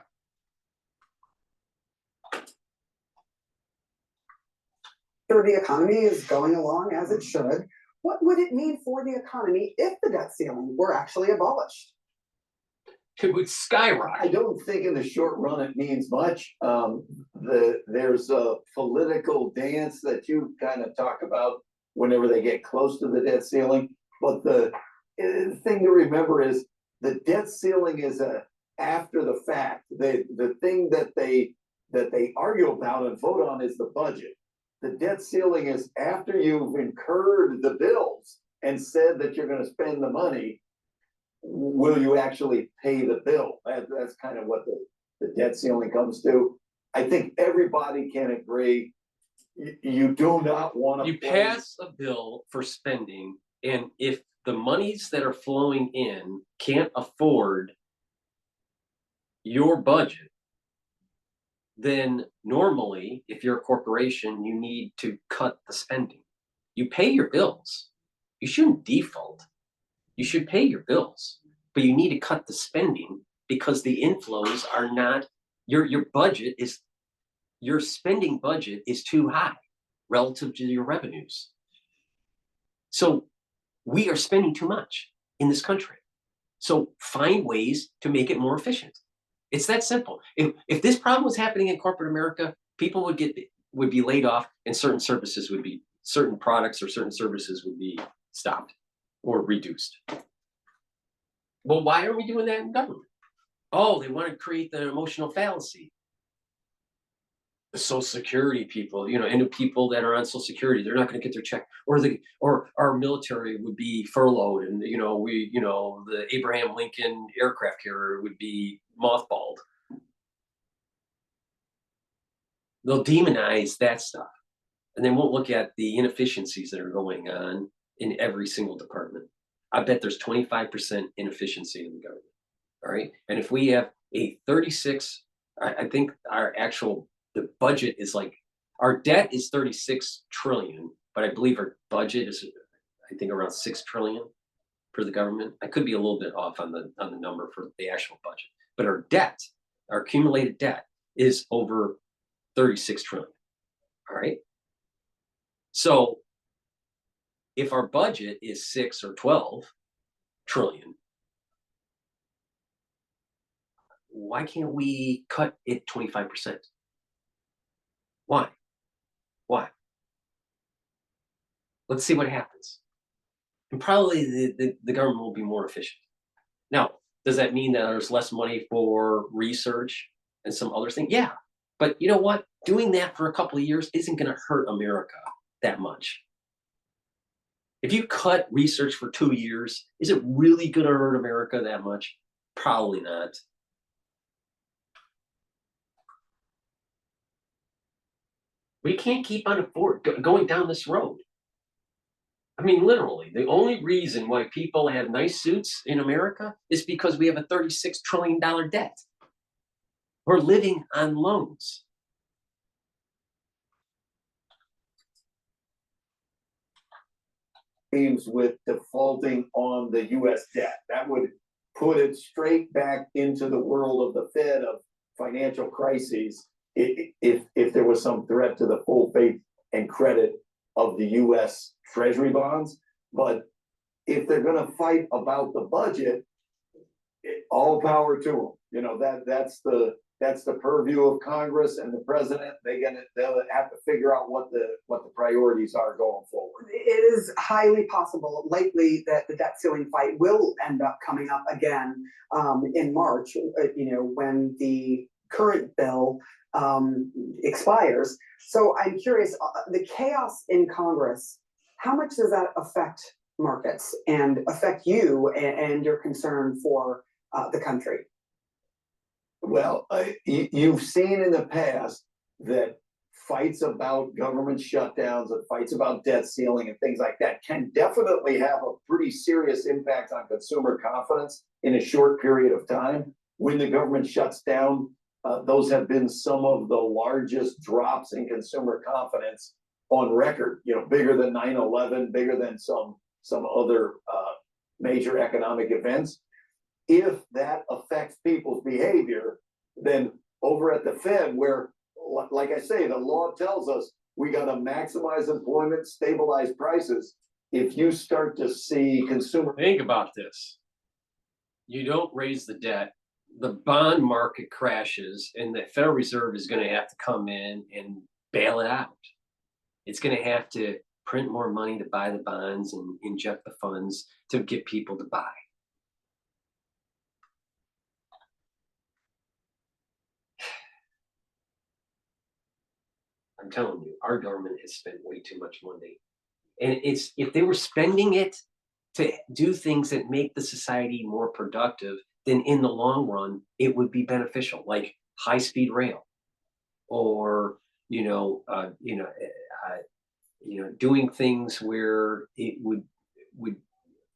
Sure, the economy is going along as it should. What would it mean for the economy if the debt ceiling were actually abolished? It would skyrocket. I don't think in the short run it means much. There's a political dance that you kind of talk about whenever they get close to the debt ceiling. But the thing to remember is the debt ceiling is after the fact. The thing that they argue about and vote on is the budget. The debt ceiling is after you've incurred the bills and said that you're going to spend the money. Will you actually pay the bill? That's kind of what the debt ceiling comes to. I think everybody can agree. You do not want to. You pass a bill for spending, and if the monies that are flowing in can't afford your budget, then normally, if you're a corporation, you need to cut the spending. You pay your bills. You shouldn't default. You should pay your bills, but you need to cut the spending because the inflows are not, your spending budget is too high relative to your revenues. So we are spending too much in this country. So find ways to make it more efficient. It's that simple. If this problem was happening in corporate America, people would be laid off, and certain products or certain services would be stopped or reduced. Well, why are we doing that in government? Oh, they want to create the emotional fallacy. The Social Security people, and the people that are on Social Security, they're not going to get their check, or our military would be furloughed, and the Abraham Lincoln aircraft carrier would be mothballed. They'll demonize that stuff, and they won't look at the inefficiencies that are going on in every single department. I bet there's 25% inefficiency in the government. All right, and if we have a 36, I think the budget is our debt is 36 trillion, but I believe our budget is, I think, around 6 trillion for the government. I could be a little bit off on the number for the actual budget, but our accumulated debt is over 36 trillion. All right. So if our budget is 6 or 12 trillion, why can't we cut it 25%? Why? Let's see what happens. And probably the government will be more efficient. Now, does that mean that there's less money for research and some other things? Yeah. But you know what? Doing that for a couple of years isn't going to hurt America that much. If you cut research for 2 years, is it really going to hurt America that much? Probably not. We can't keep on going down this road. I mean, literally, the only reason why people have nice suits in America is because we have a $36 trillion debt. who are living on loans. With defaulting on the US debt. That would put it straight back into the world of the Fed of financial crises if there was some threat to the full faith and credit of the US Treasury bonds. But if they're going to fight about the budget, all power to them. You know, that's the purview of Congress and the president. They'll have to figure out what the priorities are going forward. It is highly possible, likely, that the debt ceiling fight will end up coming up again in March, when the current bill expires. So I'm curious, the chaos in Congress, how much does that affect markets and affect you and your concern for the country? Well, you've seen in the past that fights about government shutdowns and fights about debt ceiling and things like that can definitely have a pretty serious impact on consumer confidence in a short period of time. When the government shuts down, those have been some of the largest drops in consumer confidence on record, bigger than 9/11, bigger than some other major economic events. If that affects people's behavior, then over at the Fed, where, like I say, the law tells us we got to maximize employment, stabilize prices. If you start to see consumer. Think about this. You don't raise the debt, the bond market crashes, and the Federal Reserve is going to have to come in and bail it out. It's going to have to print more money to buy the bonds and inject the funds to get people to buy. I'm telling you, our government has spent way too much money. And it's, if they were spending it to do things that make the society more productive, then in the long run, it would be beneficial, like high-speed rail, or doing things where it would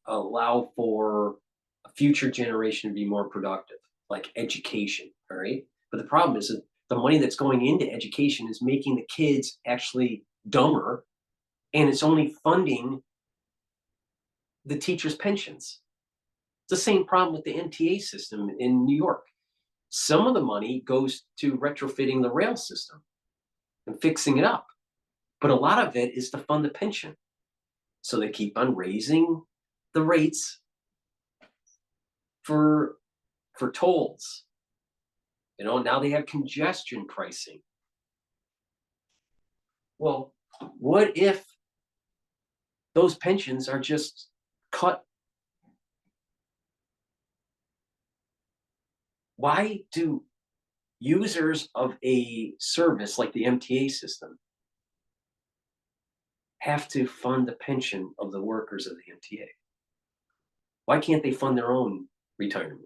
allow for a future generation to be more productive, like education. All right, but the problem is that the money that's going into education is making the kids actually dumber, and it's only funding the teachers' pensions. It's the same problem with the MTA system in New York. Some of the money goes to retrofitting the rail system and fixing it up, but a lot of it is to fund the pension. So they keep on raising the rates for tolls. Now they have congestion pricing. Well, what if those pensions are just cut? Why do users of a service like the MTA system have to fund the pension of the workers of the MTA? Why can't they fund their own retirement?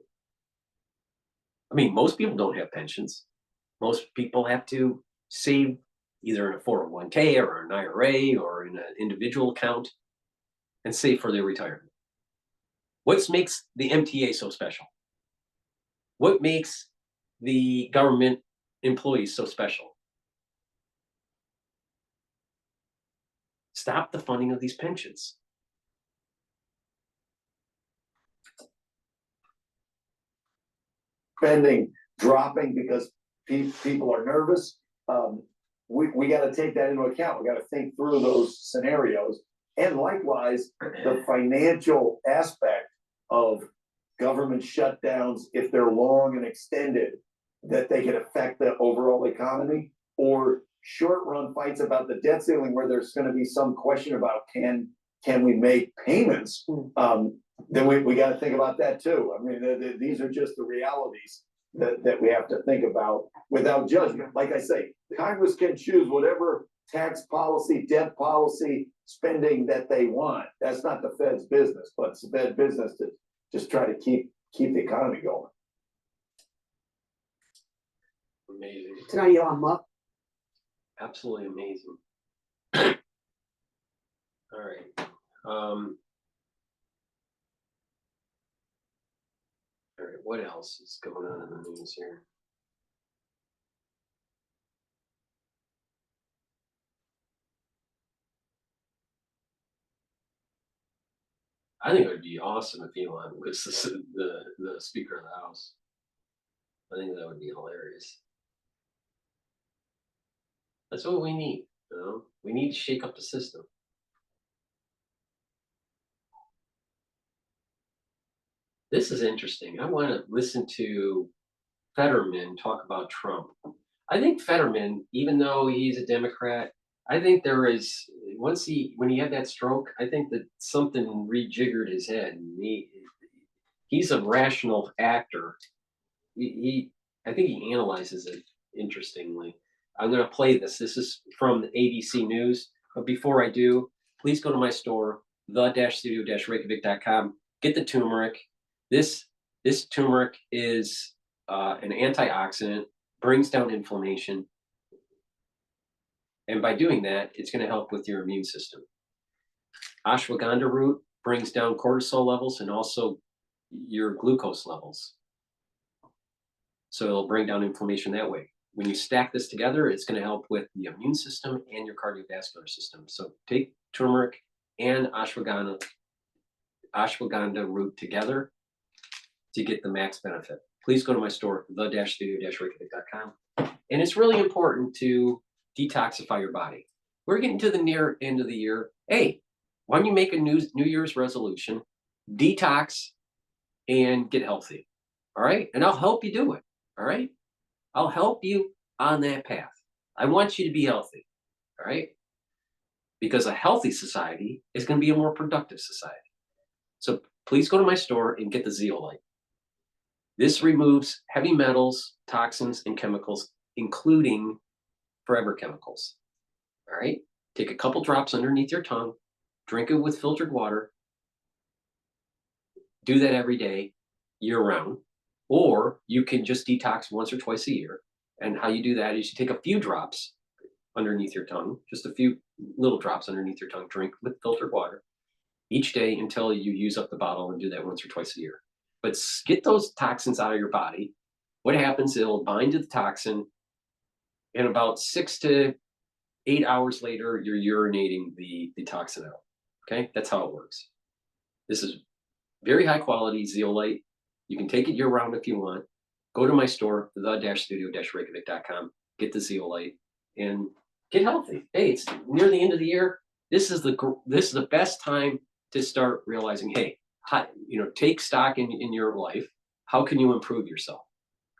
I mean, most people don't have pensions. Most people have to save either in a 401k or an IRA or in an individual account and save for their retirement. What makes the MTA so special? What makes the government employees so special? Stop the funding of these pensions. Spending dropping because people are nervous. We got to take that into account. We got to think through those scenarios. And likewise, the financial aspect of government shutdowns, if they're long and extended, that they can affect the overall economy, or short-run fights about the debt ceiling where there's going to be some question about can we make payments? Then we got to think about that too. I mean, these are just the realities that we have to think about without judgment. Like I say, Congress can choose whatever tax policy, debt policy, spending that they want. That's not the Fed's business, but it's the Fed's business to just try to keep the economy going. Amazing. Tonight, Elon Musk. Absolutely amazing. All right. All right, what else is going on in the news here? I think it would be awesome if Elon was the Speaker of the House. I think that would be hilarious. That's what we need. You know, we need to shake up the system. This is interesting. I want to listen to Fetterman talk about Trump. I think Fetterman, even though he's a Democrat, I think there is when he had that stroke, I think that something rejiggered his head. And he's a rational actor. I think he analyzes it interestingly. I'm going to play this. This is from the ABC News. But before I do, please go to my store, the-studio-reykjavik.com. Get the turmeric. This turmeric is an antioxidant, brings down inflammation. And by doing that, it's going to help with your immune system. Ashwagandha root brings down cortisol levels and also your glucose levels. So it'll bring down inflammation that way. When you stack this together, it's going to help with the immune system and your cardiovascular system. So take turmeric and ashwagandha root together to get the max benefit. Please go to my store, the-studio-reykjavik.com. And it's really important to detoxify your body. We're getting to the near end of the year. Hey, why don't you make a New Year's resolution, detox, and get healthy? All right? And I'll help you do it. All right? I'll help you on that path. I want you to be healthy. All right? Because a healthy society is going to be a more productive society. So please go to my store and get the zeolite. This removes heavy metals, toxins, and chemicals, including forever chemicals. All right? Take a couple drops underneath your tongue, drink it with filtered water. Do that every day, year round. Or you can just detox once or twice a year. And how you do that is you take a few drops underneath your tongue, just a few little drops underneath your tongue, drink with filtered water each day until you use up the bottle, and do that once or twice a year. But get those toxins out of your body. What happens, it'll bind to the toxin, and about 6 to 8 hours later, you're urinating the toxin out. Okay, that's how it works. This is very high quality zeolite. You can take it year round if you want. Go to my store, the-studio-reykjavik.com, get the zeolite, and get healthy. Hey, it's near the end of the year. This is the best time to start realizing, hey, take stock in your life. How can you improve yourself?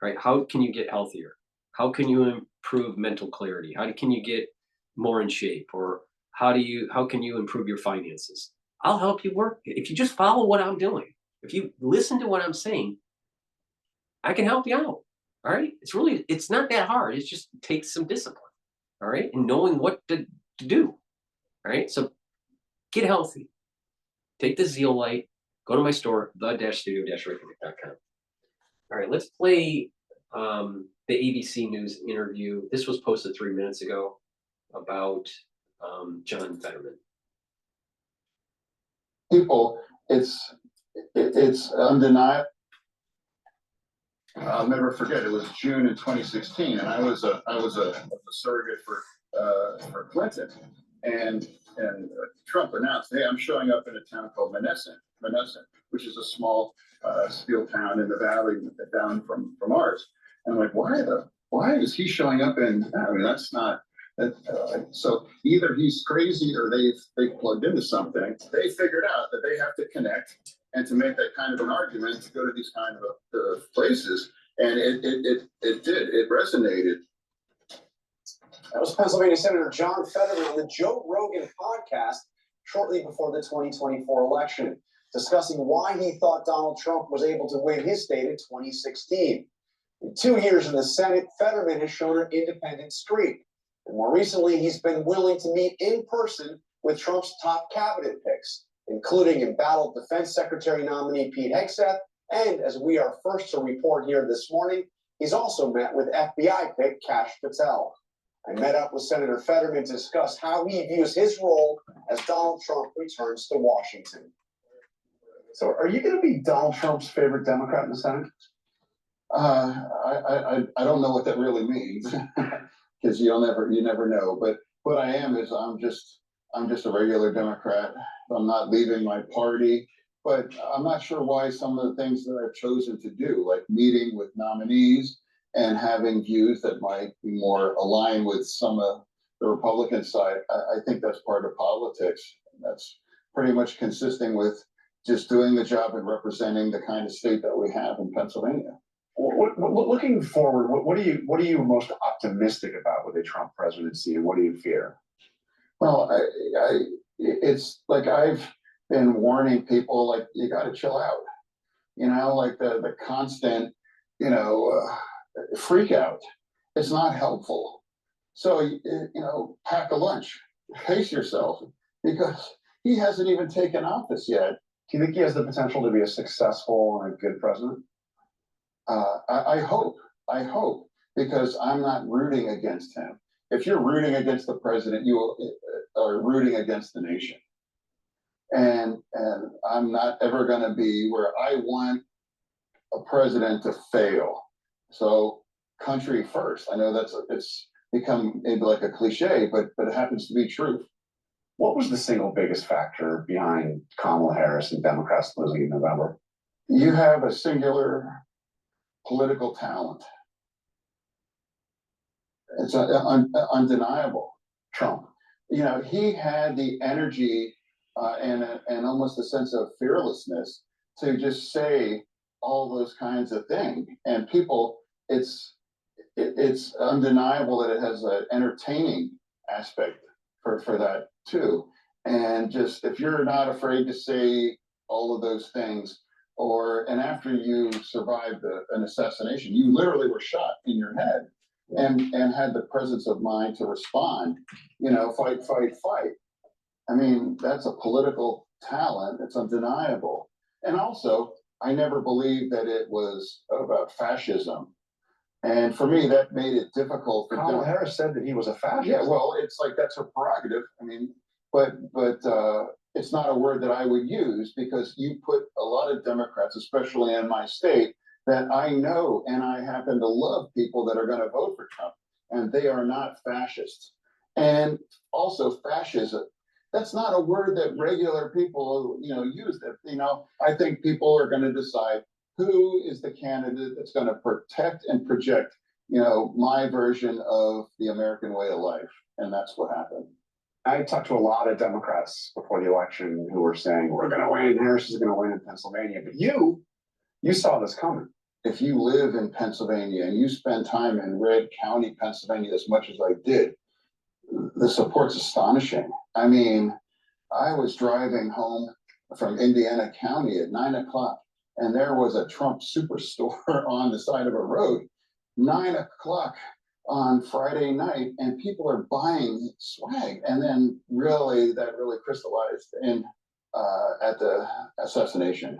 Right? How can you get healthier? How can you improve mental clarity? How can you get more in shape? Or how can you improve your finances? I'll help you work. If you just follow what I'm doing, if you listen to what I'm saying, I can help you out. All right. It's not that hard. It just takes some discipline. All right. And knowing what to do. All right. So get healthy. Take the zeolite. Go to my store, the-studio-reykjavik.com. All right. Let's play the ABC News interview. This was posted 3 minutes ago about John Fetterman. People, it's undeniable. I'll never forget. It was June in 2016, and I was a surrogate for Clinton, and Trump announced, "Hey, I'm showing up in a town called Manchin, which is a small steel town in the valley down from ours." And I'm like, why is he showing up in? I mean, that's not. So either he's crazy or they've plugged into something. They figured out that they have to connect and to make that kind of an argument to go to these kind of places, and it did. It resonated. That was Pennsylvania Senator John Fetterman on the Joe Rogan podcast shortly before the 2024 election, discussing why he thought Donald Trump was able to win his state in 2016. In 2 years in the Senate, Fetterman has shown an independent streak. And more recently, he's been willing to meet in person with Trump's top cabinet picks, including embattled Defense Secretary nominee Pete Hegseth, and as we are first to report here this morning, he's also met with FBI pick Kash Patel. I met up with Senator Fetterman to discuss how he views his role as Donald Trump returns to Washington. So are you going to be Donald Trump's favorite Democrat in the Senate? I don't know what that really means, because you never know. But what I am is I'm just a regular Democrat. I'm not leaving my party, but I'm not sure why some of the things that I've chosen to do, like meeting with nominees and having views that might be more aligned with some of the Republican side, I think that's part of politics. That's pretty much consistent with just doing the job and representing the kind of state that we have in Pennsylvania. Looking forward, what are you most optimistic about with a Trump presidency, and what do you fear? Well, it's like I've been warning people, like, you got to chill out, like the constant, freak out. It's not helpful. So, pack a lunch, pace yourself, because he hasn't even taken office yet. Do you think he has the potential to be a successful and a good president? I hope, because I'm not rooting against him. If you're rooting against the president, you are rooting against the nation. And I'm not ever going to be where I want a president to fail. So country first. I know it's become maybe like a cliche, but it happens to be true. What was the single biggest factor behind Kamala Harris and Democrats losing in November? You have a singular political talent. It's undeniable. Trump. He had the energy and almost a sense of fearlessness to just say all those kinds of things. And people, it's undeniable that it has an entertaining aspect for that too. And just, if you're not afraid to say all of those things, and after you survived an assassination, you literally were shot in your head and had the presence of mind to respond, fight. I mean, that's a political talent. It's undeniable. And also, I never believed that it was about fascism. And for me, that made it difficult. Kamala Harris said that he was a fascist. Yeah, well, it's like, that's her prerogative. I mean, but it's not a word that I would use, because you put a lot of Democrats, especially in my state, that I know, and I happen to love people that are going to vote for Trump, and they are not fascists. And also fascism, that's not a word that regular people, use. That, I think people are going to decide who is the candidate that's going to protect and project, my version of the American way of life. And that's what happened. I talked to a lot of Democrats before the election who were saying, we're going to win, Harris is going to win in Pennsylvania. But you saw this coming. If you live in Pennsylvania and you spend time in Red County, Pennsylvania, as much as I did, the support's astonishing. I mean, I was driving home from Indiana County at 9 o'clock, and there was a Trump superstore on the side of a road, 9 o'clock on Friday night, and people are buying swag. And then that really crystallized at the assassination.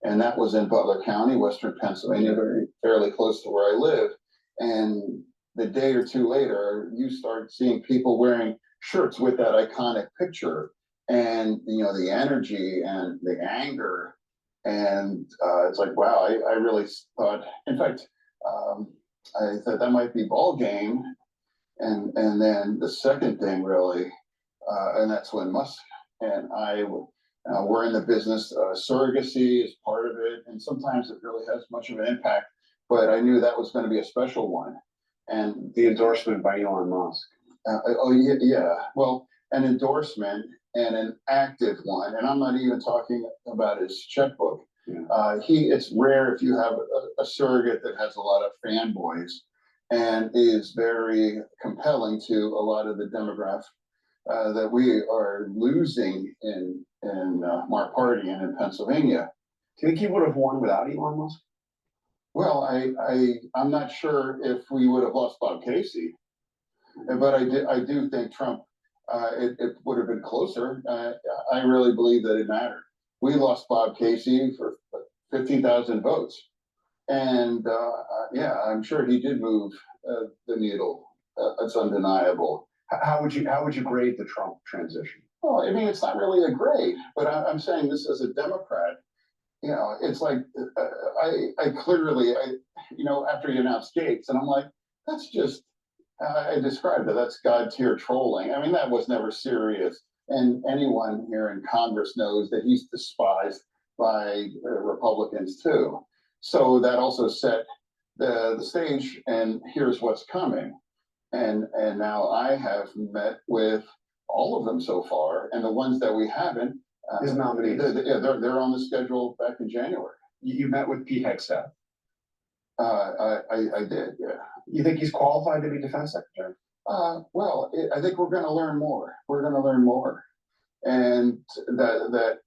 And that was in Butler County, Western Pennsylvania, fairly close to where I live. And the day or two later, you start seeing people wearing shirts with that iconic picture, and the energy and the anger. And it's like, wow, I really thought, in fact, I thought that might be ball game. And then the second thing really, and that's when Musk and I we're in the business. Surrogacy is part of it, and sometimes it really has much of an impact, but I knew that was going to be a special one. And the endorsement by Elon Musk. Yeah. Well, an endorsement and an active one, and I'm not even talking about his checkbook. Yeah. It's rare if you have a surrogate that has a lot of fanboys and is very compelling to a lot of the demographic that we are losing in our party and in Pennsylvania. Do you think he would have won without Elon Musk? Well, I'm not sure if we would have lost Bob Casey, but I do think Trump, it would have been closer. I really believe that it mattered. We lost Bob Casey for 15,000 votes. And yeah, I'm sure he did move the needle. It's undeniable. How would you grade the Trump transition? Well, I mean, it's not really a grade, but I'm saying this as a Democrat. It's like I clearly, after he announced Gates, and I'm like, that's just, I described it, that's God tier trolling. I mean, that was never serious. And anyone here in Congress knows that he's despised by Republicans too. So that also set the stage, and here's what's coming. And now I have met with all of them so far, and the ones that we haven't, His nominees. they're on the schedule back in January. You met with Pete Hegseth. I did, yeah. You think he's qualified to be defense secretary? Well, I think we're going to learn more. We're going to learn more, and that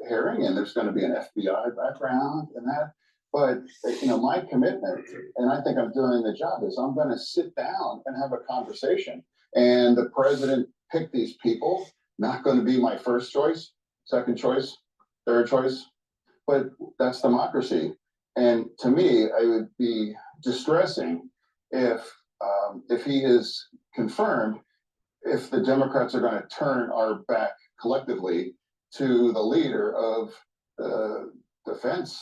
hearing, and there's going to be an FBI background and that. But my commitment, and I think I'm doing the job, is I'm going to sit down and have a conversation. And the president picked these people. Not going to be my first choice, second choice, third choice, but that's democracy. And to me, it would be distressing if he is confirmed, if the Democrats are going to turn our back collectively to the leader of the defense.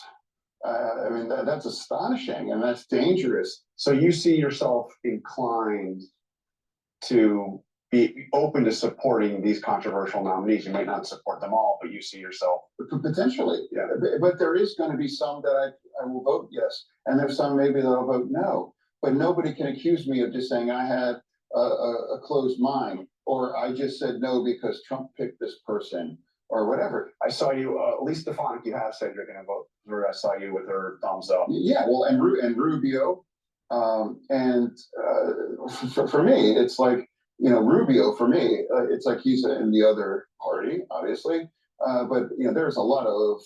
I mean, that's astonishing and that's dangerous. So you see yourself inclined to be open to supporting these controversial nominees. You might not support them all, but you see yourself potentially. Yeah. But there is going to be some that I will vote yes, and there's some maybe that I'll vote no. But nobody can accuse me of just saying I had a closed mind, or I just said no because Trump picked this person, or whatever. I saw you, Lisa Stefanik, you have said you're going to vote for. I saw you with her thumbs up. Yeah, well, and Rubio, and for me, it's like, Rubio, for me, it's like he's in the other party, obviously, but there's a lot of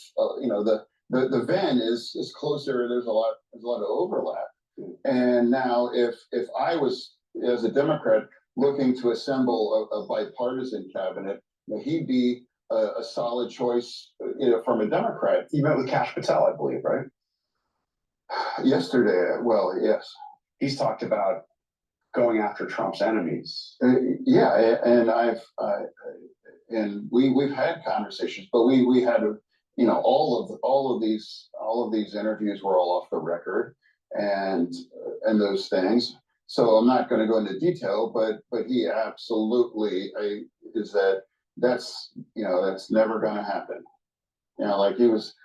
the Venn is closer. There's a lot of overlap, and now if I was, as a Democrat, looking to assemble a bipartisan cabinet, he'd be a solid choice, from a Democrat. You met with Kash Patel, I believe, right? Yesterday. Well, yes. He's talked about going after Trump's enemies. Yeah, and we've had conversations, but we had all of these interviews were all off the record, and those things. So I'm not going to go into detail, but he absolutely is that's never going to happen. Like he was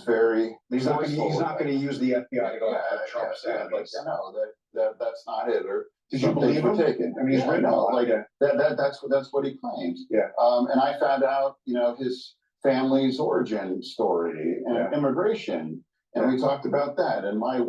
very. He's not going to use the FBI to go after Trump's enemies. No, that's not it. Or did you believe him? Taken. I mean, he's written that's what he claims. Yeah. And I found out, his family's origin story and immigration, and we talked about that. And my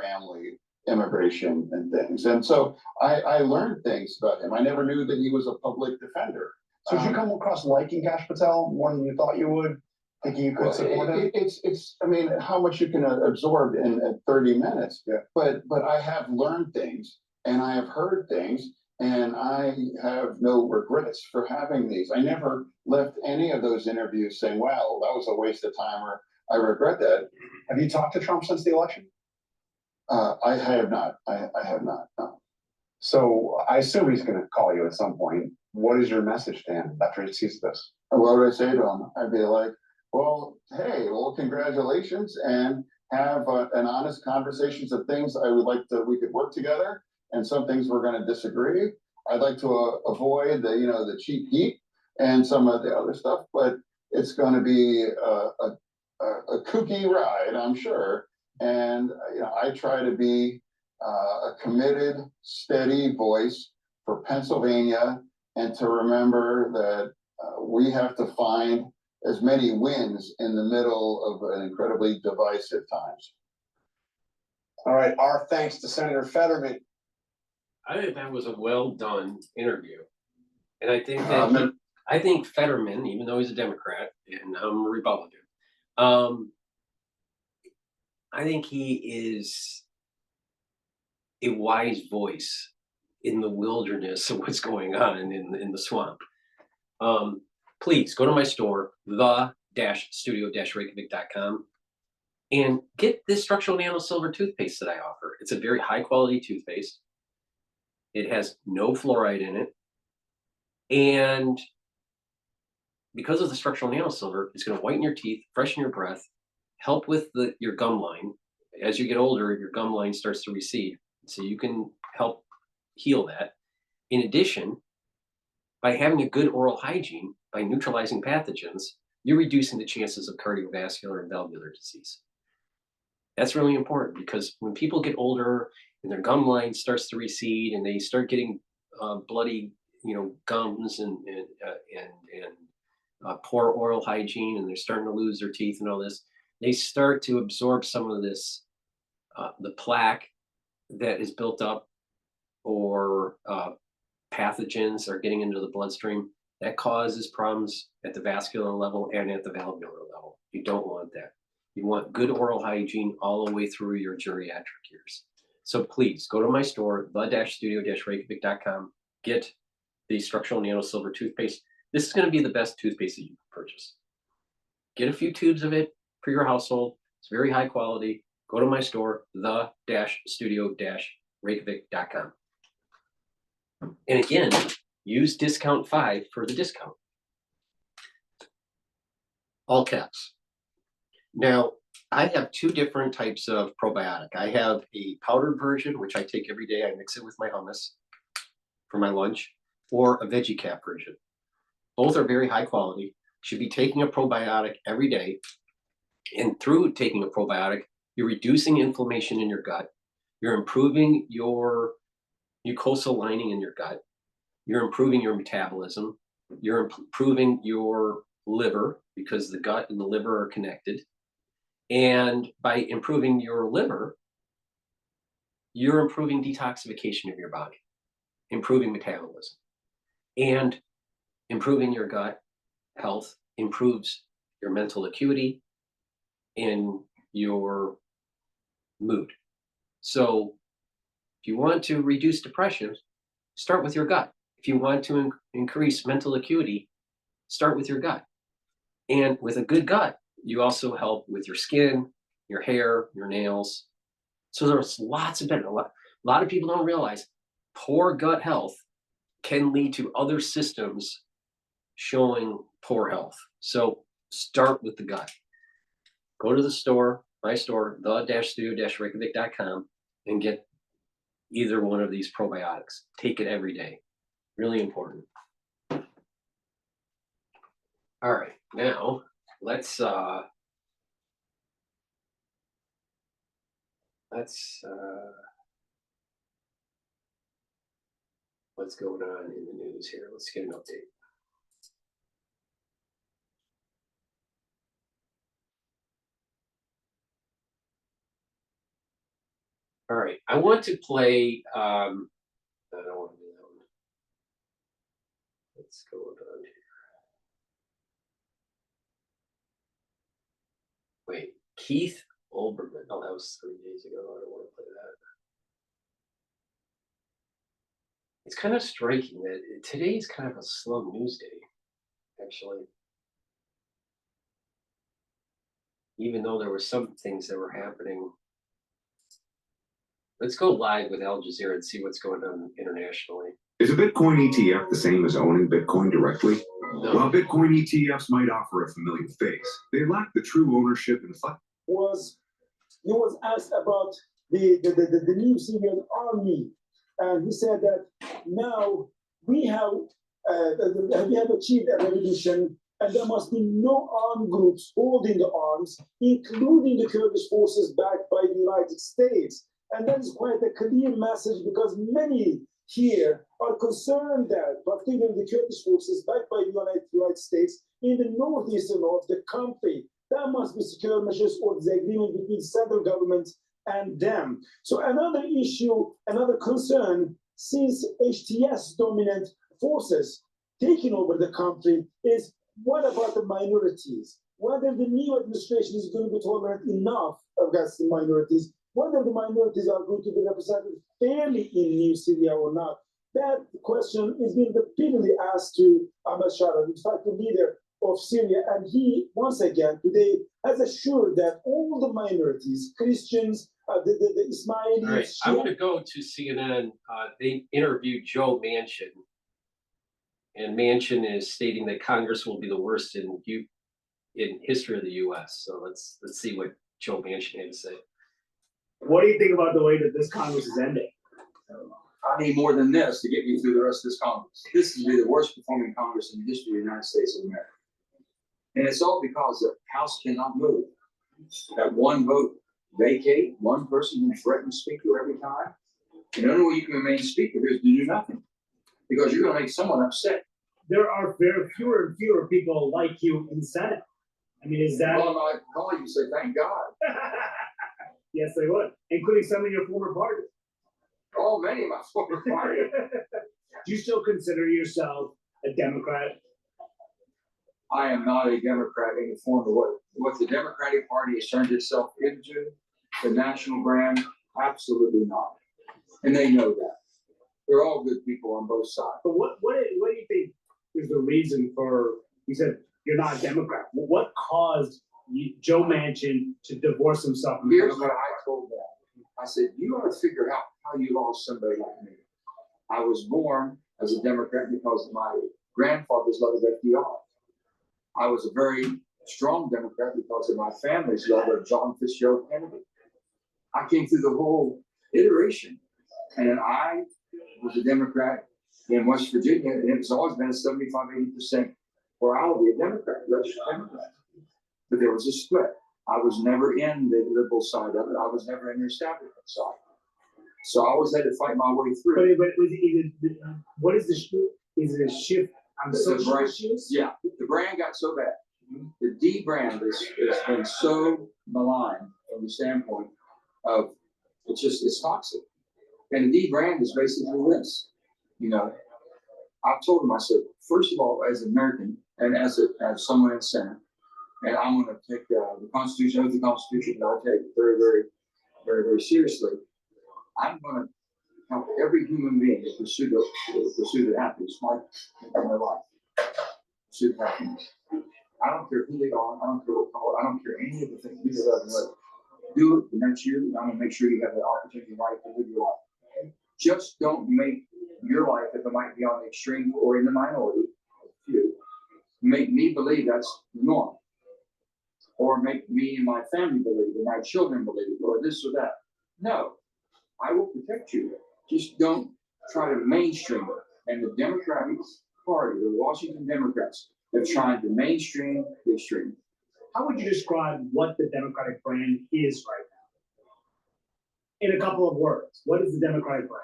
family, immigration and things. And so I learned things about him. I never knew that he was a public defender. So did you come across liking Kash Patel more than you thought you would? Thinking you could support him? It's I mean, how much you can absorb in 30 minutes. Yeah. But I have learned things, and I have heard things, and I have no regrets for having these. I never left any of those interviews saying, "Wow, that was a waste of time," or "I regret that." Have you talked to Trump since the election? I have not. I have not. No. So I assume he's going to call you at some point. What is your message to him after he sees this? What would I say to him? I'd be like, well, hey, congratulations, and have an honest conversations of things I would like we could work together, and some things we're going to disagree. I'd like to avoid the cheap heat and some of the other stuff, but it's going to be a kooky ride, I'm sure. And I try to be a committed, steady voice for Pennsylvania, and to remember that we have to find as many wins in the middle of an incredibly divisive times. All right, our thanks to Senator Fetterman. I think that was a well done interview, and I think that I think Fetterman, even though he's a Democrat and I'm a Republican, I think he is a wise voice in the wilderness of what's going on in the swamp. Please go to my store, the-studio-reykjavik.com, and get this structural nano silver toothpaste that I offer. It's a very high quality toothpaste. It has no fluoride in it. And because of the structural nano silver, it's going to whiten your teeth, freshen your breath, help with your gum line. As you get older, your gum line starts to recede. So you can help heal that. In addition, by having a good oral hygiene, by neutralizing pathogens, you're reducing the chances of cardiovascular and valvular disease. That's really important because when people get older and their gum line starts to recede and they start getting bloody, gums and poor oral hygiene, and they're starting to lose their teeth and all this, they start to absorb some of this, the plaque that is built up, or pathogens are getting into the bloodstream. That causes problems at the vascular level and at the valvular level. You don't want that. You want good oral hygiene all the way through your geriatric years. So please go to my store, the-studio-reykjavik.com, get the structural nano silver toothpaste. This is going to be the best toothpaste that you can purchase. Get a few tubes of it for your household. It's very high quality. Go to my store, the-studio-reykjavik.com. And again, use discount 5 for the discount. All caps. Now, I have 2 different types of probiotic. I have a powdered version, which I take every day. I mix it with my hummus for my lunch, or a veggie cap version. Both are very high quality. Should be taking a probiotic every day. And through taking a probiotic, you're reducing inflammation in your gut. You're improving your mucosal lining in your gut. You're improving your metabolism. You're improving your liver, because the gut and the liver are connected. And by improving your liver, you're improving detoxification of your body, improving metabolism, and improving your gut health improves your mental acuity and your mood. So if you want to reduce depression, start with your gut. If you want to increase mental acuity, start with your gut. And with a good gut, you also help with your skin, your hair, your nails. So there's lots of benefits. A lot of people don't realize poor gut health can lead to other systems showing poor health. So start with the gut. Go to the store, my store, the-studio-reykjavik.com, and get either one of these probiotics. Take it every day. Really important. All right, now let's what's going on in the news here? Let's get an update. All right, I want to play, I don't want to do that one. What's going on here? Wait, Keith Olbermann. Oh, that was 3 days ago. I don't want to play that. It's kind of striking that today is kind of a slow news day, actually. Even though there were some things that were happening. Let's go live with Al Jazeera and see what's going on internationally. Is a Bitcoin ETF the same as owning Bitcoin directly? No. While Bitcoin ETFs might offer a familiar face, they lack the true ownership and flexibility. He was asked about the new Syrian army, and he said that now we have achieved a revolution, and there must be no armed groups holding the arms, including the Kurdish forces backed by the United States. And that is quite a clear message, because many here are concerned that, particularly the Kurdish forces backed by the United States in the northeastern of the country, there must be secure measures or the agreement between the central government and them. So another issue, another concern, since HTS dominant forces taking over the country, is what about the minorities? Whether the new administration is going to be tolerant enough against the minorities, whether the minorities are going to be represented fairly in New Syria or not. That question is being repeatedly asked to Ahmed Shara, in fact, the leader of Syria, and he, once again, today has assured that all the minorities, Christians, the Ismailis... All right, I want to go to CNN. They interviewed Joe Manchin, and Manchin is stating that Congress will be the worst in history of the U.S. So let's see what Joe Manchin had to say. What do you think about the way that this Congress is ending? I need more than this to get me through the rest of this Congress. This is the worst performing Congress in the history of the United States of America. And it's all because the House cannot move. That one vote vacate, one person can threaten speaker every time. And the only way you can remain speaker is to do nothing. Because you're gonna make someone upset. There are very fewer and fewer people like you in the Senate. I mean, is that? Well, I call you and say, thank God. Yes, they would, including some of your former party. Oh, many of my former party. Do you still consider yourself a Democrat? I am not a Democrat in the form of what the Democratic Party has turned itself into, the national brand, absolutely not. And they know that. They're all good people on both sides. But what do you think is the reason for, you said you're not a Democrat. What caused Joe Manchin to divorce himself from the Here's what Democratic I told them. I said, you ought to figure out how you lost somebody like me. I was born as a Democrat because of my grandfather's love of FDR. I was a very strong Democrat because of my family's love of John Fitzgerald Kennedy. I came through the whole iteration, and I was a Democrat in West Virginia, and it's always been a 75–80% plurality of Democrat, registered Democrat. But there was a split. I was never in the liberal side of it. I was never in the establishment side. So I always had to fight my way through. But what is the shift? Is it a shift on social issues? Yeah, the brand got so bad. The D brand has been so maligned from the standpoint of it's toxic. And the D brand is basically this. You know, I've told them, I said, first of all, as an American and as someone in the Senate, and I'm going to take the Constitution, oath of the Constitution, that I take very, very, very, very seriously. I'm going to help every human being to pursue the happiness in their life. Pursue the happiness. I don't care who they are. I don't care what color. I don't care any of the things. Do it, and that's you. I'm going to make sure you have the opportunity right to live your life. Just don't make your life, if it might be on the extreme or in the minority, make me believe that's the norm. Or make me and my family believe it, my children believe it, or this or that. No, I will protect you. Just don't try to mainstream it. And the Democratic Party, the Washington Democrats, have tried to mainstream the extreme. How would you describe what the Democratic brand is right now? In a couple of words, what is the Democratic brand?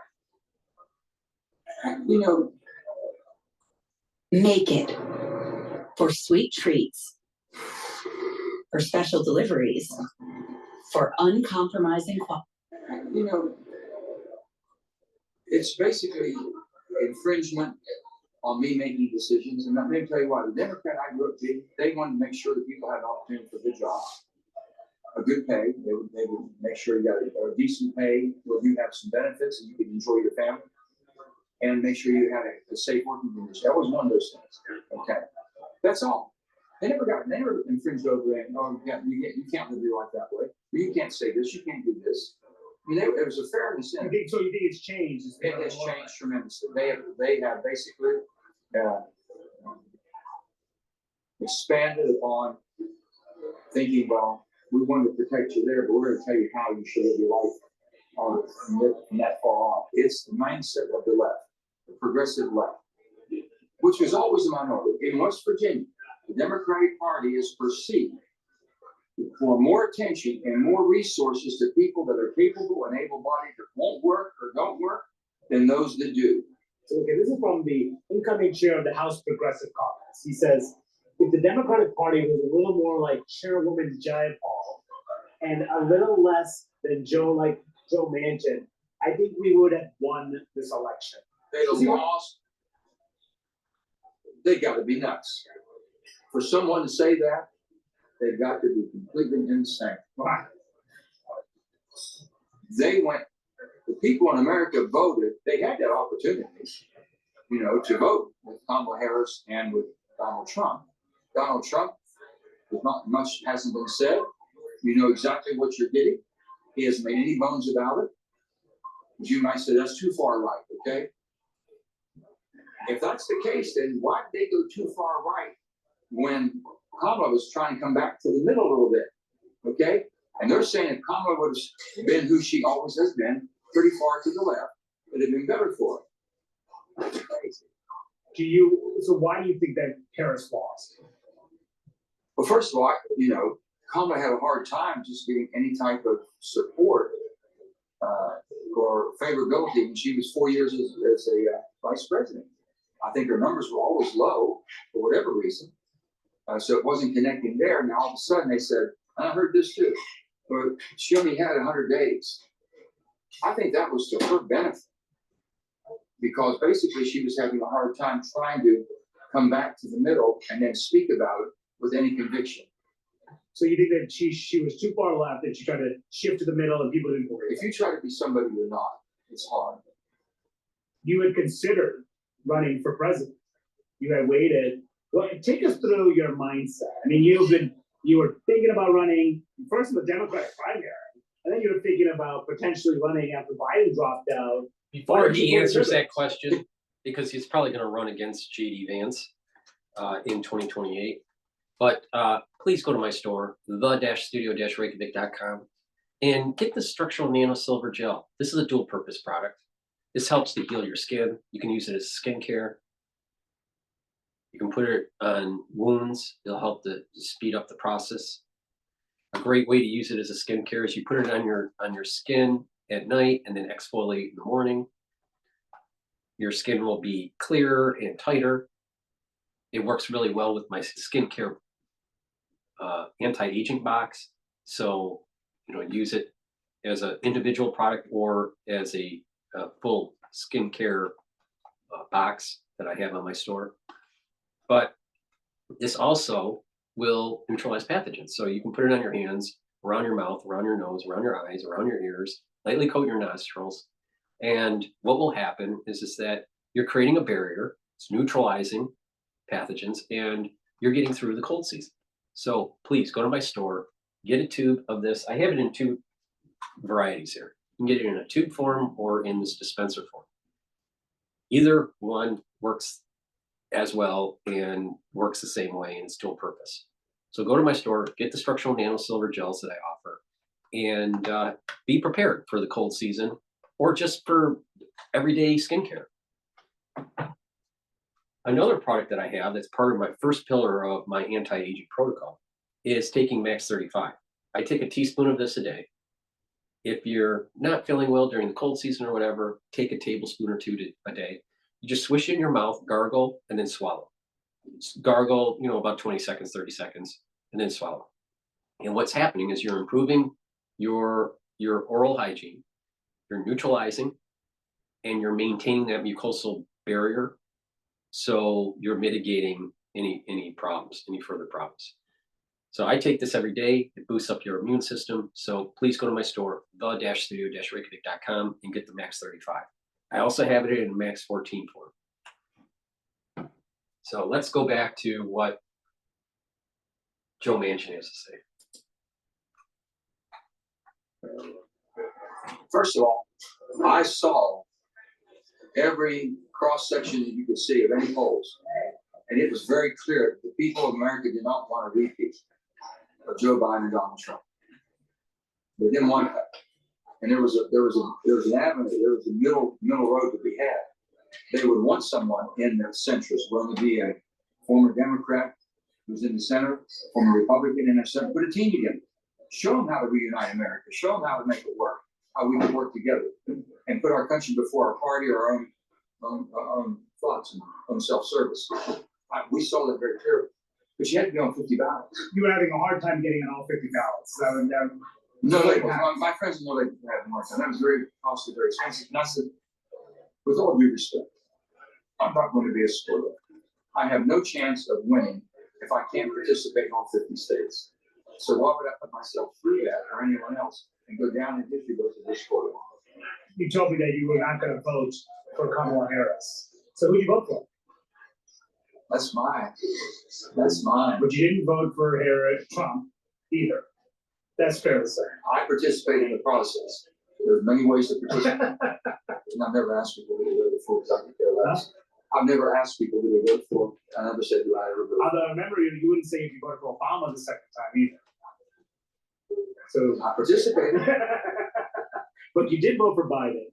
You know, make it for sweet treats, for special deliveries, for uncompromising quality. You know, it's basically infringement on me making decisions. And let me tell you why. The Democrat I grew up with, they wanted to make sure that people had an opportunity for a good job, a good pay. They would make sure you got a decent pay where you have some benefits and you can enjoy your family, and make sure you had a safe working condition. That was one of those things. Okay, that's all. They never infringed over that. Oh, you can't live your life that way. You can't say this. You can't do this. I mean, there was a fairness in it. So you think it's changed? It has changed tremendously. They have basically expanded upon thinking, well, we want to protect you there, but we're going to tell you how you should live your life from that far off. It's the mindset of the left, the progressive left, which was always a minority. In West Virginia, the Democratic Party is perceived for more attention and more resources to people that are capable and able-bodied that won't work or don't work than those that do. Okay, this is from the incoming chair of the House Progressive Caucus. He says, if the Democratic Party was a little more like Chairwoman Jayapal and a little less than Joe Manchin, I think we would have won this election. They'd have lost. They got to be nuts. For someone to say that, they've got to be completely insane. Right. The people in America voted, they had that opportunity, to vote with Kamala Harris and with Donald Trump. Donald Trump, not much hasn't been said. You know exactly what you're getting. He hasn't made any bones about it. You might say that's too far right, okay? If that's the case, then why did they go too far right when Kamala was trying to come back to the middle a little bit, okay? And they're saying if Kamala would have been who she always has been, pretty far to the left, it would have been better for her. That's crazy. So why do you think that Harris lost? Well, first of all, Kamala had a hard time just getting any type of support or favorability when she was 4 years as a vice president. I think her numbers were always low for whatever reason. So it wasn't connecting there. Now all of a sudden they said, and I heard this too, but she only had 100 days. I think that was to her benefit because basically she was having a hard time trying to come back to the middle and then speak about it with any conviction. So you think that she was too far left and she tried to shift to the middle and people didn't believe? If you try to be somebody you're not, it's hard. You had considered running for president. You had waited. Well, take us through your mindset. I mean, you were thinking about running first in the Democratic primary, and then you were thinking about potentially running after Biden dropped out. Before he answers that question, because he's probably going to run against J.D. Vance in 2028. But please go to my store, the-studio-reykjavik.com, and get the structural nano silver gel. This is a dual purpose product. This helps to heal your skin. You can use it as skincare. You can put it on wounds. It'll help to speed up the process. A great way to use it as a skincare is you put it on your skin at night and then exfoliate in the morning. Your skin will be clearer and tighter. It works really well with my skincare anti-aging box. So, use it as an individual product or as a full skincare box that I have on my store. But this also will neutralize pathogens. So you can put it on your hands, around your mouth, around your nose, around your eyes, around your ears, lightly coat your nostrils. And what will happen is that you're creating a barrier. It's neutralizing pathogens and you're getting through the cold season. So please go to my store, get a tube of this. I have it in two varieties here. You can get it in a tube form or in this dispenser form. Either one works as well and works the same way and it's dual purpose. So go to my store, get the structural nano silver gels that I offer, and be prepared for the cold season or just for everyday skincare. Another product that I have that's part of my first pillar of my anti-aging protocol is taking Max 35. I take a teaspoon of this a day. If you're not feeling well during the cold season or whatever, take a tablespoon or two a day. You just swish it in your mouth, gargle, and then swallow. Gargle, about 20 seconds, 30 seconds, and then swallow. And what's happening is you're improving your oral hygiene, you're neutralizing, and you're maintaining that mucosal barrier. So you're mitigating any problems, any further problems. So I take this every day. It boosts up your immune system. So please go to my store, the-studio-reykjavik.com, and get the Max 35. I also have it in Max 14 form. So let's go back to what Joe Manchin has to say. First of all, I saw every cross section that you could see of any polls, and it was very clear that the people of America did not want a repeat of Joe Biden and Donald Trump. They didn't want that, and there was an avenue, there was a middle road to be had. They would want someone in the centrist, willing to be a former Democrat who's in the center, former Republican in the center, put a team together, show them how to reunite America, show them how to make it work, how we can work together and put our country before our party or our own thoughts and own self-service. We saw that very clearly. But you had to be on 50 ballots. You were having a hard time getting on all 50 ballots. My friends know they had more time. That was very costly, very expensive. And I said, with all due respect, I'm not going to be a spoiler. I have no chance of winning if I can't participate in all 50 states. So why would I put myself through that or anyone else and go down in history books as a spoiler? You told me that you were not going to vote for Kamala Harris. So who did you vote for? That's mine. That's mine. But you didn't vote for Trump either. That's fair to say. I participated in the process. There's many ways to participate. And I've never asked people who they voted for because I could care less. I've never asked people who they voted for. I never said, do I ever vote? Although I remember you wouldn't say if you voted for Obama the second time either. So I participated. But you did vote for Biden,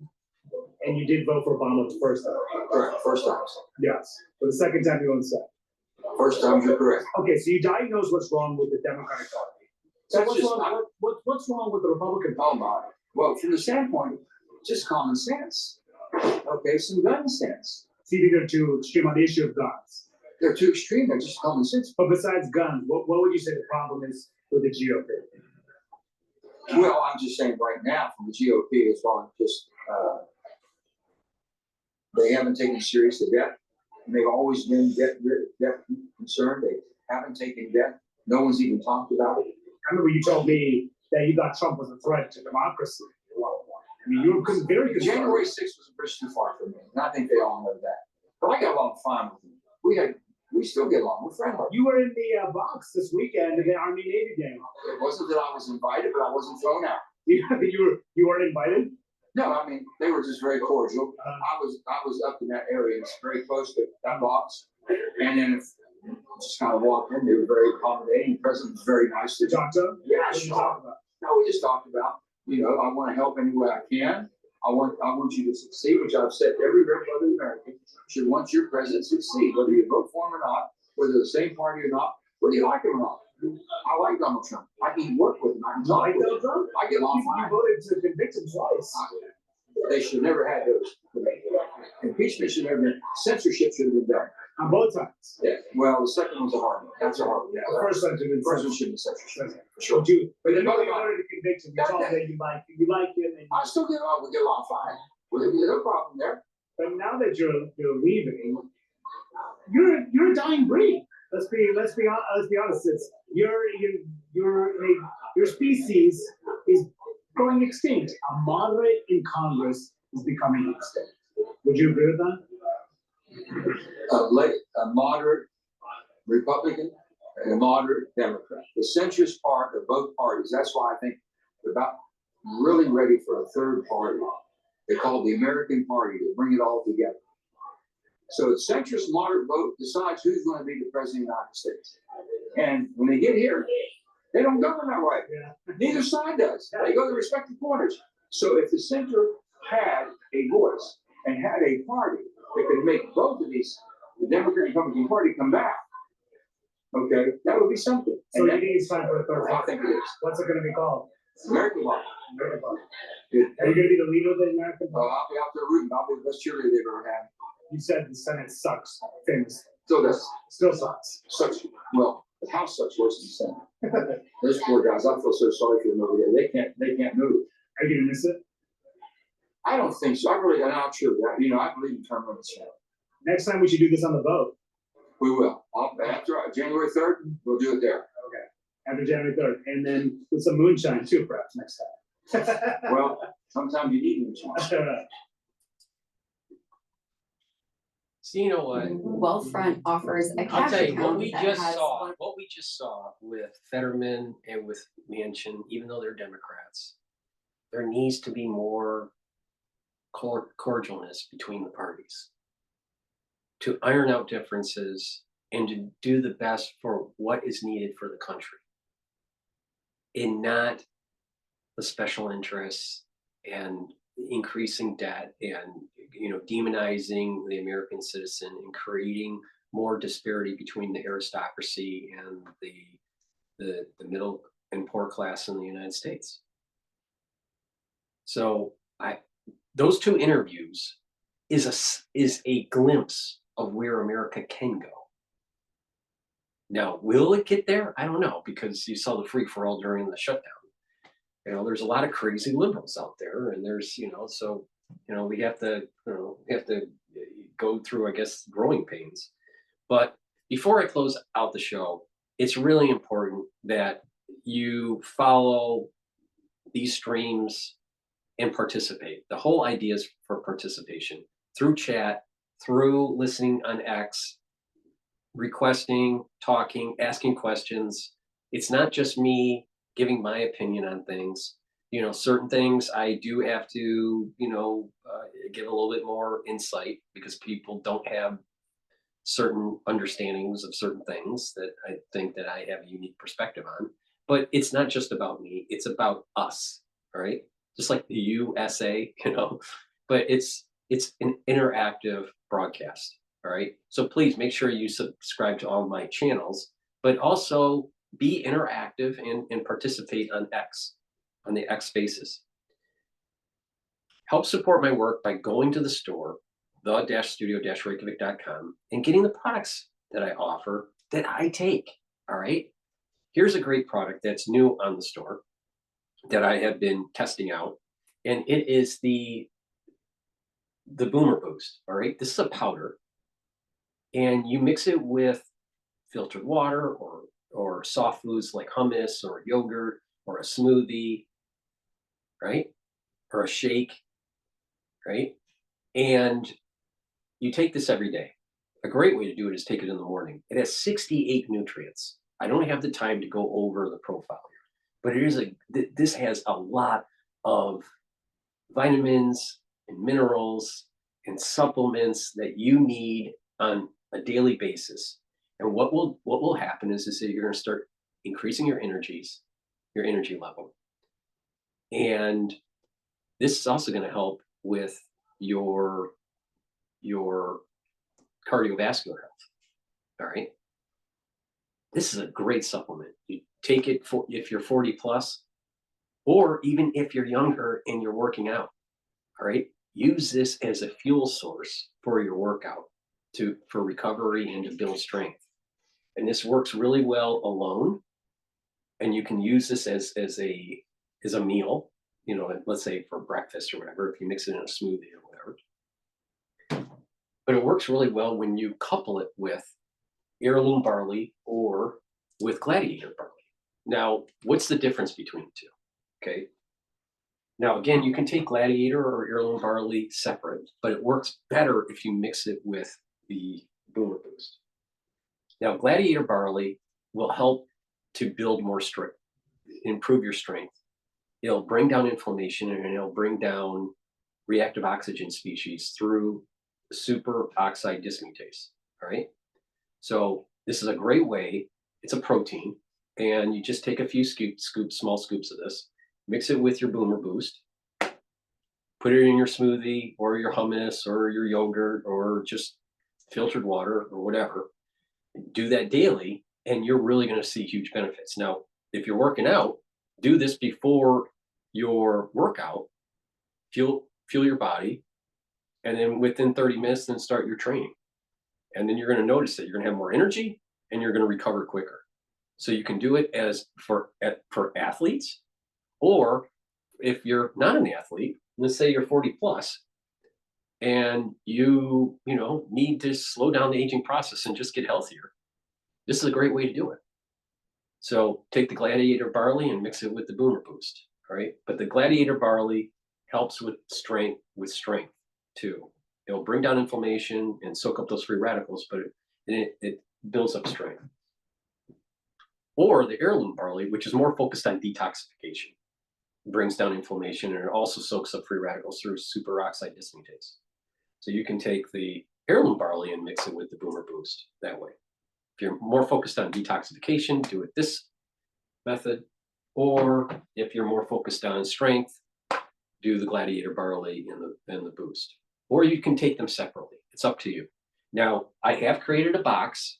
and you did vote for Obama the first time. Correct, first time. Yes. But the second time you won't say. First time you're correct. Okay, so you diagnose what's wrong with the Democratic Party. So That's what's just wrong, what's wrong with the Republican Party? Oh my, well, from the standpoint, just common sense. Okay, some gun sense. See, they're too extreme on the issue of guns. They're too extreme, they're just common sense. But besides guns, what would you say the problem is with the GOP? Well, I'm just saying right now, from the GOP, as well, just, they haven't taken serious the debt. And they've always been debt concerned. They haven't taken debt. No one's even talked about it. I remember you told me that you thought Trump was a threat to democracy. I mean, you were very concerned. January 6th was a bridge too far for me, and I think they all know that. But I got along fine with him. We still get along. We're friendly. You were in the box this weekend in the Army Navy game. It wasn't that I was invited, but I wasn't thrown out. You weren't invited? No, I mean, they were just very cordial. I was up in that area. It's very close to that box. And then just kind of walked in. They were very accommodating. The president was very nice to talk to them. Yeah, What did you sure. talk about? No, we just talked about, I want to help any way I can. I want you to succeed, which I've said every brother American should want your president to succeed, whether you vote for him or not, whether they're the same party or not, whether you like him or not. I like Donald Trump. I can work with him. I can talk with him. Trump? I get along fine. You voted to convict him twice. They should never have those. Impeachment should never been, censorship should have been done. On both sides. Yeah, well, the second one's a hard one. That's a hard one. Yeah, The first one should have been First one should be censorship, for sure. But you But voted to convict him. You told me that you like him. I still get along. We get along fine. There's no problem there. But now that you're leaving, you're a dying breed. Let's be honest. It's your species is going extinct. A moderate in Congress is becoming extinct. Would you agree with that? A moderate Republican and a moderate Democrat. The centrist part of both parties. That's why I think they're about really ready for a third party. They call it the American Party to bring it all together. So the centrist moderate vote decides who's going to be the president of the United States. And when they get here, they don't govern that way. Yeah. Neither side does. They go to respective corners. So if the center had a voice and had a party that could make both of these, the Democrat and Republican Party, come back, okay, that would be something. So you think it's time for a third I party? think it is. What's it going to be called? American Party. American Party. Good. Are you going to be the leader of the American Party? I'll be out there rooting. I'll be the best cheerleader they've ever had. You said the Senate sucks. Things Still does. still sucks. Sucks. Well, the House sucks worse than the Senate. Those poor guys, I feel so sorry for them over there. They can't move. Are you going to miss it? I don't think so. I'm not sure that. I believe in term limits. Next time we should do this on the vote. We will. After January 3rd, we'll do it there. Okay. After January 3rd. And then with some moonshine too, perhaps next time. Well, sometimes you need moonshine. So you know what? Wealthfront offers a I'll cash tell you account what we that just has saw. What we just saw with Fetterman and with Manchin, even though they're Democrats, there needs to be more cordialness between the parties to iron out differences and to do the best for what is needed for the country, and not the special interests and increasing debt and demonizing the American citizen and creating more disparity between the aristocracy and the middle and poor class in the United States. So those two interviews is a glimpse of where America can go. Now, will it get there? I don't know, because you saw the free-for-all during the shutdown. There's a lot of crazy liberals out there, and there's, we have to go through, I guess, growing pains. But before I close out the show, it's really important that you follow these streams and participate. The whole idea is for participation through chat, through listening on X, requesting, talking, asking questions. It's not just me giving my opinion on things. Certain things I do have to, give a little bit more insight because people don't have certain understandings of certain things that I think that I have a unique perspective on. But it's not just about me, it's about us, all right? Just like the USA, but it's an interactive broadcast. All right. So please make sure you subscribe to all my channels, but also be interactive and participate on X, on the X Spaces. Help support my work by going to the store, the-studio-reykjavik.com, and getting the products that I offer that I take. All right. Here's a great product that's new on the store that I have been testing out, and it is the Boomer Boost. All right. This is a powder, and you mix it with filtered water or soft foods like hummus or yogurt or a smoothie, right? Or a shake, right? And you take this every day. A great way to do it is take it in the morning. It has 68 nutrients. I don't have the time to go over the profile here, but it is this has a lot of vitamins and minerals and supplements that you need on a daily basis. And what will happen is that you're going to start increasing your energy level. And this is also going to help with your cardiovascular health. All right. This is a great supplement. You take it for if you're 40 plus, or even if you're younger and you're working out. All right. Use this as a fuel source for your workout for recovery and to build strength. And this works really well alone. And you can use this as a meal, you know, let's say for breakfast or whatever, if you mix it in a smoothie or whatever. But it works really well when you couple it with heirloom barley or with gladiator barley. Now, what's the difference between the two? Okay. Now, again, you can take gladiator or heirloom barley separate, but it works better if you mix it with the Boomer Boost. Now, gladiator barley will help to build more strength, improve your strength. It'll bring down inflammation and it'll bring down reactive oxygen species through superoxide dismutase. All right. So this is a great way. It's a protein, and you just take a few small scoops of this, mix it with your Boomer Boost, put it in your smoothie or your hummus or your yogurt or just filtered water or whatever. Do that daily, and you're really going to see huge benefits. Now, if you're working out, do this before your workout, fuel your body, and then within 30 minutes, then start your training. And then you're going to notice that you're going to have more energy and you're going to recover quicker. So you can do it as for athletes, or if you're not an athlete, let's say you're 40 plus and you need to slow down the aging process and just get healthier. This is a great way to do it. So take the gladiator barley and mix it with the Boomer Boost. All right. But the gladiator barley helps with strength too. It'll bring down inflammation and soak up those free radicals, but it builds up strength. Or the heirloom barley, which is more focused on detoxification, brings down inflammation, and it also soaks up free radicals through superoxide dismutase. So you can take the heirloom barley and mix it with the Boomer Boost that way. If you're more focused on detoxification, do it this method. Or if you're more focused on strength, do the gladiator barley and the boost. Or you can take them separately. It's up to you. Now, I have created a box.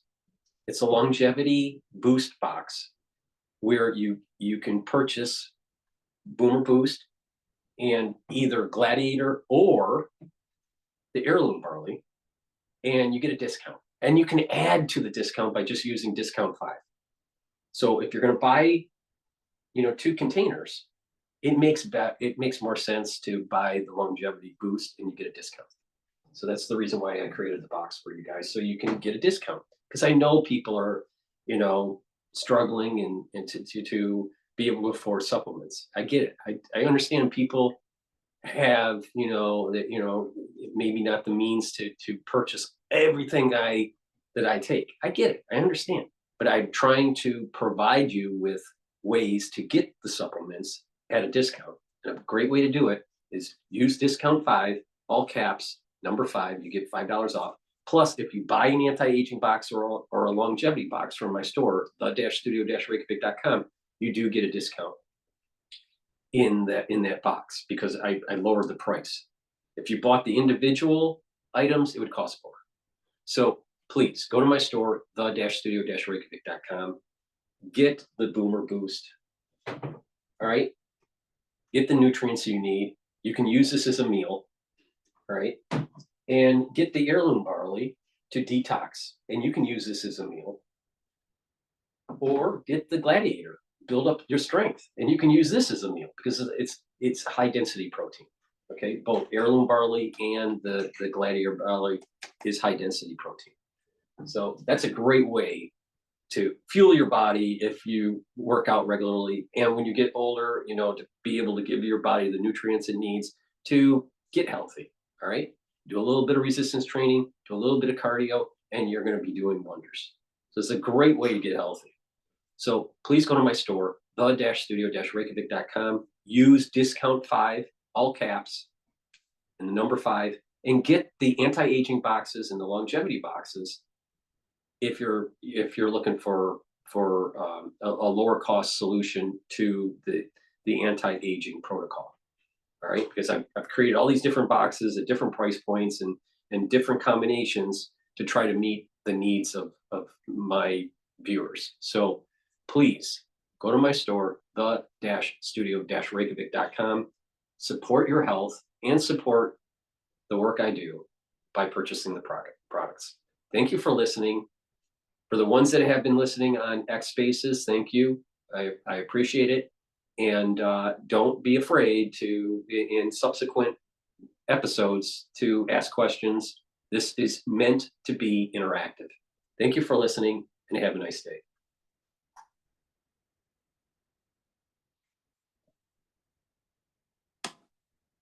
It's a longevity boost box where you can purchase Boomer Boost and either gladiator or the heirloom barley, and you get a discount. And you can add to the discount by just using discount 5. So if you're going to buy, 2 containers, it makes more sense to buy the longevity boost and you get a discount. So that's the reason why I created the box for you guys, so you can get a discount. Because I know people are, struggling and to be able to afford supplements. I get it. I understand people have, maybe not the means to purchase everything that I take. I get it. I understand. But I'm trying to provide you with ways to get the supplements at a discount. And a great way to do it is use discount 5, all caps, number 5, you get $5 off. Plus, if you buy an anti-aging box or a longevity box from my store, the-studio-reykjavik.com, you do get a discount in that box because I lowered the price. If you bought the individual items, it would cost more. So please go to my store, the-studio-reykjavik.com. Get the Boomer Boost. All right. Get the nutrients you need. You can use this as a meal. All right. And get the heirloom barley to detox. And you can use this as a meal. Or get the Gladiator. Build up your strength. And you can use this as a meal because it's high density protein. Okay. Both heirloom barley and the Gladiator barley is high density protein. So that's a great way to fuel your body if you work out regularly. And when you get older, you know, to be able to give your body the nutrients it needs to get healthy. All right. Do a little bit of resistance training, do a little bit of cardio, and you're going to be doing wonders. So it's a great way to get healthy. So please go to my store, the-studio-reykjavik.com, use discount 5, all caps, and the number 5, and get the anti-aging boxes and the longevity boxes if you're looking for a lower cost solution to the anti-aging protocol. All right, because I've created all these different boxes at different price points and different combinations to try to meet the needs of my viewers. So please go to my store, the-studio-reykjavik.com, support your health and support the work I do by purchasing the products. Thank you for listening. For the ones that have been listening on X Spaces, thank you. I appreciate it. And don't be afraid to, in subsequent episodes, to ask questions. This is meant to be interactive. Thank you for listening and have a nice day.